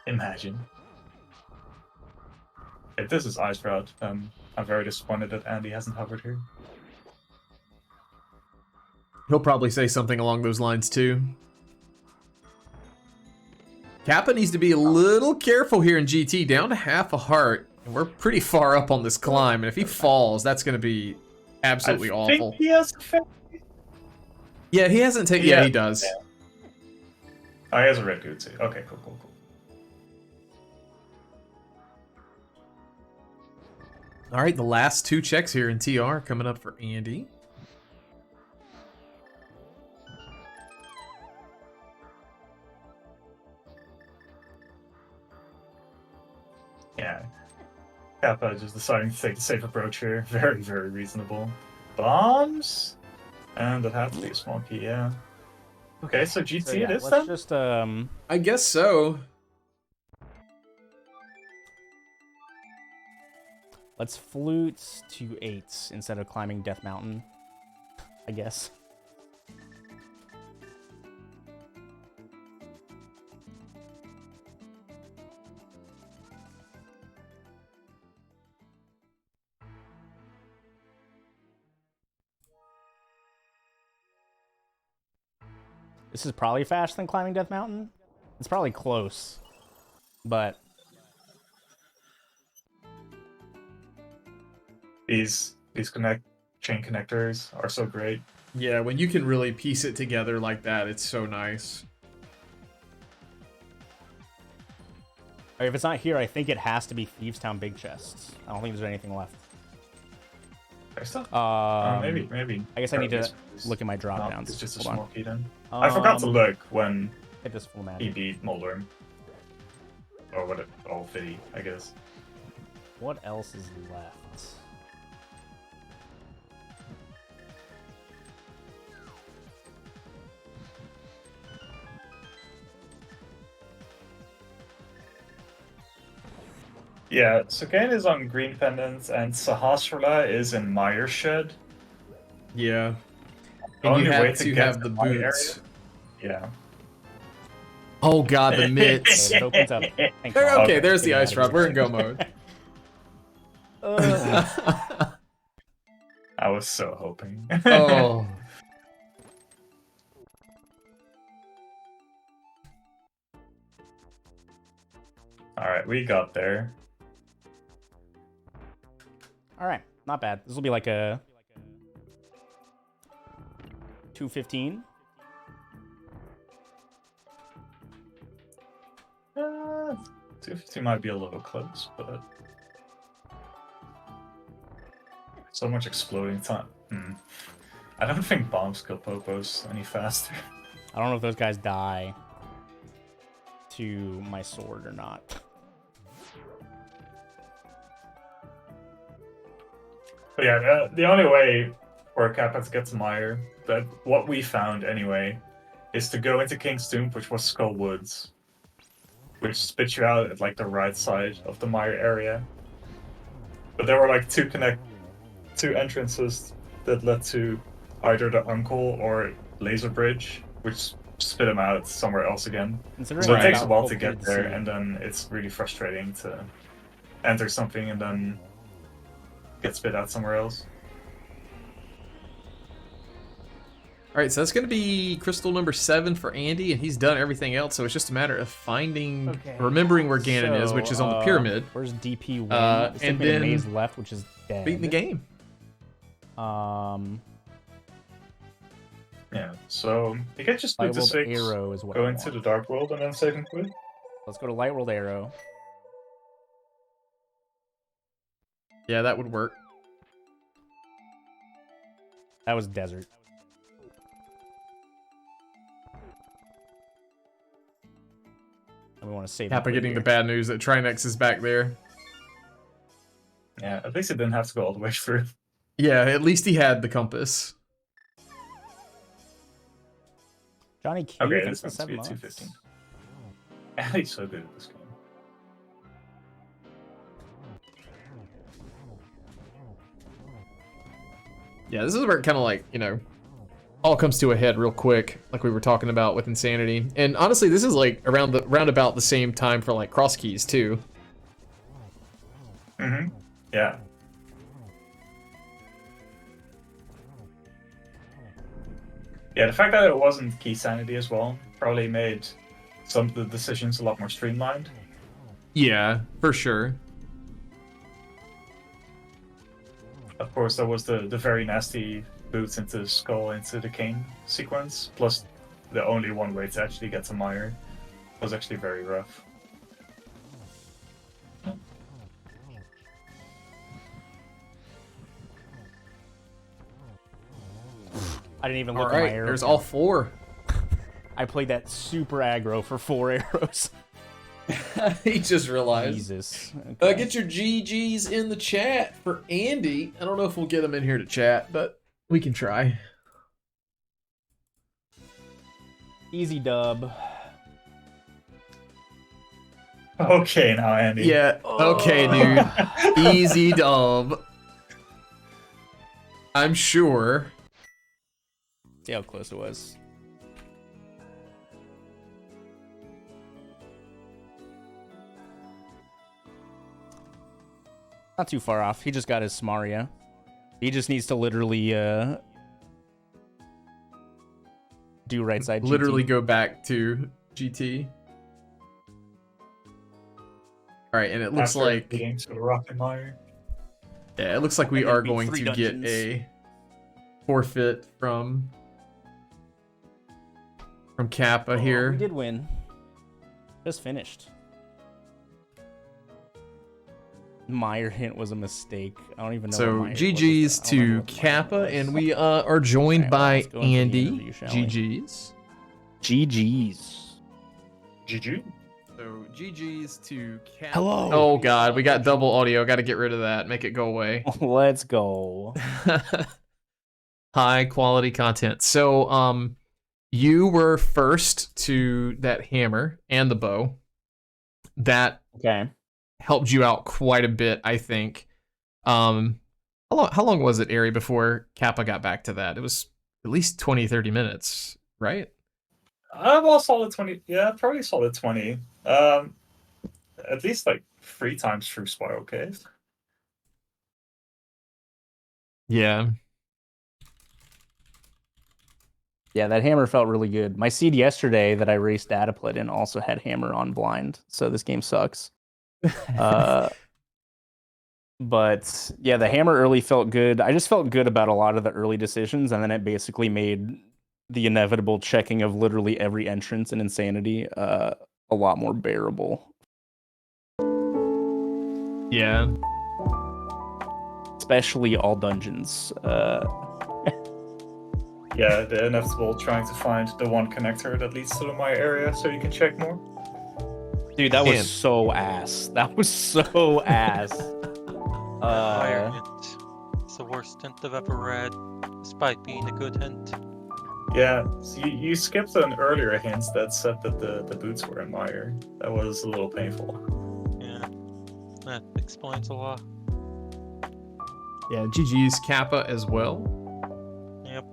Imagine. If this is Ice Route, I'm very disappointed that Andy hasn't hovered here. He'll probably say something along those lines too. Kappa needs to be a little careful here in GT, down to half a heart. And we're pretty far up on this climb, and if he falls, that's going to be absolutely I awful. think he has a fair... Yeah, he hasn't taken... Yeah, he does. Yeah. Oh, he has a red GOOO too. Okay, cool. All right, the last 2 checks here in TR coming up for Andy. Yeah. Kappa just deciding to take the safe approach here. Very, very reasonable. Bombs? And that had to be a small key, yeah. Okay, so GT So, yeah, it is let's then? just I guess so. let's flute to 8s instead of climbing Death Mountain, I guess. This is probably faster than climbing Death Mountain. It's probably close, but These chain connectors are so great. Yeah, when you can really piece it together like that, it's so nice. if it's not here, I think it has to be Thieves Town Big Chests. I don't think there's anything left. There's stuff? Um, maybe. I guess I need to It's look at my drop not- downs. It's just a Hold small on. key then. I forgot to Um, look when Hit this full he magic. beat Moldworm. Or what? Oh, Fiddy, I guess. What else is left? Yeah, so Ganon is on Green Pendant, and Sahasrara is in Mire Shed. Yeah. The And only you way have to to get have the to Mire boots. Yeah. Oh god, the Okay, mitts. that opens up. Thank There- God. okay, there's the Get ice out drop. of We're here. in go mode. I was so hoping. Oh. Alright, we got there. All right, not bad. This will be like a 215. Uh, 250 might be a little close, but so much exploding time. I don't think bombs kill Popos any faster. I don't know if those guys die to my sword or not. But yeah, the only way for Kappa to get to Mire, that what we found anyway, is to go into King's Tomb, which was Skull Woods, which spits you out at like the right side of the Mire area. But there were like two entrances that led to either the Uncle or Laser Bridge, which spit him out somewhere else again. Considering So it it's takes a about while to get complicated there, sea. and then it's really frustrating to enter something and then get spit out somewhere else. Alright, so that's going to be crystal number 7 for Andy, and he's done everything else, so it's just a matter of finding, Okay. remembering where Ganon is, which is on the pyramid, Where's DP win? and And then then Maze left, which is dead. beating the game. Yeah, so you can just move Light to World 6, Arrow is what go I into want. the Dark World, and then save and quit. Let's go to Light World Arrow. Yeah, that would work. That was desert. And we want to save. and Kappa quit getting the here. bad news that Trinex is back there. Yeah, at least it didn't have to go all the way through. Yeah, at least he had the compass. Johnny Q. Okay, thanks this for one's 7 be a months. 215. Ellie's so good at this game. Yeah, this is where it kind of like, you know, all comes to a head real quick, like we were talking about with Insanity. And honestly, this is like around about the same time for like cross keys too. Yeah. Yeah, the fact that it wasn't key sanity as well probably made some of the decisions a lot more streamlined. Yeah, for sure. Of course, there was the very nasty boots into Skull into the King sequence, plus the only one way to actually get to Mire was actually very rough. I didn't even All look at my right, arrow. there's count. all 4. I played that super aggro for 4 arrows. He just realized. Jesus. Okay. Get your GGs in the chat for Andy. I don't know if we'll get him in here to chat, but we can try. Easy dub. Okay, now Andy. Yeah, okay, dude. Easy dub. I'm sure. See how close it was. Not too far off. He just got his Samaria. He just needs to literally do right side GT. Literally go back to GT. All right, and it looks After like beating to the Rocket Mire. yeah, it looks like we And then are beat going 3 to dungeons. get a forfeit from Kappa We here. did win. Just finished. Mire hint was a mistake. I don't even know. So what Mire GG's was. I don't to remember what Mire Kappa, was. and we are joined Okay, well, by let's go into the Andy. interview, shall we? GG's. GG's. GG. So GG's to Kappa. Hello. Oh god, we got double audio. Got to get rid of that. Make it go away. Let's go. High quality content. So you were first to that hammer and the bow. That Okay. helped you out quite a bit, I think. How long was it, Ari, before Kappa got back to that? It was at least 20-30 minutes, right? Well, solid 20. Yeah, probably solid 20. At least like 3 times through Spiral Cave. Yeah. Yeah, that hammer felt really good. My seed yesterday that I raced Dataplet in also had hammer on blind, so this game sucks. But yeah, the hammer early felt good. I just felt good about a lot of the early decisions, and then it basically made the inevitable checking of literally every entrance in Insanity a lot more bearable. Yeah. Especially all dungeons. Yeah, the inevitable trying to find the one connector that leads to the Mire area so you can check more. Dude, that was Man. so ass. That was so ass. Fire hint. It's the worst hint I've ever read, despite being a good hint. Yeah, so you skipped an earlier hint that said that the boots were in Mire. That was a little painful. Yeah, that explains a lot. Yeah, GG's Kappa as well. Yep.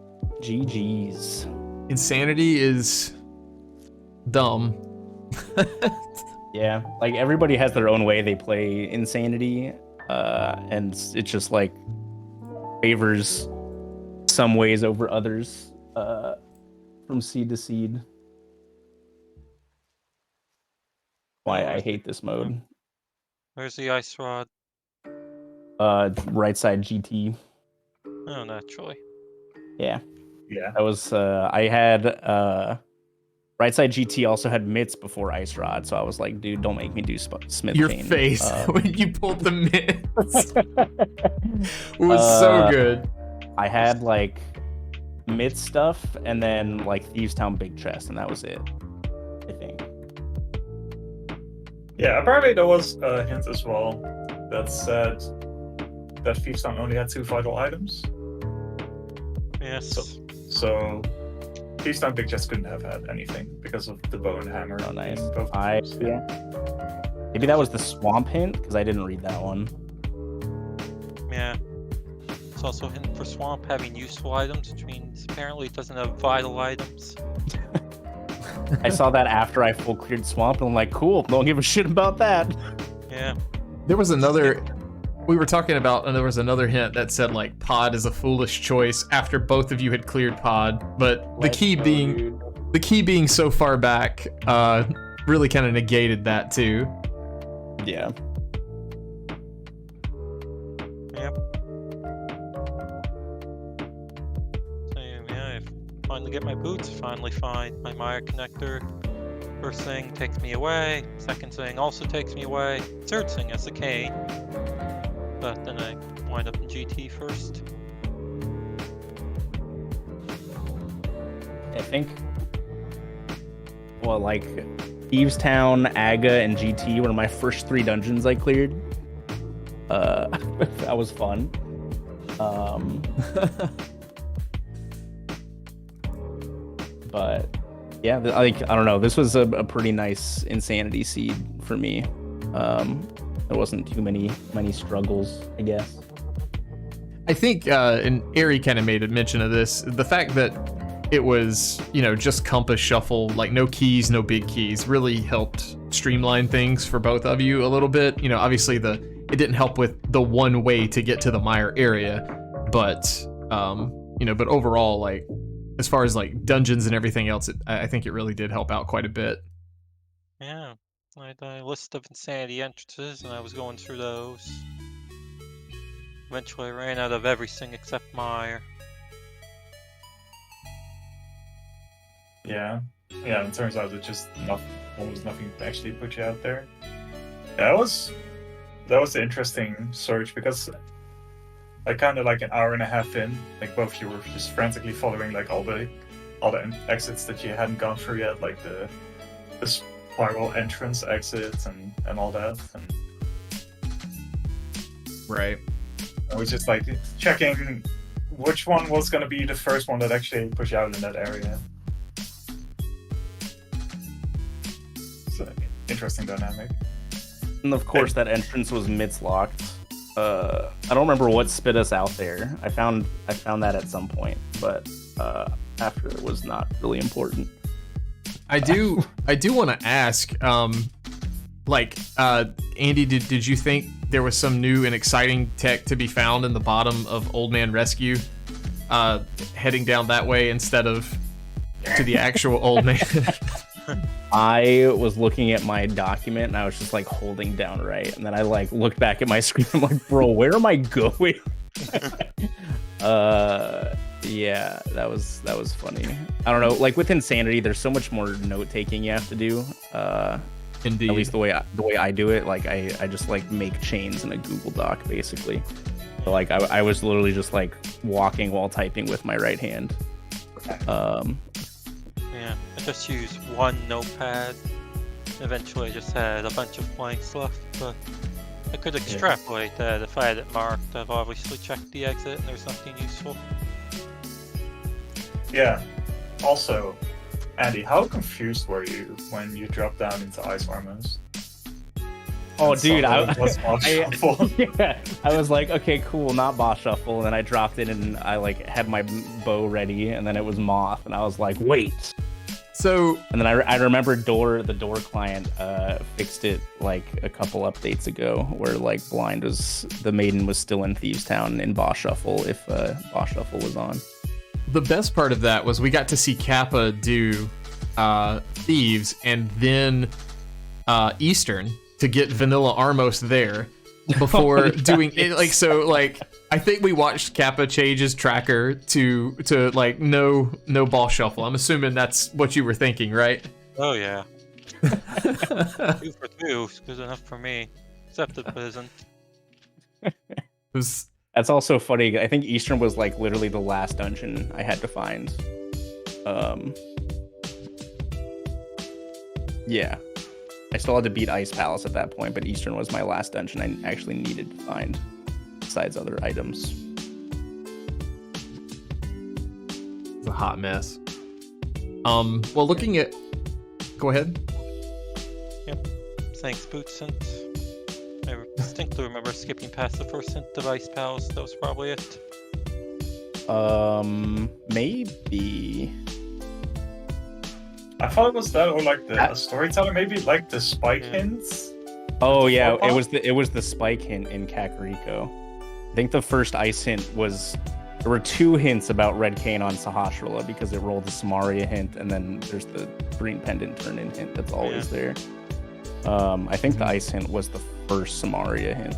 GG's. Insanity is dumb. Yeah, like everybody has their own way they play Insanity, and it's just like favors some ways over others from seed to seed. Why I hate this mode. Where's the ice rod? Right side GT. Oh, naturally. Yeah, Yeah. that was I had right side GT also had mitts before ice rod, so I was like, dude, don't make me do smith Your chain. face when you pulled the mitts was so good. I had like mid stuff and then like Thieves Town big chest, and that was it, I think. Yeah, apparently there was a hint as well that said that Thieves Town only had 2 vital items. Yes. So Thieves Town Big Chest couldn't have had anything because of the bow and hammer. Oh, nice. in both I games. yeah. Maybe that was the swamp hint because I didn't read that one. Yeah. It's also a hint for Swamp having useful items, which means apparently it doesn't have vital items. I saw that after I full cleared swamp, and I'm like, cool, don't give a shit about that. Yeah. There was another. We were talking about, and there was another hint that said like pod is a foolish choice after both of you had cleared pod, but the key being so far back, really kind of negated that too. Yeah. Yep. So yeah, I finally get my boots, finally find my Mire connector. First thing takes me away, second thing also takes me away, third thing is the cane. But then I wind up in GT first. I think, well, like Thieves Town, Aga, and GT were my first 3 dungeons I cleared. That was fun. But yeah, I don't know. This was a pretty nice insanity seed for me. There wasn't too many struggles, I guess. I think, and Ari kind of made a mention of this, the fact that it was, just compass shuffle, like no keys, no big keys, really helped streamline things for both of you a little bit. Obviously it didn't help with the one way to get to the Mire area, but but overall, like as far as like dungeons and everything else, I think it really did help out quite a bit. Yeah, I had a list of insanity entrances, and I was going through those. Eventually, I ran out of everything except Mire. Yeah, it turns out that just almost nothing actually put you out there. That was the interesting search, because like kind of like an hour and a half in, like both of you were just frantically following like all the exits that you hadn't gone through yet, like the spiral entrance exits and all that. And Right. I was just like checking which one was going to be the first one that actually pushed you out in that area. It's an interesting dynamic. And of course, that entrance was mitts locked. I don't remember what spit us out there. I found that at some point, but after it was not really important. I do want to ask, Andy, did you think there was some new and exciting tech to be found in the bottom of Old Man Rescue, heading down that way instead of to the actual Old Man? I was looking at my document and I was just like holding down right, and then I like looked back at my screen. I'm like, bro, where am I going? Yeah, that was funny. I don't know, like with Insanity, there's so much more note taking you have to do. Indeed. At least the way I do it, like I just like make chains in a Google Doc basically. So, like I was literally just like walking while typing with my right hand. Yeah, I just used one notepad. Eventually I just had a bunch of blanks left, but I could extrapolate that if I had it marked. I've obviously checked the exit and there's nothing useful. Yeah. Also, Andy, how confused were you when you dropped down into Ice Armors? Oh, dude, I was like, okay, cool, not boss shuffle, and then I dropped it and I like had my bow ready, and then it was moth, and I was like, wait. So, and then I remember the door client fixed it like a couple updates ago, where like the maiden was still in Thieves Town in boss shuffle if boss shuffle was on. the best part of that was we got to see Kappa do Thieves and then Eastern to get Vanilla Armos there before doing it. Like, so like I think we watched Kappa change his tracker to like no ball shuffle. I'm assuming that's what you were thinking, right? Oh yeah. 2 for 2 is good enough for me, except it isn't. That's also funny. I think Eastern was like literally the last dungeon I had to find. Yeah. I still had to beat Ice Palace at that point, but Eastern was my last dungeon I actually needed to find, besides other items. It's a hot mess. Well, looking at... Go ahead. Yep. Thanks, Boots. And I distinctly remember skipping past the first hint of Ice Palace. That was probably it. Maybe. I thought it was that, or like the storyteller, maybe like the spike hints. Oh yeah, it was the spike hint in Kakariko. I think the first ice hint was there were 2 hints about Red Cane on Sahasrahla because it rolled the Samaria hint, and then there's the green pendant turn-in hint that's always there. I think the ice hint was the first Samaria hint.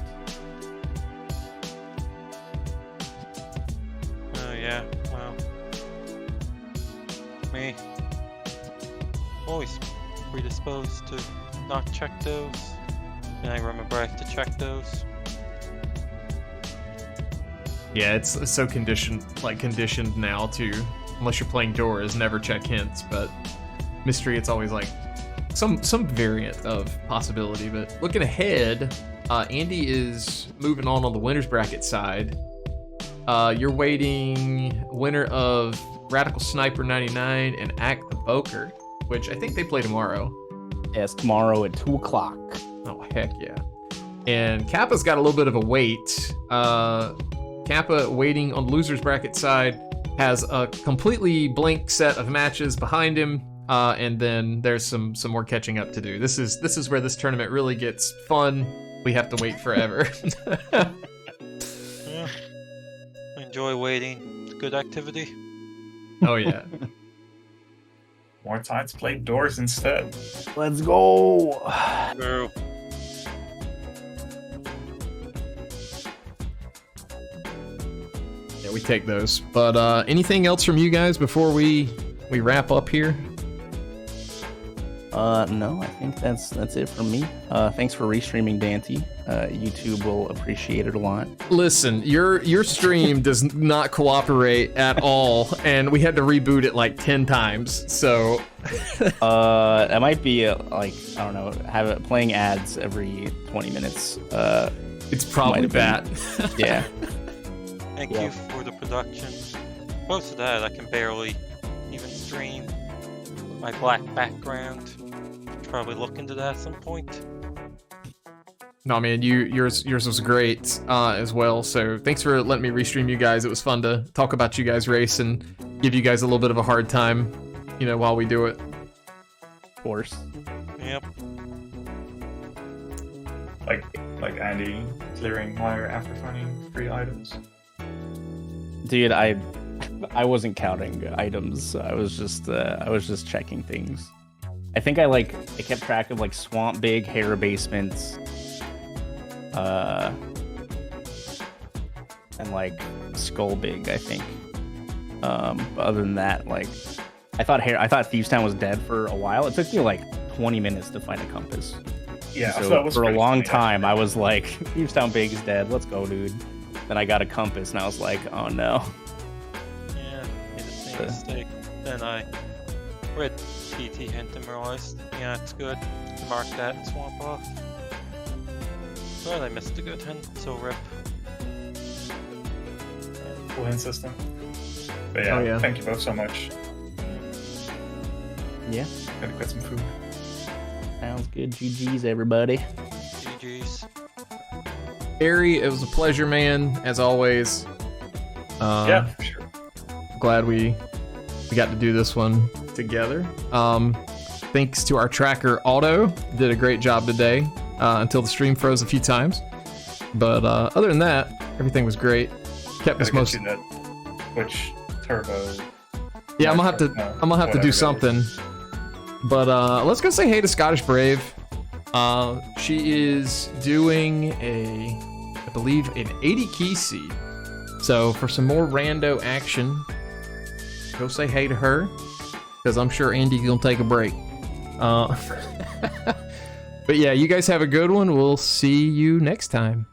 Oh yeah, wow. Me. Always predisposed to not check those, and I remember I have to check those. Yeah, it's so conditioned now to unless you're playing doors, never check hints. But mystery, it's always like some variant of possibility. But looking ahead, Andy is moving on the winners bracket side. You're waiting winner of Radical Sniper 99 and Act the Boker, which I think they play tomorrow. Yes, tomorrow at 2 o'clock. Oh, heck yeah. And Kappa's got a little bit of a wait. Kappa, waiting on the losers bracket side, has a completely blank set of matches behind him, and then there's some more catching up to do. This is where this tournament really gets fun. We have to wait forever. Yeah. I enjoy waiting. It's good activity. Oh yeah. More time to play doors instead. Let's go. True. Yeah, we take those. But anything else from you guys before we wrap up here? No, I think that's it from me. Thanks for restreaming Dante. YouTube will appreciate it a lot. Listen, your stream does not cooperate at all, and we had to reboot it like 10 times. So That might be like, I don't know, have it playing ads every 20 minutes. it's probably that. Yeah. Thank you for the production. Most of that I can barely even stream. My black background. Probably look into that at some point. No, man, yours was great as well. So thanks for letting me restream you guys. It was fun to talk about you guys' race and give you guys a little bit of a hard time, while we do it. Of course. Yep. Like Andy clearing Mire after finding 3 items. Dude, I wasn't counting items. I was just checking things. I think I kept track of like Swamp Big, Hera basements, and like Skull Big, I think. But other than that, I thought Thieves Town was dead for a while. It took me like 20 minutes to find a compass. Yeah, So that was for a pretty long funny, time, actually. I was like, Thieves Town Big is dead. Let's go, dude. Then I got a compass, and I was like, oh no. Yeah, made the same mistake. Then I read PT hint and realized, yeah, it's good to mark that and swamp off. But I missed a good hint, so rip. Full hint system. But yeah, Oh, yeah. thank you both so much. Yeah, Gotta get some food. sounds good. GG's, everybody. GG's. Barry, it was a pleasure, man, as always. Yeah, for sure. Glad we got to do this one together. Thanks to our tracker Auto, did a great job today until the stream froze a few times. But other than that, everything was great. Kept us Gotta most. get you that Twitch turbo. Yeah, I'm gonna have to. No, I'm gonna have to whatever do that something. is. But let's go say hey to Scottish Brave. She is doing I believe, an 80 key seed. So for some more rando action, go say hey to her, because I'm sure Andy's gonna take a break. But yeah, you guys have a good one. We'll see you next time.